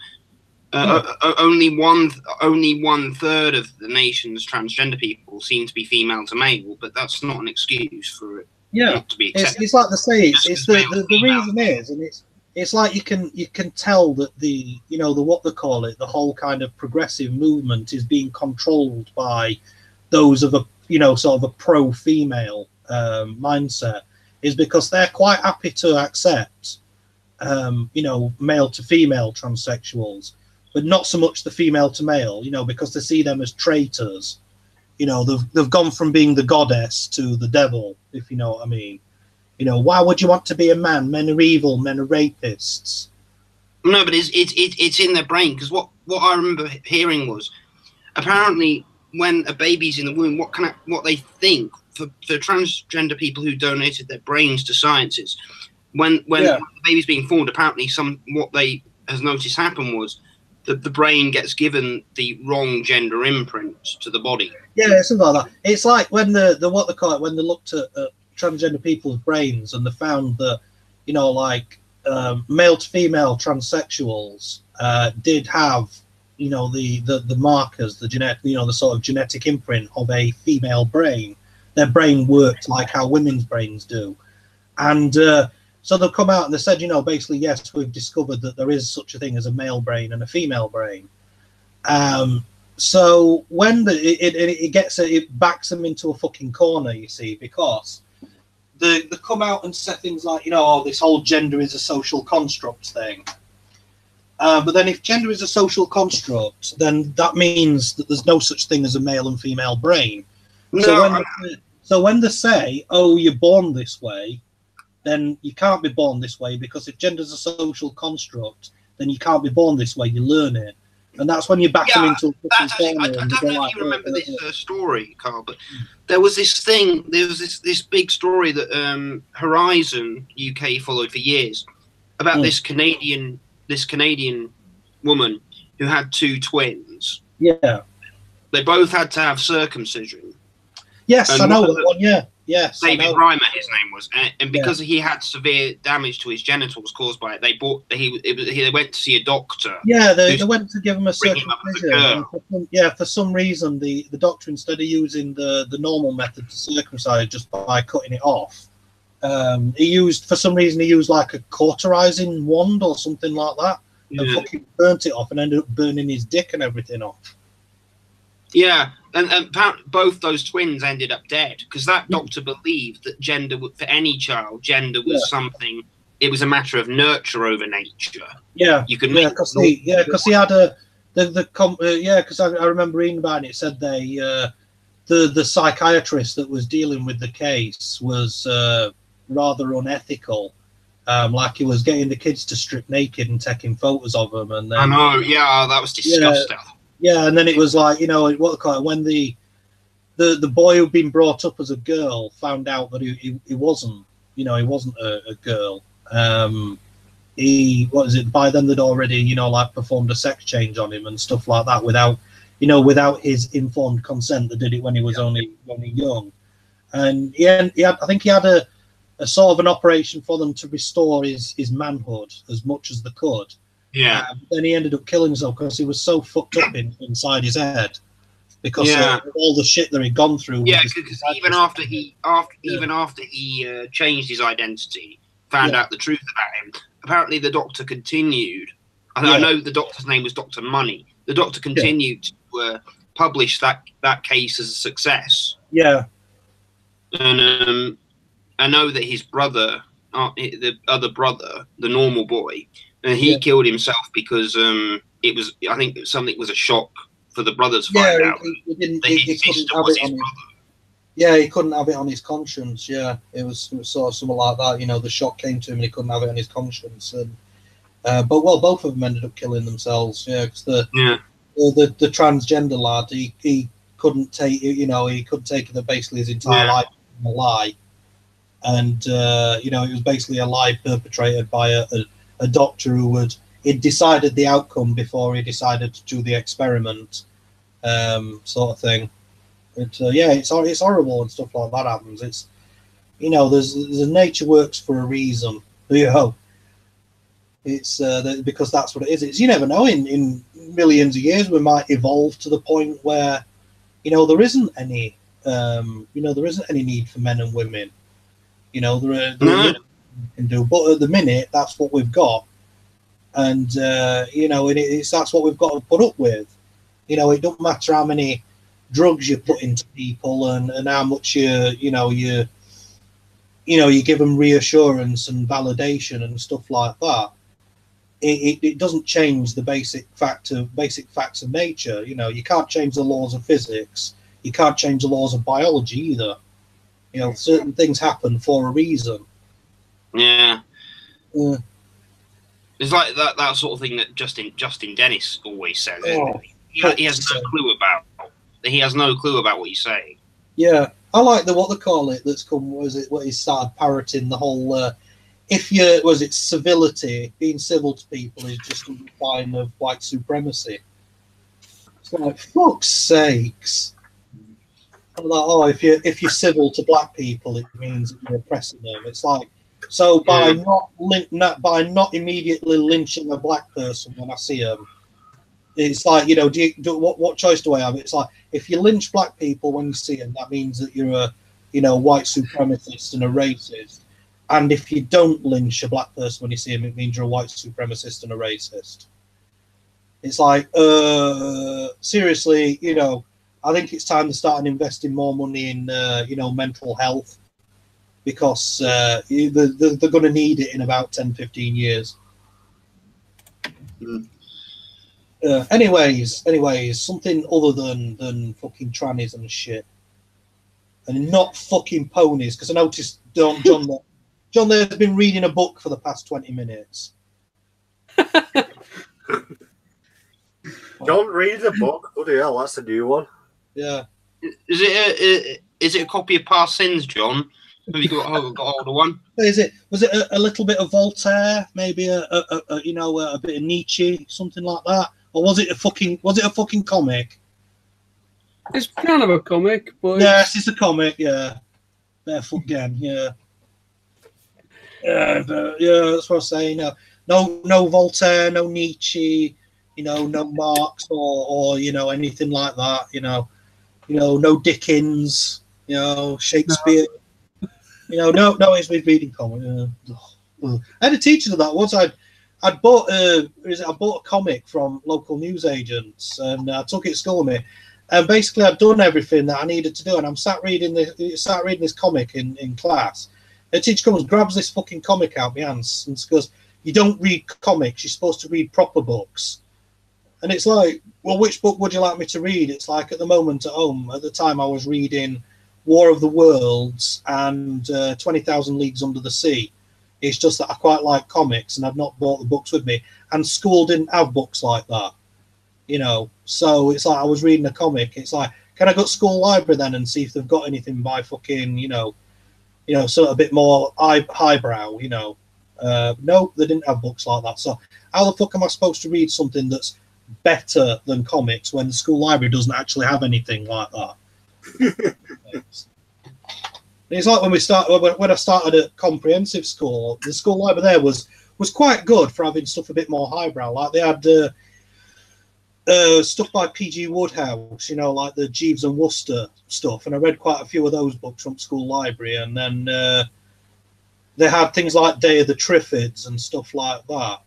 only 1/3 of the nation's transgender people seem to be female to male, but that's not an excuse for it not to be accepted. It's like they say, it's the reason is, and it's like you can tell that the what they call it, the whole kind of progressive movement is being controlled by those of a sort of a pro-female mindset, is because they're quite happy to accept male to female transsexuals, but not so much the female to male, because they see them as traitors. They've gone from being the goddess to the devil, if you know what I mean. Why would you want to be a man? Men are evil, men are rapists. No, but it's in their brain, because what I remember hearing was apparently when a baby's in the womb, what they think for transgender people who donated their brains to sciences, when the baby's being formed, apparently what they has noticed happen was that the brain gets given the wrong gender imprint to the body. Yeah, something like that. It's like when the what they call it, when they looked at transgender people's brains and they found that male to female transsexuals did have the markers, the genetic, the sort of genetic imprint of a female brain. Their brain worked like how women's brains do, and so they've come out and they said, basically, yes, we've discovered that there is such a thing as a male brain and a female brain. So when it backs them into a fucking corner, you see, because they come out and say things like, this whole gender is a social construct thing. But then if gender is a social construct, then that means that there's no such thing as a male and female brain. No, so when they say, oh, you're born this way, then you can't be born this way, because if gender is a social construct, then you can't be born this way, you learn it. And that's when you back them into a that's actually, I don't know if you remember this story, Carl, but there was this thing, this big story that Horizon UK followed for years about this Canadian woman who had 2 twins. Yeah. They both had to have circumcision. Yes, I know that one, yeah. Yes, David Reimer, his name was, and because he had severe damage to his genitals caused by it, they went to see a doctor. Yeah, they went to give him a circumcision. For some reason, the doctor, instead of using the normal method to circumcise just by cutting it off, he used like a cauterizing wand or something like that, and fucking burnt it off and ended up burning his dick and everything off. Yeah, and both those twins ended up dead because that doctor believed that gender, for any child, gender was something. It was a matter of nurture over nature. Yeah, you could because he had because I remember reading about it. It said the psychiatrist that was dealing with the case was rather unethical. Like he was getting the kids to strip naked and taking photos of them, and then, I know, that was disgusting. Yeah, and then it was like, when the boy who'd been brought up as a girl found out that he wasn't, he wasn't a girl. By then they'd already, performed a sex change on him and stuff like that without his informed consent. They did it when he was only young. And I think he had a sort of an operation for them to restore his manhood as much as they could. Yeah. Then he ended up killing himself because he was so fucked up inside his head because of all the shit that he'd gone through. Yeah, because even after he changed his identity, found out the truth about him, apparently the doctor continued. I know the doctor's name was Dr. Money. The doctor continued to publish that case as a success. Yeah. And I know that his brother, the other brother, the normal boy, he killed himself because I think something was a shock for the brother to find out that his sister was his brother. Yeah, he couldn't have it on his conscience. Yeah, it was sort of something like that. The shock came to him and he couldn't have it on his conscience. And but both of them ended up killing themselves. Yeah, because the transgender lad, he couldn't take he couldn't take it that basically his entire life was a lie, and it was basically a lie perpetrated by a doctor who he'd decided the outcome before he decided to do the experiment, sort of thing. It's horrible and stuff like that happens. It's there's nature works for a reason. It's because that's what it is. It's, you never know. In millions of years, we might evolve to the point where there isn't any there isn't any need for men and women. There can do, but at the minute that's what we've got, and that's what we've got to put up with. It don't matter how many drugs you put into people and how much you give them reassurance and validation and stuff like that. It doesn't change the basic facts of nature. You can't change the laws of physics. You can't change the laws of biology either. Certain things happen for a reason. Yeah. It's like that sort of thing that Justin Dennis always says. He has no clue about. He has no clue about what he's saying. Yeah, I like what they call it. That's come. What he started parroting the whole. Civility? Being civil to people is just a sign of white supremacy. It's like, fuck's sakes. I'm like, if you're civil to black people, it means that you're oppressing them. It's like, so by not immediately lynching a black person when I see them, it's like, what choice do I have? It's like, if you lynch black people when you see them, that means that you're a white supremacist and a racist. And if you don't lynch a black person when you see him, it means you're a white supremacist and a racist. It's like, seriously, I think it's time to start investing more money in, mental health, because they're going to need it in about 10, 15 years. Anyways, something other than fucking trannies and shit. And not fucking ponies, because I noticed John there has been reading a book for the past 20 minutes. Don't read the book. Bloody hell, that's a new one. Yeah. Is it a copy of Past Sins, John? Have you got hold of one? Was it a little bit of Voltaire, maybe a bit of Nietzsche, something like that, or was it a fucking comic? It's kind of a comic, but Yes, it's a comic. Yeah, Barefoot Again. Yeah, but, yeah. That's what I'm saying. No Voltaire, no Nietzsche. No Marx or anything like that. No Dickens. Shakespeare. No, it's been reading comic. I had a teacher of that once. I'd bought a comic from local newsagents, and I took it to school with me. And basically, I'd done everything that I needed to do, and I'm sat reading this comic in class. The teacher comes, grabs this fucking comic out of my hands, and goes, "You don't read comics. You're supposed to read proper books." And it's like, well, which book would you like me to read? It's like at the moment at home. At the time, I was reading War of the Worlds and 20,000 Leagues Under the Sea. It's just that I quite like comics, and I've not bought the books with me. And school didn't have books like that, So it's like I was reading a comic. It's like, can I go to school library then and see if they've got anything by fucking, sort of a bit more highbrow, No, they didn't have books like that. So how the fuck am I supposed to read something that's better than comics when the school library doesn't actually have anything like that? It's like when I started at comprehensive school, the school library there was quite good for having stuff a bit more highbrow. Like they had stuff by P.G. Wodehouse, like the Jeeves and Wooster stuff, and I read quite a few of those books from school library. And then they had things like Day of the Triffids and stuff like that,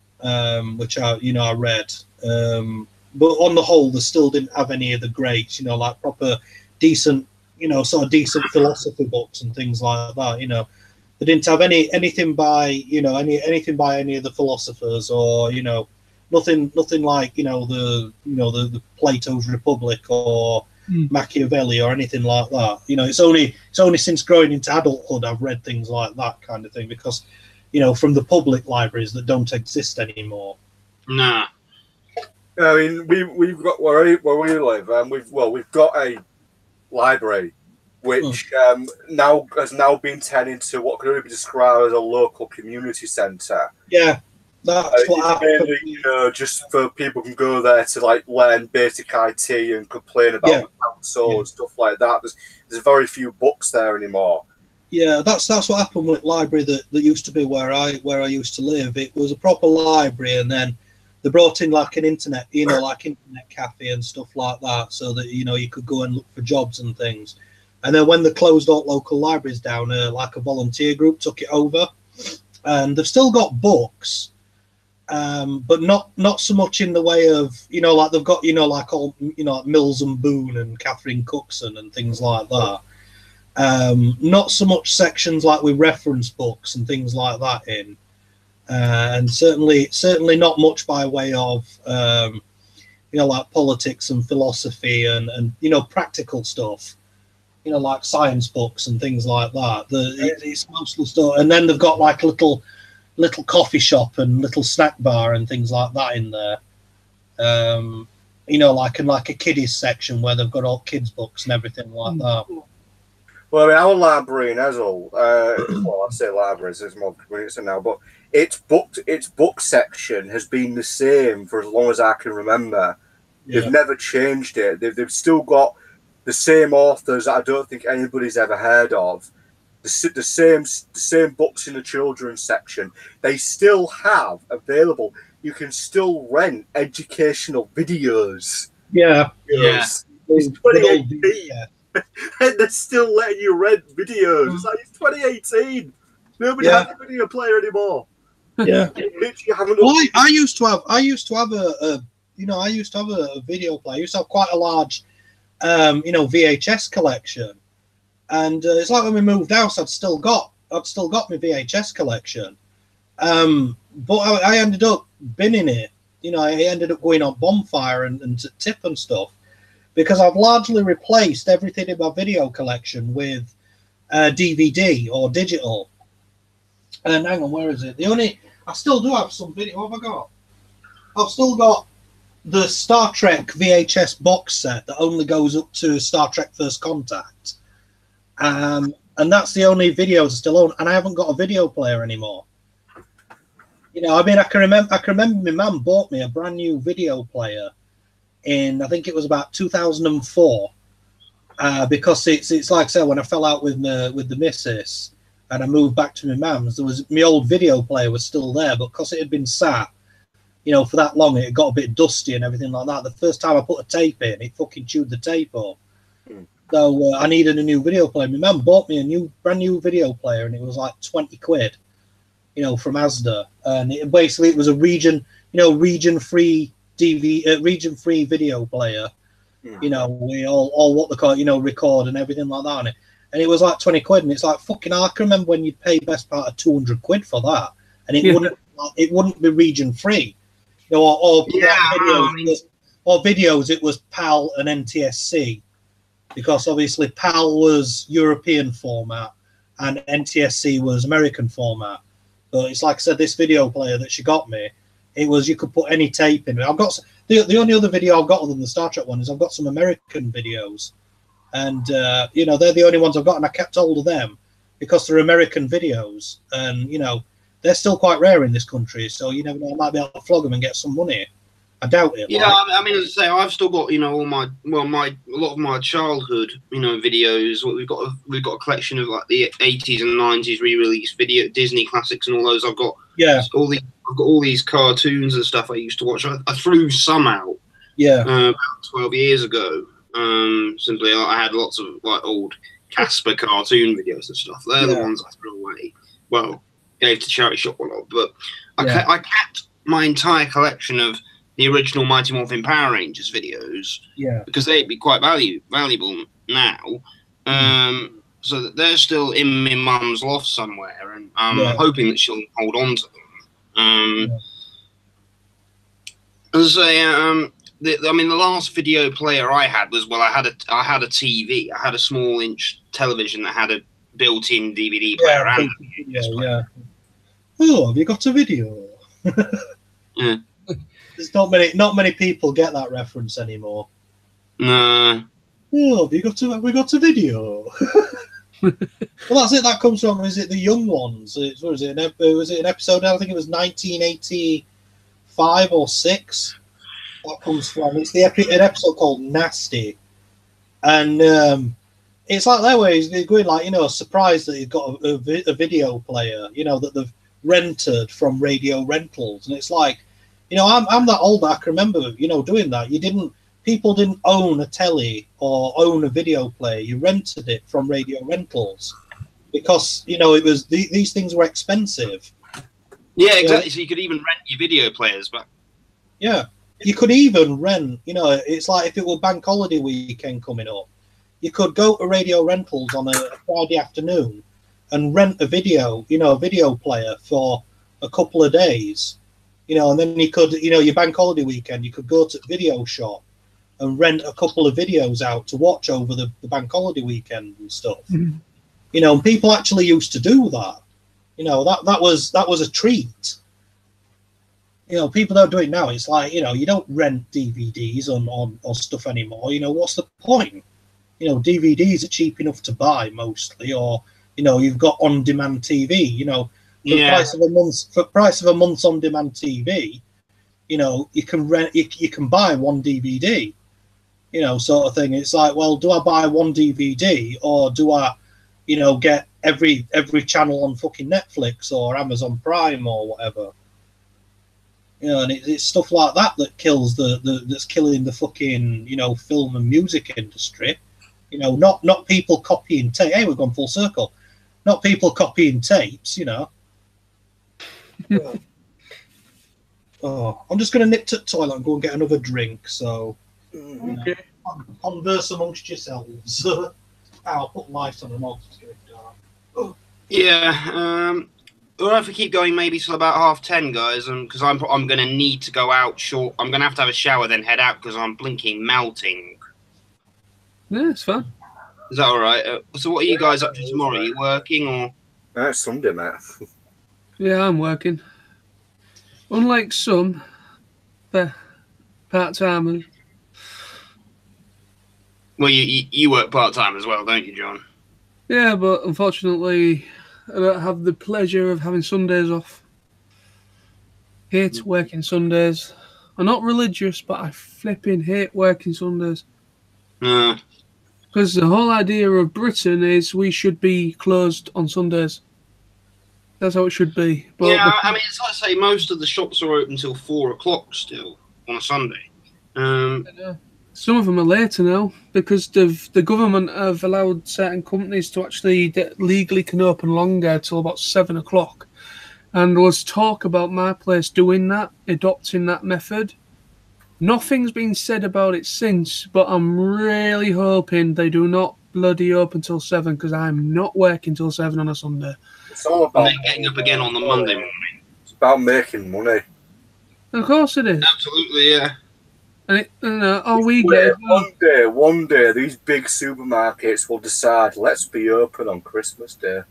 which I read. But on the whole, they still didn't have any of the greats, like proper decent, sort of decent philosophy books and things like that. They didn't have anything by anything by any of the philosophers, or nothing like the Plato's Republic or Machiavelli or anything like that. It's only since growing into adulthood I've read things like that kind of thing, because from the public libraries that don't exist anymore. Nah. I mean, we've got where we live, and we've got a library which has now been turned into what could only be described as a local community centre. Yeah, that's what happened. Mainly, just for people can go there to like learn basic IT and complain about the council and stuff like that. There's very few books there anymore. Yeah, that's what happened with library that used to be where I used to live. It was a proper library, and then they brought in like an internet, like internet cafe and stuff like that, so that you could go and look for jobs and things. And then when they closed all local libraries down, like a volunteer group took it over, and they've still got books, but not so much in the way of like they've got like all like Mills and Boon and Catherine Cookson and things like that. Not so much sections like with reference books and things like that in. And certainly not much by way of like politics and philosophy and practical stuff, like science books and things like that. It's mostly stuff, and then they've got like a little coffee shop and little snack bar and things like that in there. Like in like a kiddies section where they've got all kids books and everything like that. Well, I mean, our library in Ezel, I say libraries, it's more community now, but its book section has been the same for as long as I can remember. Yeah. They've never changed it. They've still got the same authors that I don't think anybody's ever heard of. The same books in the children's section. They still have available. You can still rent educational videos. Yeah. It's 2018. And they're still letting you rent videos. It's like, it's 2018. Nobody has a video player anymore. Yeah. Well, I used to have a video player. I used to have quite a large VHS collection. And it's like when we moved house, I'd still got my VHS collection. But I ended up binning it. I ended up going on Bonfire and to Tip and stuff, because I've largely replaced everything in my video collection with DVD or digital. And hang on, where is it? I still do have some video. What have I got? I've still got the Star Trek VHS box set that only goes up to Star Trek First Contact. And that's the only videos I still own, and I haven't got a video player anymore. You know, I mean, I can remember my mum bought me a brand new video player in, I think it was about 2004, because it's like I said, when I fell out with the missus and I moved back to my mum's, there was my old video player was still there, but because it had been sat, you know, for that long, it got a bit dusty and everything like that. The first time I put a tape in, it fucking chewed the tape up. So I needed a new video player. My mum bought me a brand new video player, and it was like 20 quid, you know, from Asda. And it was a region free region free video player. You know, we all what they call it, you know, record and everything like that on it. And it was like 20 quid, and it's like fucking. I can remember when you'd pay best part of 200 quid for that, and it wouldn't be region free, you know, or videos. It was PAL and NTSC. Because obviously PAL was European format and NTSC was American format. But it's like I said, this video player that she got me, it was, you could put any tape in it. I've got the only other video I've got other than the Star Trek one is I've got some American videos, and you know, they're the only ones I've got, and I kept hold of them because they're American videos, and you know, they're still quite rare in this country. So you never know, I might be able to flog them and get some money. I doubt it. Yeah, like. I mean, as I say, I've still got, you know, a lot of my childhood, you know, videos. We've got a collection of like the 80s and 90s re-release video Disney classics and all those. I've got all these cartoons and stuff I used to watch. I threw some out. Yeah. About 12 years ago. Simply, I had lots of like old Casper cartoon videos and stuff. They're the ones I threw away. Well, gave to charity shop or not, but I kept my entire collection of the original Mighty Morphin Power Rangers videos, because they'd be quite valuable now. So that they're still in my mum's loft somewhere, and I'm hoping that she'll hold on to them. As I say, I mean, the last video player I had was, well, I had a TV. I had a small inch television that had a built-in DVD player and a VHS player. Oh, have you got a video? Yeah. There's not many people get that reference anymore. No. Oh, have we got a video? Well, that's it. That comes from, is it the young ones? Was it an episode? I think it was 1985 or 6. That comes from. It's an episode called Nasty, and it's like that way. He's going like, you know, surprised that he's got a video player, you know, that they've rented from Radio Rentals, and it's like, you know, I'm that old that I can remember, you know, doing that. People didn't own a telly or own a video player. You rented it from Radio Rentals because, you know, it was these things were expensive. Yeah, exactly. So you could even rent your video players back. Yeah, you could even rent. You know, it's like if it were Bank Holiday weekend coming up, you could go to Radio Rentals on a Friday afternoon and rent a video player for a couple of days. You know, and then you could, you know, your Bank Holiday weekend, you could go to the video shop and rent a couple of videos out to watch over the Bank Holiday weekend and stuff. Mm-hmm. You know, and people actually used to do that. You know, that was a treat. You know, people don't do it now. It's like, you know, you don't rent DVDs or stuff anymore. You know, what's the point? You know, DVDs are cheap enough to buy mostly, or, you know, you've got on-demand TV, you know. For price of a month's on-demand TV, you know, you can rent, you can buy one DVD, you know, sort of thing. It's like, well, do I buy one DVD or do I, you know, get every channel on fucking Netflix or Amazon Prime or whatever? You know, and it's stuff like that kills that's killing the fucking, you know, film and music industry. You know, not people copying tape. Hey, we've gone full circle. Not people copying tapes, you know. Oh, I'm just going to nip to the toilet and go and get another drink. So, okay. Converse amongst yourselves. I'll put lights on and all. Yeah. We'll have to keep going maybe till about 10:30, guys, because I'm going to need to go out short. I'm going to have a shower, then head out because I'm blinking melting. Yeah, it's fun. Is that all right? So, what are you guys up to tomorrow? Are you working or? It's Sunday, mate. Yeah, I'm working. Unlike some, Part-timers. Well, you work part-time as well, don't you, John? Yeah, but unfortunately, I don't have the pleasure of having Sundays off. Hate working Sundays. I'm not religious, but I flipping hate working Sundays. Because the whole idea of Britain is we should be closed on Sundays. That's how it should be. But yeah, I mean, it's like I say, most of the shops are open until 4 o'clock still on a Sunday. Some of them are later now because the government have allowed certain companies to actually legally can open longer till about 7 o'clock. And there was talk about my place doing that, adopting that method. Nothing's been said about it since, but I'm really hoping they do not bloody open till 7 because I'm not working till 7 on a Sunday. It's all about and then getting up again on the Monday morning. It's about making money. Of course it is. Absolutely, yeah. And all we get One day, these big supermarkets will decide, let's be open on Christmas Day.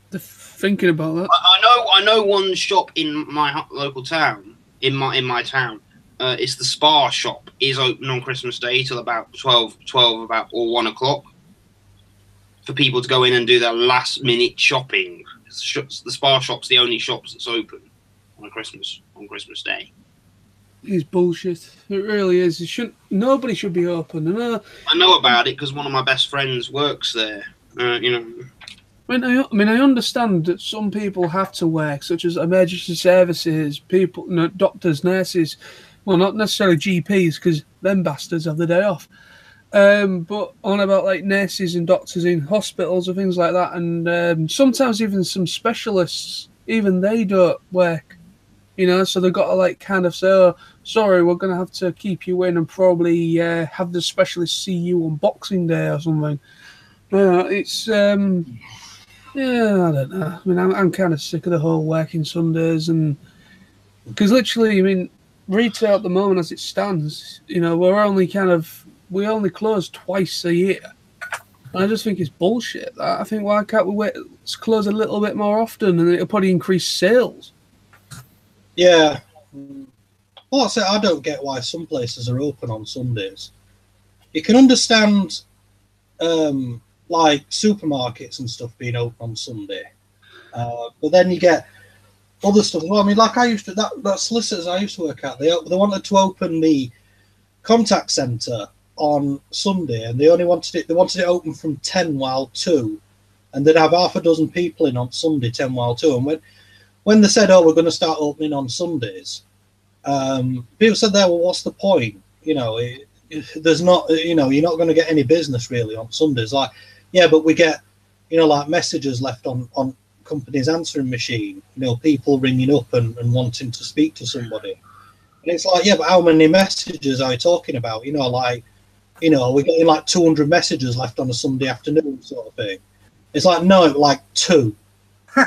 They're thinking about that. I know one shop in my local town, in my town. It's the Spa shop is open on Christmas Day till about 12 or 1 o'clock for people to go in and do their last minute shopping. The Spa shop's the only shops that's open on Christmas Day. It's bullshit. It really is. Nobody should be open. I know about it because one of my best friends works there. I mean, I understand that some people have to work, such as emergency services, people, doctors, nurses. Well, not necessarily GPs, because them bastards have the day off. But on about like nurses and doctors in hospitals or things like that, and sometimes even some specialists, even they don't work. So they've got to like kind of say, oh, sorry, we're going to have to keep you in and probably have the specialist see you on Boxing Day or something. It's, I don't know. I mean, I'm kind of sick of the whole working Sundays, and because literally, I mean, retail at the moment as it stands, we only close twice a year. And I just think it's bullshit. I think why can't we wait? Let's close a little bit more often, and it'll probably increase sales. Yeah. Well, I don't get why some places are open on Sundays. You can understand, like supermarkets and stuff being open on Sunday, but then you get other stuff. Well, I mean, like that solicitors I used to work at, they wanted to open the contact centre on Sunday, and they wanted it open from 10 while 2, and they'd have half a dozen people in on Sunday 10 while 2, and when they said, oh, we're going to start opening on Sundays, people said, well, what's the point? There's not, you're not going to get any business really on Sundays. Like, yeah, but we get, like messages left on company's answering machine, people ringing up and wanting to speak to somebody. And it's like, yeah, but how many messages are you talking about? We're getting like 200 messages left on a Sunday afternoon sort of thing. It's like, no, like 2. I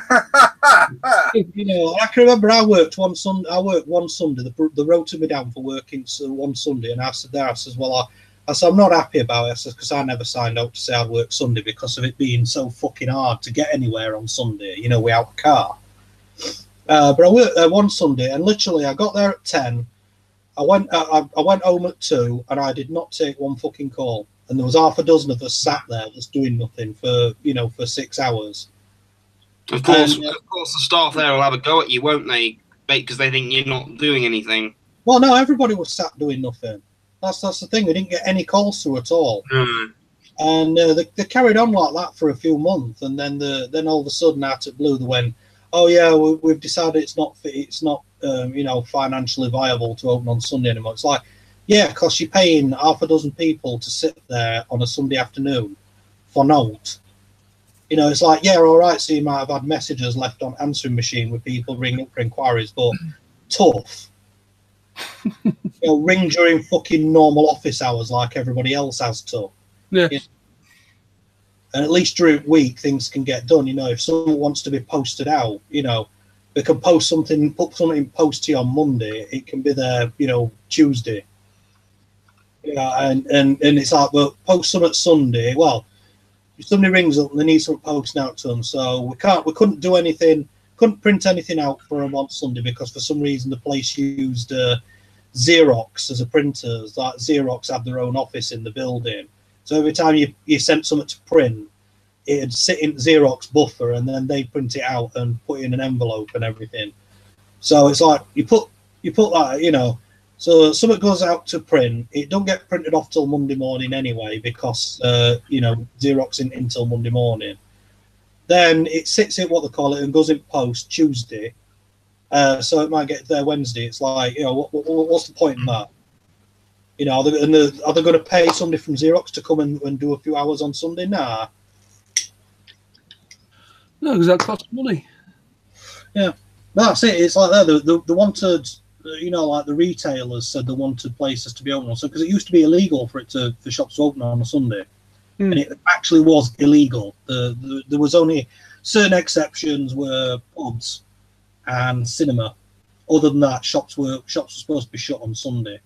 can remember I worked one Sunday. They wrote me down for working one Sunday, and I said, well, I said, I'm not happy about it. I said, because I never signed up to say I'd work Sunday because of it being so fucking hard to get anywhere on Sunday, without a car. But I worked there one Sunday, and literally I got there at 10. I went home at 2, and I did not take one fucking call. And there was half a dozen of us sat there just doing nothing for 6 hours. Of course, the staff there will have a go at you, won't they? Because they think you're not doing anything. Well, no, everybody was sat doing nothing. That's the thing. We didn't get any calls through at all. And they carried on like that for a few months, and then all of a sudden, out of blue, they went, "Oh yeah, we've decided it's not financially viable to open on Sunday anymore." It's like, yeah, because you're paying half a dozen people to sit there on a Sunday afternoon for naught. It's like, yeah, all right, so you might have had messages left on answering machine with people ringing up for inquiries, but tough. Ring during fucking normal office hours like everybody else has to. Yeah. And at least during week, things can get done. If someone wants to be posted out, they can post something, put something in post to you on Monday. It can be there, Tuesday. And it's like, well, post some at Sunday. Well, if somebody rings up and they need something posted out to them, so we couldn't do anything, couldn't print anything out for them on Sunday because for some reason the place used Xerox as a printer. Like Xerox had their own office in the building. So every time you sent something to print, it'd sit in Xerox buffer, and then they print it out and put it in an envelope and everything. So it's like you put that, you know, so something goes out to print, it don't get printed off till Monday morning anyway, because you know, Xerox in until Monday morning. Then it sits in what they call it and goes in post Tuesday. So it might get there Wednesday. It's like, you know, what's the point in that? You know, are they going to pay somebody from Xerox to come and do a few hours on Sunday? Nah. No, because that costs money. Yeah, that's it. It's like that. They wanted, you know, like the retailers said they wanted places to be open on Sunday, because it used to be illegal for shops to open on a Sunday, and it actually was illegal. There was only certain exceptions were pubs and cinema. Other than that, shops were supposed to be shut on Sunday.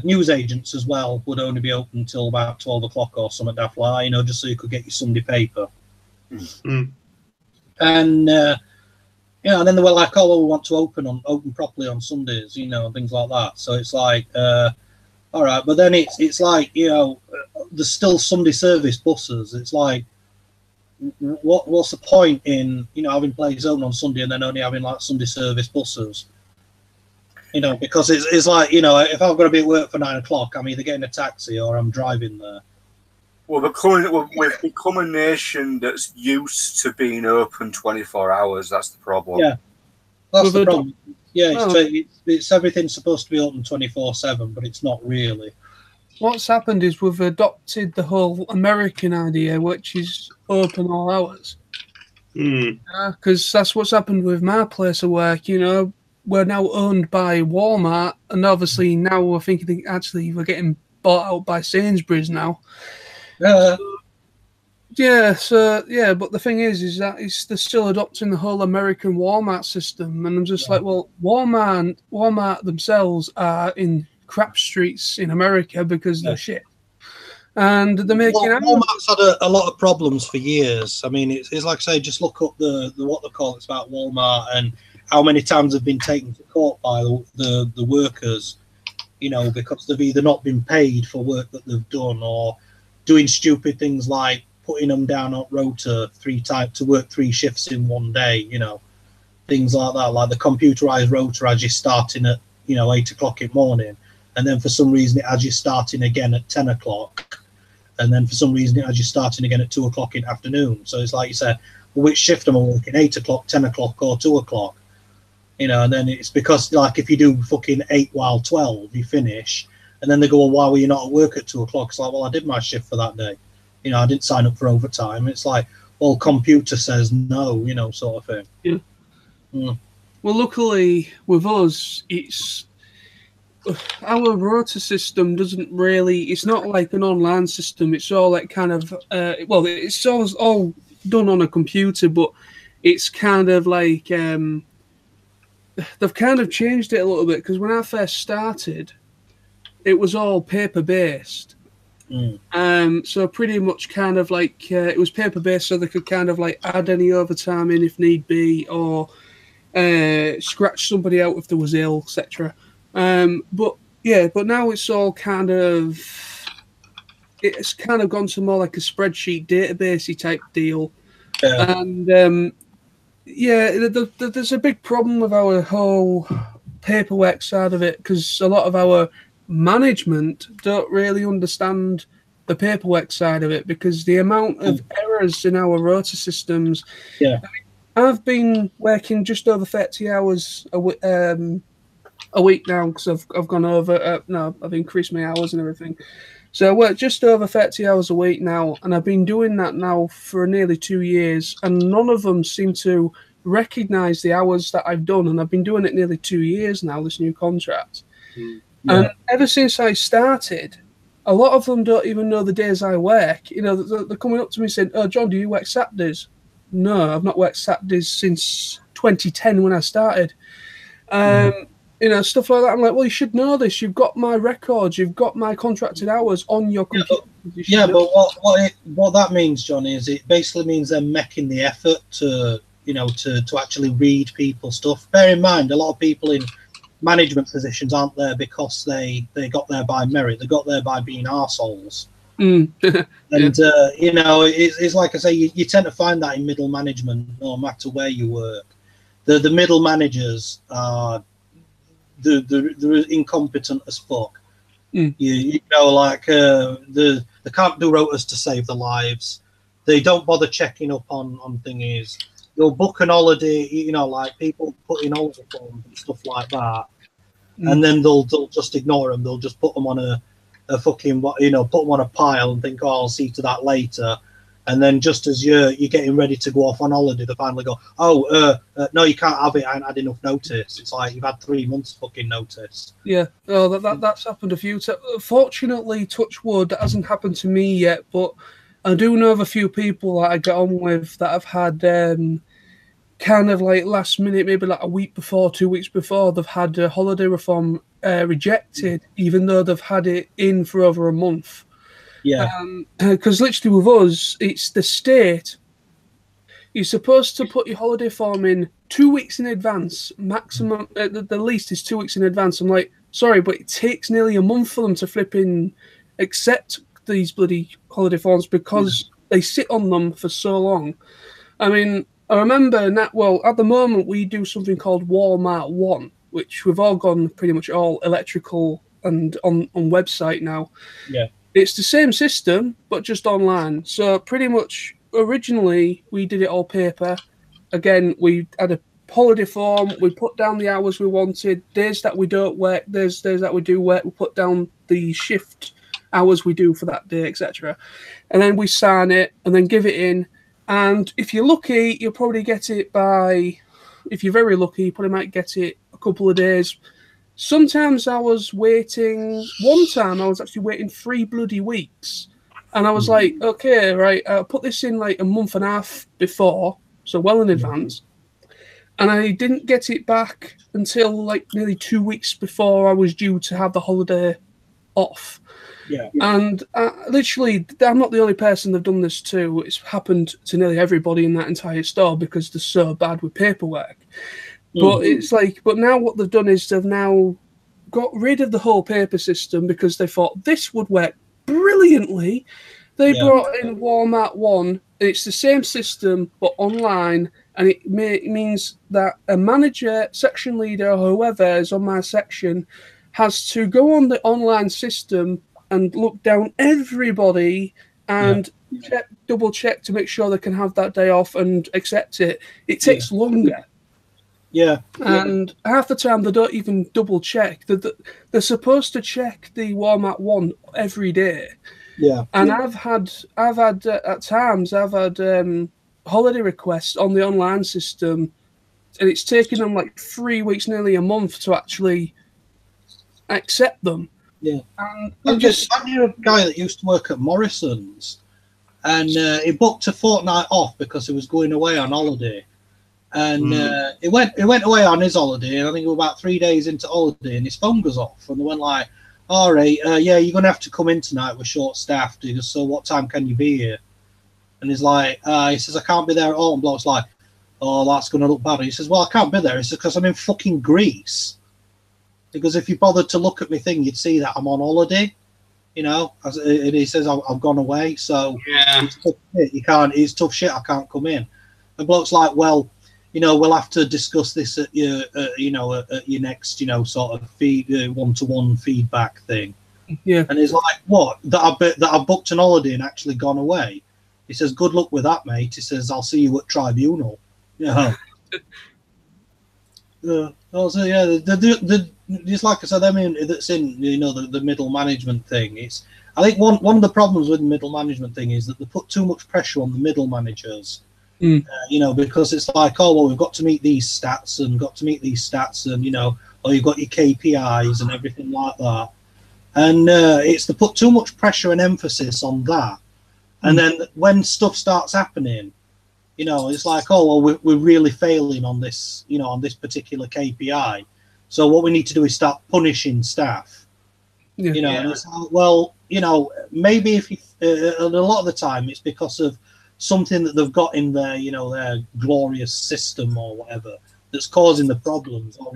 News agents as well would only be open until about 12 o'clock or something daft like that, you know, just so you could get your Sunday paper. And you know, and then they were like, oh, well, we want to open properly on Sundays, you know, and things like that. So it's like, all right, but then it's like, you know, there's still Sunday service buses. It's like, what's the point in, you know, having places open on Sunday and then only having like Sunday service buses? You know, because it's like, you know, if I've got to be at work for 9 o'clock, I'm either getting a taxi or I'm driving there. We've become a nation that's used to being open 24 hours. That's the problem. Yeah, that's the problem. Yeah, it's everything's supposed to be open 24/7, but it's not really. What's happened is we've adopted the whole American idea, which is open all hours. Because that's what's happened with my place of work. You know, we're now owned by Walmart, and obviously now we're thinking actually we're getting bought out by Sainsbury's now. But the thing is that they're still adopting the whole American Walmart system, and I'm just like, well, Walmart themselves are in crap streets in America because they're shit, and they're making. Walmart's had a lot of problems for years. I mean, it's like I say, just look up the what they call it's about Walmart and how many times they've been taken to court by the workers, you know, because they've either not been paid for work that they've done or doing stupid things like putting them down on rota to work 3 shifts in one day, you know, things like that, like the computerized rota as you're starting at, you know, 8 o'clock in the morning, and then for some reason it has you starting again at 10 o'clock, and then for some reason it has you starting again at 2 o'clock in the afternoon. So it's like you said, well, which shift am I working, 8 o'clock, 10 o'clock, or 2 o'clock? You know, and then it's because, like, if you do fucking 8 while 12, you finish. And then they go, well, why were you not at work at 2 o'clock? It's like, well, I did my shift for that day. You know, I didn't sign up for overtime. It's like, well, computer says no, you know, sort of thing. Yeah. Well, luckily with us, it's our rota system doesn't really. It's not like an online system. It's all like kind of. It's all done on a computer, but it's kind of like they've kind of changed it a little bit, because when I first started, it was all paper-based. So pretty much kind of like it was paper-based, so they could kind of like add any overtime in if need be, or scratch somebody out if there was ill, etc. But now it's all kind of gone to more like a spreadsheet databasey type deal. And there's a big problem with our whole paperwork side of it, because a lot of our management don't really understand the paperwork side of it, because the amount of errors in our rota systems. I've been working just over 30 hours a week now, because I've gone over. I've increased my hours and everything. So I work just over 30 hours a week now, and I've been doing that now for nearly 2 years, and none of them seem to recognise the hours that I've done, and I've been doing it nearly 2 years now, this new contract. And ever since I started, a lot of them don't even know the days I work. You know, they're coming up to me saying, "Oh, John, do you work Saturdays?" No, I've not worked Saturdays since 2010 when I started. You know, stuff like that. I'm like, well, you should know this. You've got my records. You've got my contracted hours on your computer. But what that means, John, is it basically means they're making the effort to, you know, to actually read people's stuff. Bear in mind, a lot of people in management positions aren't there because they got there by merit. They got there by being arseholes. Mm. And, you know, it's like I say, you tend to find that in middle management, no matter where you work. The middle managers are they're incompetent as fuck. Mm. You know, like they can't do rotas to save their lives. They don't bother checking up on thingies. They'll book an holiday, you know, like people put in holiday forms and stuff like that, and then they'll just ignore them. They'll just put them on a fucking, you know, put them on a pile and think, oh, I'll see to that later. And then just as you're getting ready to go off on holiday, they finally go, oh, no, you can't have it. I ain't had enough notice. It's like you've had 3 months fucking notice. Yeah, oh, that's happened a few times. Fortunately, touch wood, that hasn't happened to me yet, but I do know of a few people that I get on with that have had kind of like last minute, maybe like a week before, 2 weeks before, they've had a holiday reform rejected, even though they've had it in for over a month. Yeah. Because literally with us, it's the state. You're supposed to put your holiday form in 2 weeks in advance. Maximum, the least is 2 weeks in advance. I'm like, sorry, but it takes nearly a month for them to flipping accept these bloody holiday forms because they sit on them for so long. I mean, I remember at the moment we do something called Walmart One, which we've all gone pretty much all electrical and on website now. Yeah. It's the same system, but just online. So pretty much originally we did it all paper. Again, we had a holiday form. We put down the hours we wanted, days that we don't work, days that we do work. We put down the shift hours we do for that day, etc. And then we sign it and then give it in. And if you're lucky, you'll probably get it by, if you're very lucky, you probably might get it a couple of days. Sometimes I was waiting, one time I was actually waiting 3 bloody weeks. And I was like, okay, right, I'll put this in like a month and a half before, so well in advance. And I didn't get it back until like nearly 2 weeks before I was due to have the holiday off. Yeah. And literally, I'm not the only person they've done this to. It's happened to nearly everybody in that entire store because they're so bad with paperwork. But it's like, but now what they've done is they've now got rid of the whole paper system because they thought this would work brilliantly. They brought in Walmart One. It's the same system, but online. And it means that a manager, section leader, or whoever is on my section has to go on the online system and look down everybody and double check to make sure they can have that day off and accept it. It takes longer. Yeah. And half the time they don't even double check. They're supposed to check the Walmart One every day. Yeah. And I've had at times holiday requests on the online system, and it's taken them like 3 weeks, nearly a month to actually accept them. Yeah. And I knew a guy that used to work at Morrison's, and he booked a fortnight off because he was going away on holiday. And he went away on his holiday, and I think we were about 3 days into holiday, and his phone goes off, and they went like, all right, yeah, you're going to have to come in tonight. We're short-staffed. He goes, so what time can you be here? And he's like, he says, I can't be there at all. And bloke's like, oh, that's going to look bad. And he says, well, I can't be there. He says, because I'm in fucking Greece. Because if you bothered to look at my thing, you'd see that I'm on holiday, you know. And he says, I've gone away, so it's tough shit. It's tough shit. I can't come in. And bloke's like, well, you know, we'll have to discuss this at your, at your next, you know, sort of one-to-one feedback thing. Yeah. And he's like, what? That I've booked an holiday and actually gone away. He says, good luck with that, mate. He says, I'll see you at tribunal. Yeah. Also, yeah, just like I said, I mean, that's in, you know, the middle management thing. I think one of the problems with the middle management thing is that they put too much pressure on the middle managers. You know, because it's like, oh, well, we've got to meet these stats and, you know, or you've got your KPIs and everything like that. And it's to put too much pressure and emphasis on that. And then when stuff starts happening, you know, it's like, oh, well, we're really failing on this, you know, on this particular KPI. So what we need to do is start punishing staff. You know, and it's like, well, you know, maybe if you, a lot of the time it's because of something that they've got in their, you know, their glorious system or whatever that's causing the problems, or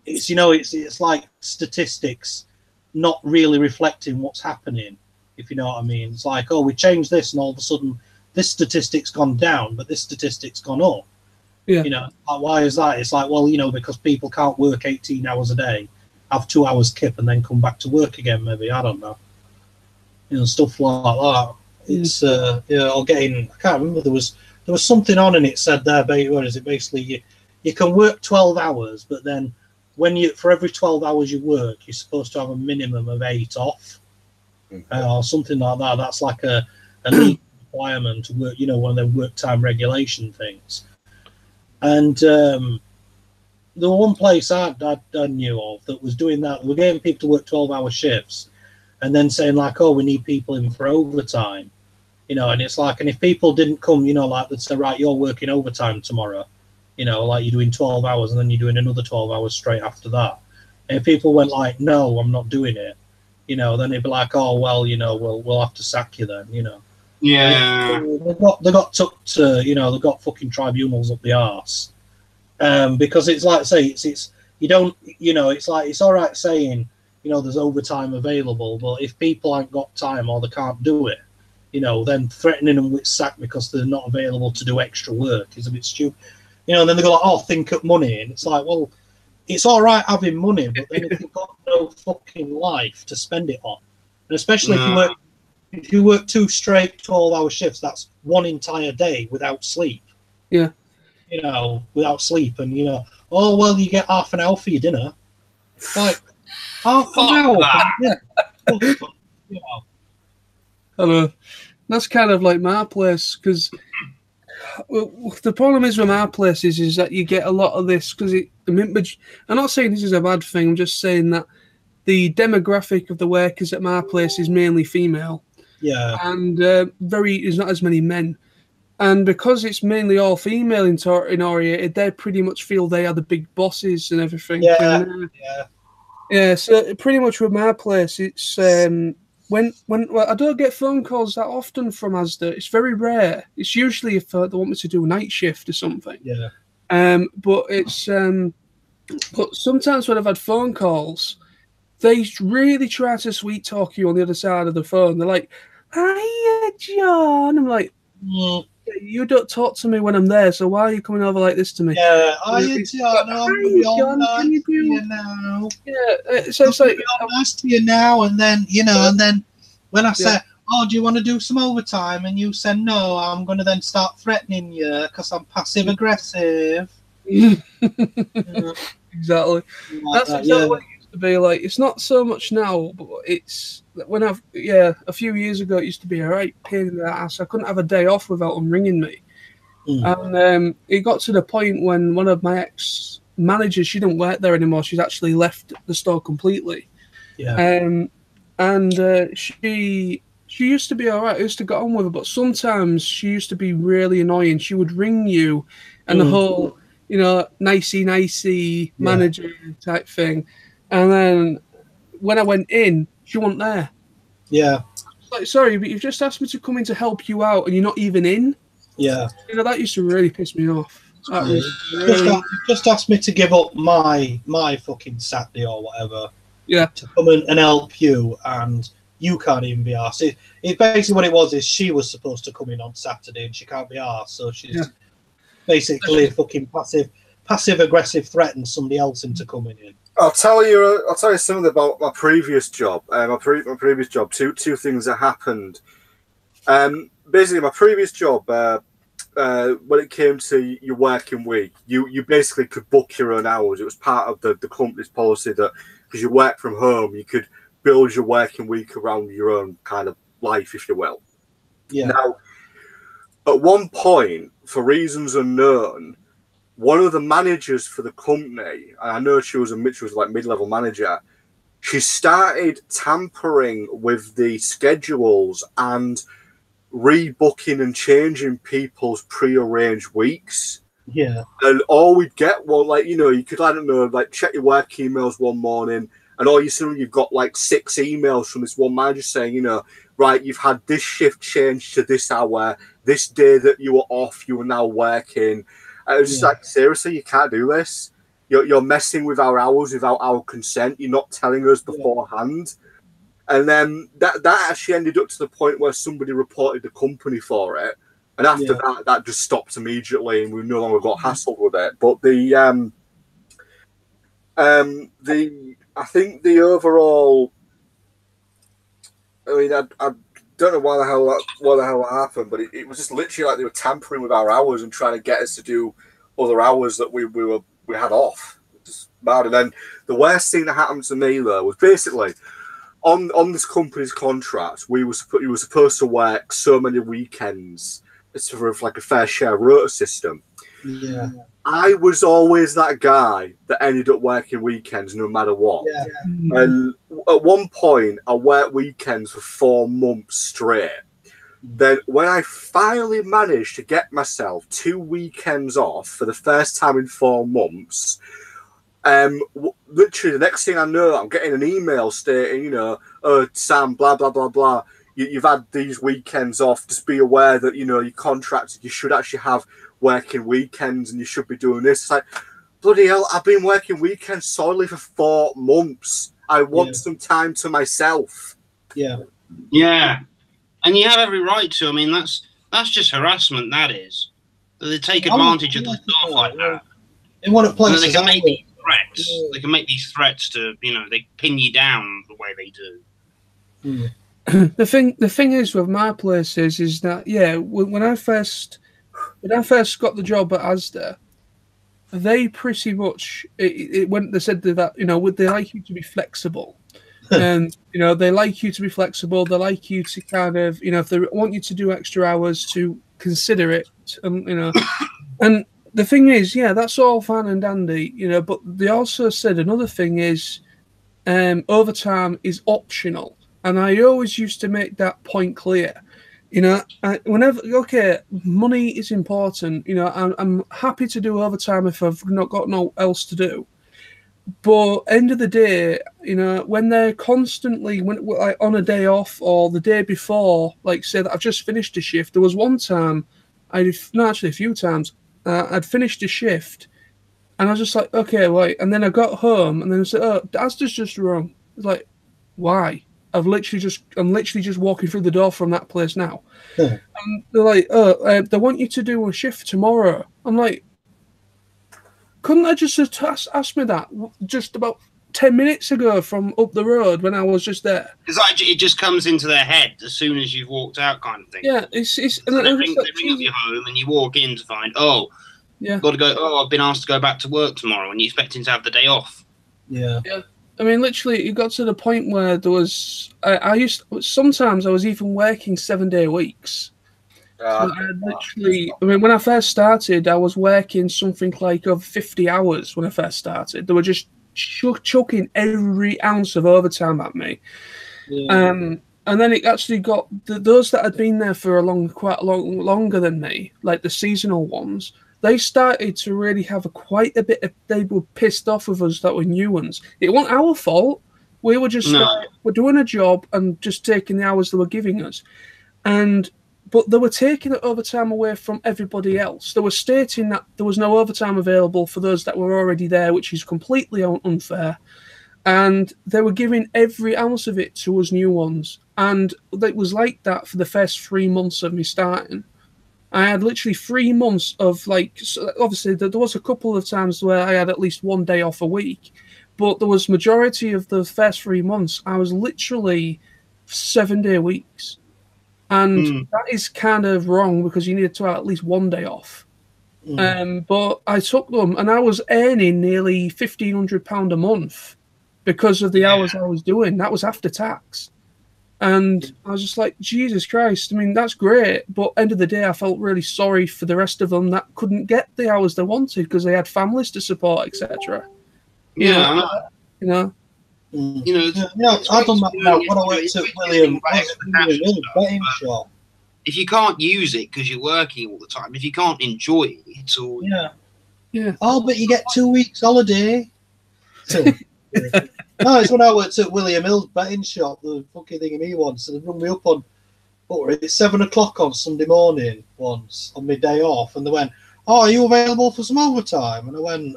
it's you know it's like statistics not really reflecting what's happening, if you know what I mean. It's like, oh, we changed this and all of a sudden this statistic's gone down but this statistic's gone up. Yeah. You know, like, why is that? It's like, well, you know, because people can't work 18 hours a day, have 2 hours kip and then come back to work again, maybe, I don't know, you know, stuff like that. It's or getting, I can't remember, there was something on and it said there, what is it, basically you can work 12 hours but then when you, for every 12 hours you work, you're supposed to have a minimum of 8 off, or something like that. That's like a legal requirement to work, you know, one of the work time regulation things. And the one place I knew of that was doing that, we're getting people to work 12-hour shifts and then saying like, oh, we need people in for overtime, you know, and it's like, and if people didn't come, you know, like they'd say, right, you're working overtime tomorrow, you know, like you're doing 12 hours and then you're doing another 12 hours straight after that. And if people went like, no, I'm not doing it, you know, then they'd be like, oh, well, you know, we'll have to sack you then, you know. Yeah. They got took to, you know, they got fucking tribunals up the arse. Because it's like, say, it's you don't, you know, it's like, it's all right saying, you know, there's overtime available, but if people ain't got time or they can't do it, you know, then threatening them with sack because they're not available to do extra work is a bit stupid. You know, and then they go like, oh, think up money. And it's like, well, it's all right having money, but then if you've got no fucking life to spend it on, and especially if you work 2 straight 12-hour shifts, that's 1 entire day without sleep. Yeah. You know, without sleep. And, you know, oh, well, you get half an hour for your dinner. Like, half an hour for your dinner. You know. I know. That's kind of like my place, because the problem is with my place is that you get a lot of this, because I'm not saying this is a bad thing, I'm just saying that the demographic of the workers at my place is mainly female. Yeah. And there's not as many men. And because it's mainly all female oriented, they pretty much feel they are the big bosses and everything. Yeah. Yeah, so pretty much with my place, it's when I don't get phone calls that often from Asda. It's very rare. It's usually if they want me to do a night shift or something. Yeah. But it's but sometimes when I've had phone calls, they really try to sweet talk you on the other side of the phone. They're like, "Hiya, John." I'm like, you don't talk to me when I'm there, so why are you coming over like this to me? Yeah, hiya, John. Can you do you now? Yeah, so it's like I'm nice to you now, and then you know, and then when I say, "Oh, do you want to do some overtime?" and you say no, I'm going to then start threatening you because I'm passive aggressive. Exactly. That's exactly what it used to be like. It's not so much now, but it's when a few years ago it used to be a right pain in the ass. I couldn't have a day off without them ringing me. And it got to the point when one of my ex managers, she didn't work there anymore. She's actually left the store completely. Yeah. She used to be all right. I used to get on with her, but sometimes she used to be really annoying. She would ring you, and the whole, you know, nicey manager type thing. And then when I went in, she wasn't there. Yeah. Like, sorry, but you've just asked me to come in to help you out, and you're not even in. Yeah. You know, that used to really piss me off. Just asked me to give up my fucking Saturday or whatever. Yeah. To come in and help you, and you can't even be arsed. It basically what it was is she was supposed to come in on Saturday and she can't be arsed, so she's basically fucking passive aggressive threatens somebody else into coming in. I'll tell you something about my previous job. My previous job, two things that happened. Basically, my previous job, when it came to your working week, you basically could book your own hours. It was part of the company's policy that because you work from home, you could build your working week around your own kind of life, if you will. Yeah. Now, at one point, for reasons unknown, one of the managers for the company, and I know she was like mid-level manager, she started tampering with the schedules and rebooking and changing people's pre-arranged weeks. Yeah. And all we'd get was, like, you know, you could, I don't know, like check your work emails one morning and all you suddenly you've got like 6 emails from this one manager saying, you know, right, you've had this shift changed to this hour, this day that you were off, you are now working. And it was just like, seriously, you can't do this. you're messing with our hours without our consent. You're not telling us beforehand. And then that actually ended up to the point where somebody reported the company for it. And after that just stopped immediately, and we no longer got hassled with it. But I think the overall, I mean, I don't know why the hell that happened, but it was just literally like they were tampering with our hours and trying to get us to do other hours that we had off. Just bad. And then the worst thing that happened to me though was basically on this company's contract, you were supposed to work so many weekends. It's sort of like a fair share rota system. Yeah. I was always that guy that ended up working weekends no matter what. Yeah. And at one point, I worked weekends for 4 months straight. Then when I finally managed to get myself 2 weekends off for the first time in 4 months, literally the next thing I know, I'm getting an email stating, oh, Sam, blah, blah, blah, blah. You've had these weekends off. Just be aware that, you're contracted. You should actually have working weekends and you should be doing this. It's like, bloody hell, I've been working weekends solely for 4 months. I want some time to myself. Yeah. Yeah. And you have every right to. I mean, that's just harassment, that is. They take advantage of the staff like that. In one of places, they can make these threats. They can make these threats to, they pin you down the way they do. The thing is with my place is that when I first got the job at Asda, they pretty much when they said that they like you to be flexible, and they like you to be flexible. They like you to kind of if they want you to do extra hours to consider it, and the thing is that's all fine and dandy, but they also said another thing is overtime is optional. And I always used to make that point clear. Money is important. I'm happy to do overtime if I've not got no else to do. But end of the day, when they're constantly on a day off or the day before, like say that I've just finished a shift. There was one time, a few times, I'd finished a shift, and I was just like, okay, right. And then I got home, and then I said, oh, Asda's just wrong. It's like, why? I'm literally just walking through the door from that place now. And they're like, they want you to do a shift tomorrow. I'm like, couldn't I just ask me that just about 10 minutes ago from up the road when I was just there? Because it just comes into their head as soon as you've walked out, kind of thing. Yeah, they ring up your home and you walk in to find, got to go. Oh, I've been asked to go back to work tomorrow, and you're expecting to have the day off. Yeah. I mean, literally, it got to the point where there was. Sometimes I was even working 7-day weeks. When I first started, I was working something like over 50 hours when I first started. They were just chucking every ounce of overtime at me. Yeah. And then it actually got those that had been there for longer than me, like the seasonal ones. They started to really have quite a bit of. They were pissed off with us that were new ones. It wasn't our fault. We were just we're doing a job and just taking the hours they were giving us, but they were taking the overtime away from everybody else. They were stating that there was no overtime available for those that were already there, which is completely unfair. And they were giving every ounce of it to us new ones, and it was like that for the first 3 months of me starting. I had literally 3 months of obviously there was a couple of times where I had at least 1 day off a week, but there was majority of the first 3 months I was literally 7-day weeks, and that is kind of wrong because you needed to have at least 1 day off. But I took them, and I was earning nearly £1,500 a month because of the hours I was doing. That was after tax. And I was just like, Jesus Christ, I mean, that's great. But end of the day, I felt really sorry for the rest of them that couldn't get the hours they wanted because they had families to support, etc. Yeah. I've done that now when I went to William betting shop. If you can't use it because you're working all the time, if you can't enjoy it, or oh, but you get 2 weeks holiday. No, it's when I worked at William Hill's betting shop, the fucking thing me once, and they rung me up on, it's 7 o'clock on Sunday morning once, on my day off, and they went, oh, are you available for some overtime? And I went,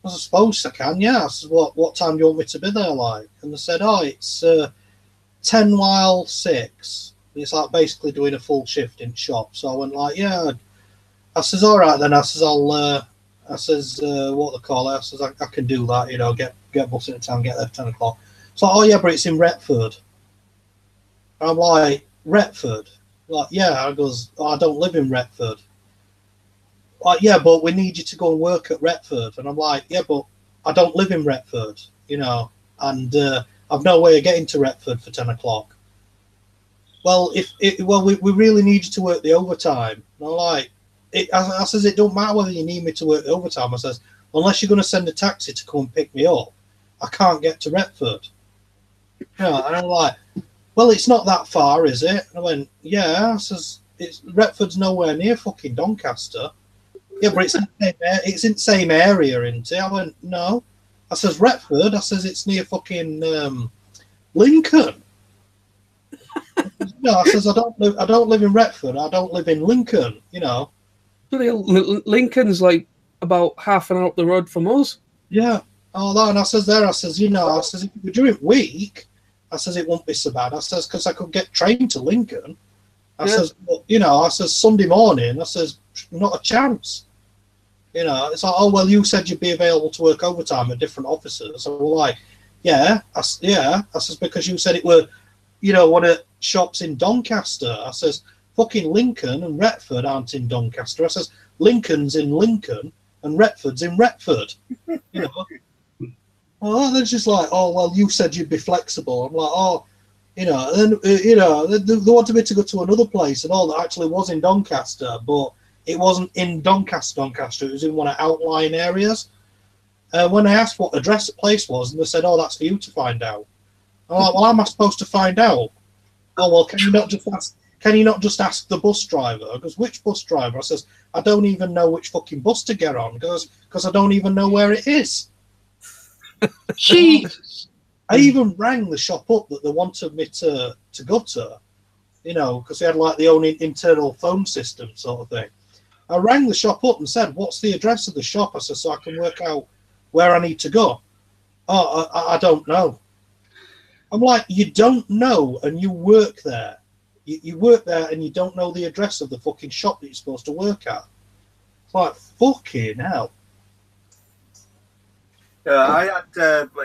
I suppose I can, yeah. I said, what time do you want me to be there, like? And they said, oh, it's 10 while 6. It's like basically doing a full shift in shop. So I went like, yeah. I says, all right then. I says, what they call it? I says, I can do that, you know, get bus into town, get there at 10 o'clock. So, oh yeah, but it's in Retford. And I'm like, Retford? Like, yeah. I goes, oh, I don't live in Retford. Like, yeah, but we need you to go and work at Retford. And I'm like, yeah, but I don't live in Retford, you know, and I've no way of getting to Retford for 10 o'clock. Well, we really need you to work the overtime. And I'm like, I says, it don't matter whether you need me to work the overtime. I says, unless you're going to send a taxi to come and pick me up, I can't get to Retford. You know, and I'm like, well, it's not that far, is it? And I went, yeah. I says, Retford's nowhere near fucking Doncaster. Yeah, but it's in the same area, isn't it? I went, no. I says, Retford. I says, it's near fucking Lincoln. No, I says, I don't live in Retford. I don't live in Lincoln, you know. Lincoln's like about half an hour up the road from us. Yeah. Oh, no, and I says, you know, I says, if you were during week, I says, it won't be so bad. I says, because I could get trained to Lincoln. I says, but, you know, I says, Sunday morning, I says, not a chance. You know, it's like, oh, well, you said you'd be available to work overtime at different offices. So we're like, yeah. I says, because you said it were, you know, one of the shops in Doncaster. I says, fucking Lincoln and Retford aren't in Doncaster. I says, Lincoln's in Lincoln and Retford's in Retford. You know. Well, they're just like, oh, well, you said you'd be flexible. I'm like, oh, you know, and then, you know, they wanted me to go to another place and all that actually was in Doncaster, but it wasn't in Doncaster, it was in one of outlying areas. When I asked what address the place was, and they said, oh, that's for you to find out. I'm like, well, how am I supposed to find out? Oh, well, can you not just ask the bus driver? I goes, which bus driver? I says, I don't even know which fucking bus to get on. Because I don't even know where it is. Jesus. I even rang the shop up that they wanted me to go to, you know, because they had like the own internal phone system sort of thing. I rang the shop up and said, what's the address of the shop? I said, so I can work out where I need to go. Oh, I don't know. I'm like, you don't know and you work there. You work there and you don't know the address of the fucking shop that you're supposed to work at. It's like, fucking hell. Yeah, I had,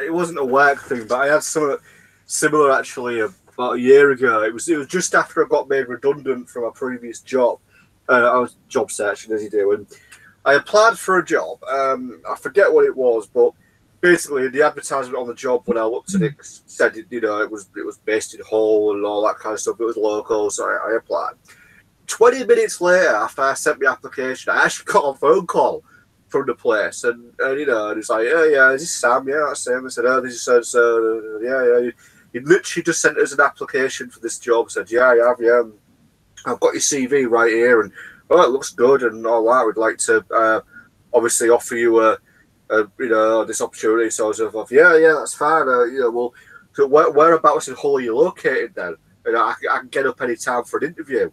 it wasn't a work thing, but I had something similar actually about a year ago. It was just after I got made redundant from a previous job. I was job searching, as you do, and I applied for a job. I forget what it was, but basically the advertisement on the job when I looked at it said it was based in Hull and all that kind of stuff. It was local, so I applied. 20 minutes later, after I sent my application, I actually got a phone call from the place, and it's like, yeah, is this Sam? Yeah, that's Sam. I said, oh, this is yeah. He literally just sent us an application for this job. I said, yeah, I have, yeah. I've got your CV right here, and oh, it looks good and all that. We'd like to obviously offer you this opportunity. So I was like, yeah, that's fine. Well, so whereabouts in Hull are you located then? I can get up any time for an interview.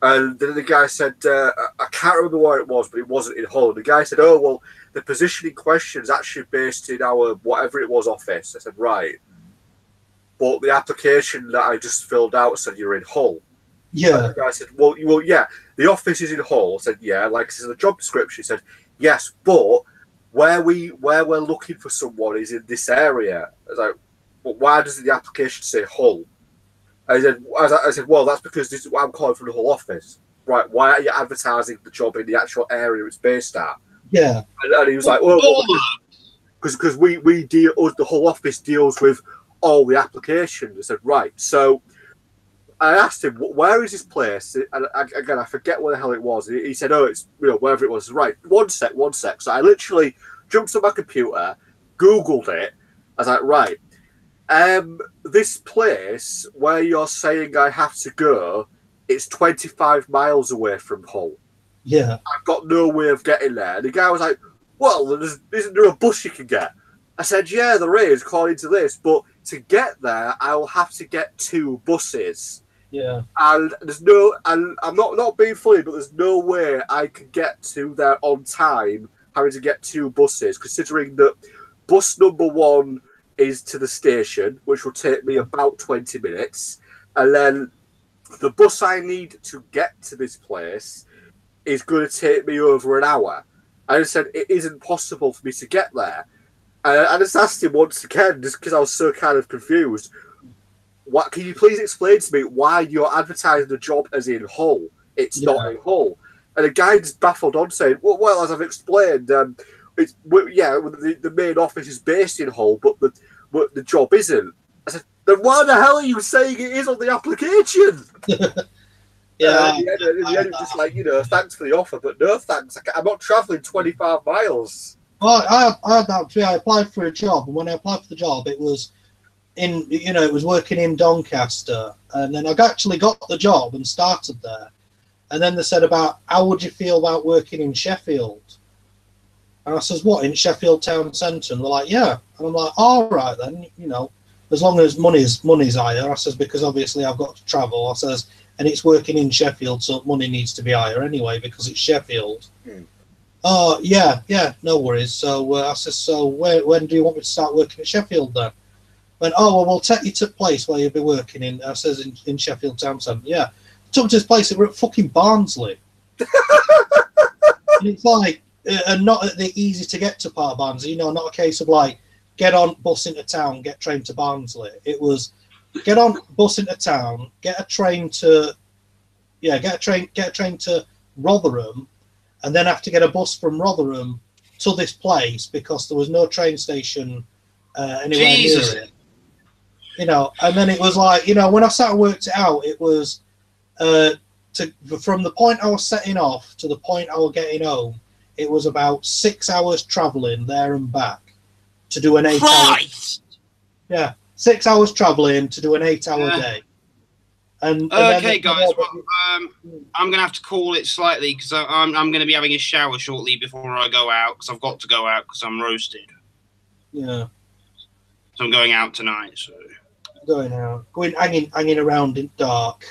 And then the guy said, I can't remember where it was, but it wasn't in Hull. And the guy said, oh, well, the position in question is actually based in our whatever it was office. I said, right. But the application that I just filled out said you're in Hull. Yeah. And the guy said, well, yeah, the office is in Hull. I said, yeah, like it says in the job description. He said, yes, but where we're looking for someone is in this area. I was like, but why does the application say Hull? I said, well, that's because this is what I'm calling from the Hull office. Right, why are you advertising the job in the actual area it's based at? Yeah. And he was like, well, because the Hull office deals with all the applications. I said, right. So I asked him, where is this place? And again, I forget where the hell it was. He said, oh, it's wherever it was. Right, one sec. So I literally jumped on my computer, Googled it. I was like, right. This place where you're saying I have to go, it's 25 miles away from Hull. Yeah. I've got no way of getting there. And the guy was like, well, isn't there a bus you can get? I said, yeah, there is, according to this. But to get there, I will have to get 2 buses. Yeah. And and I'm not being funny, but there's no way I can get to there on time having to get 2 buses, considering that bus number 1 is to the station, which will take me about 20 minutes, and then the bus I need to get to this place is going to take me over an hour. I just said it isn't possible for me to get there. I just asked him once again, just because I was so kind of confused. What can you please explain to me why you're advertising the job as in Hull? It's not in Hull. And the guy just baffled on, saying, "Well, as I've explained, the main office is based in Hull, but the job isn't." I said, "Then why the hell are you saying it is on the application?" In the end, it was just like, thanks for the offer, but no thanks. I'm not travelling 25 miles. Well, I applied for a job, and when I applied for the job, it was it was working in Doncaster, and then I actually got the job and started there. And then they said about, how would you feel about working in Sheffield? And I says, what, in Sheffield town centre? And they're like, yeah. And I'm like, all right then, as long as money's higher. I says, because obviously I've got to travel. I says, and it's working in Sheffield, so money needs to be higher anyway because it's Sheffield. Oh, yeah, no worries. So I says, so when do you want me to start working at Sheffield then? Went, well, we'll take you to the place where you'll be working in. I says, in Sheffield town centre. Yeah. Took me to this place, we're at fucking Barnsley. And it's like, and not at the easy to get to part of Barnsley, not a case of like, get on bus into town, get train to Barnsley. It was, get on bus into town, get a train to Rotherham, and then have to get a bus from Rotherham to this place because there was no train station anywhere near it. And then it was like, when I sat and worked it out, it was from the point I was setting off to the point I was getting home, it was about 6 hours travelling there and back to do an 8 hour. Yeah, 6 hours travelling to do an 8 hour day. And okay, guys, I'm gonna have to call it slightly because I'm gonna be having a shower shortly before I go out because I've got to go out because I'm roasted. Yeah. So I'm going out tonight. So hanging around in dark.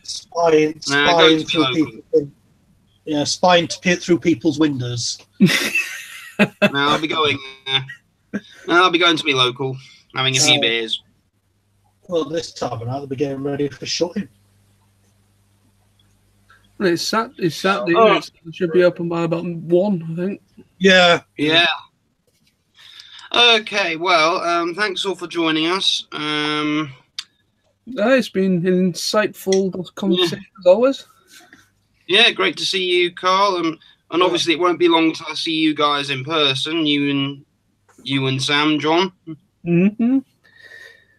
spying through people. Yeah, spying to peer through people's windows. I'll be going. I'll be going to be local, having a few beers. Well, this time of night they'll be getting ready for shutting. It's Saturday. It should be open by about 1, I think. Yeah. Okay, well, thanks all for joining us. It's been an insightful conversation as always. Yeah, great to see you, Carl. And obviously, it won't be long till I see you guys in person. You and Sam, John. Mm-hmm.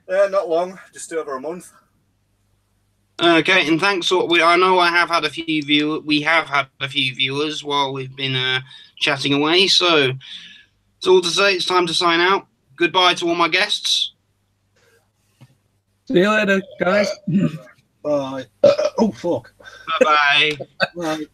Yeah, not long. Just over a month. Okay, and thanks. I know I have had a few viewers. We have had a few viewers while we've been chatting away. So it's all to say. It's time to sign out. Goodbye to all my guests. See you later, guys. Bye. Oh, fuck. Bye-bye. Bye.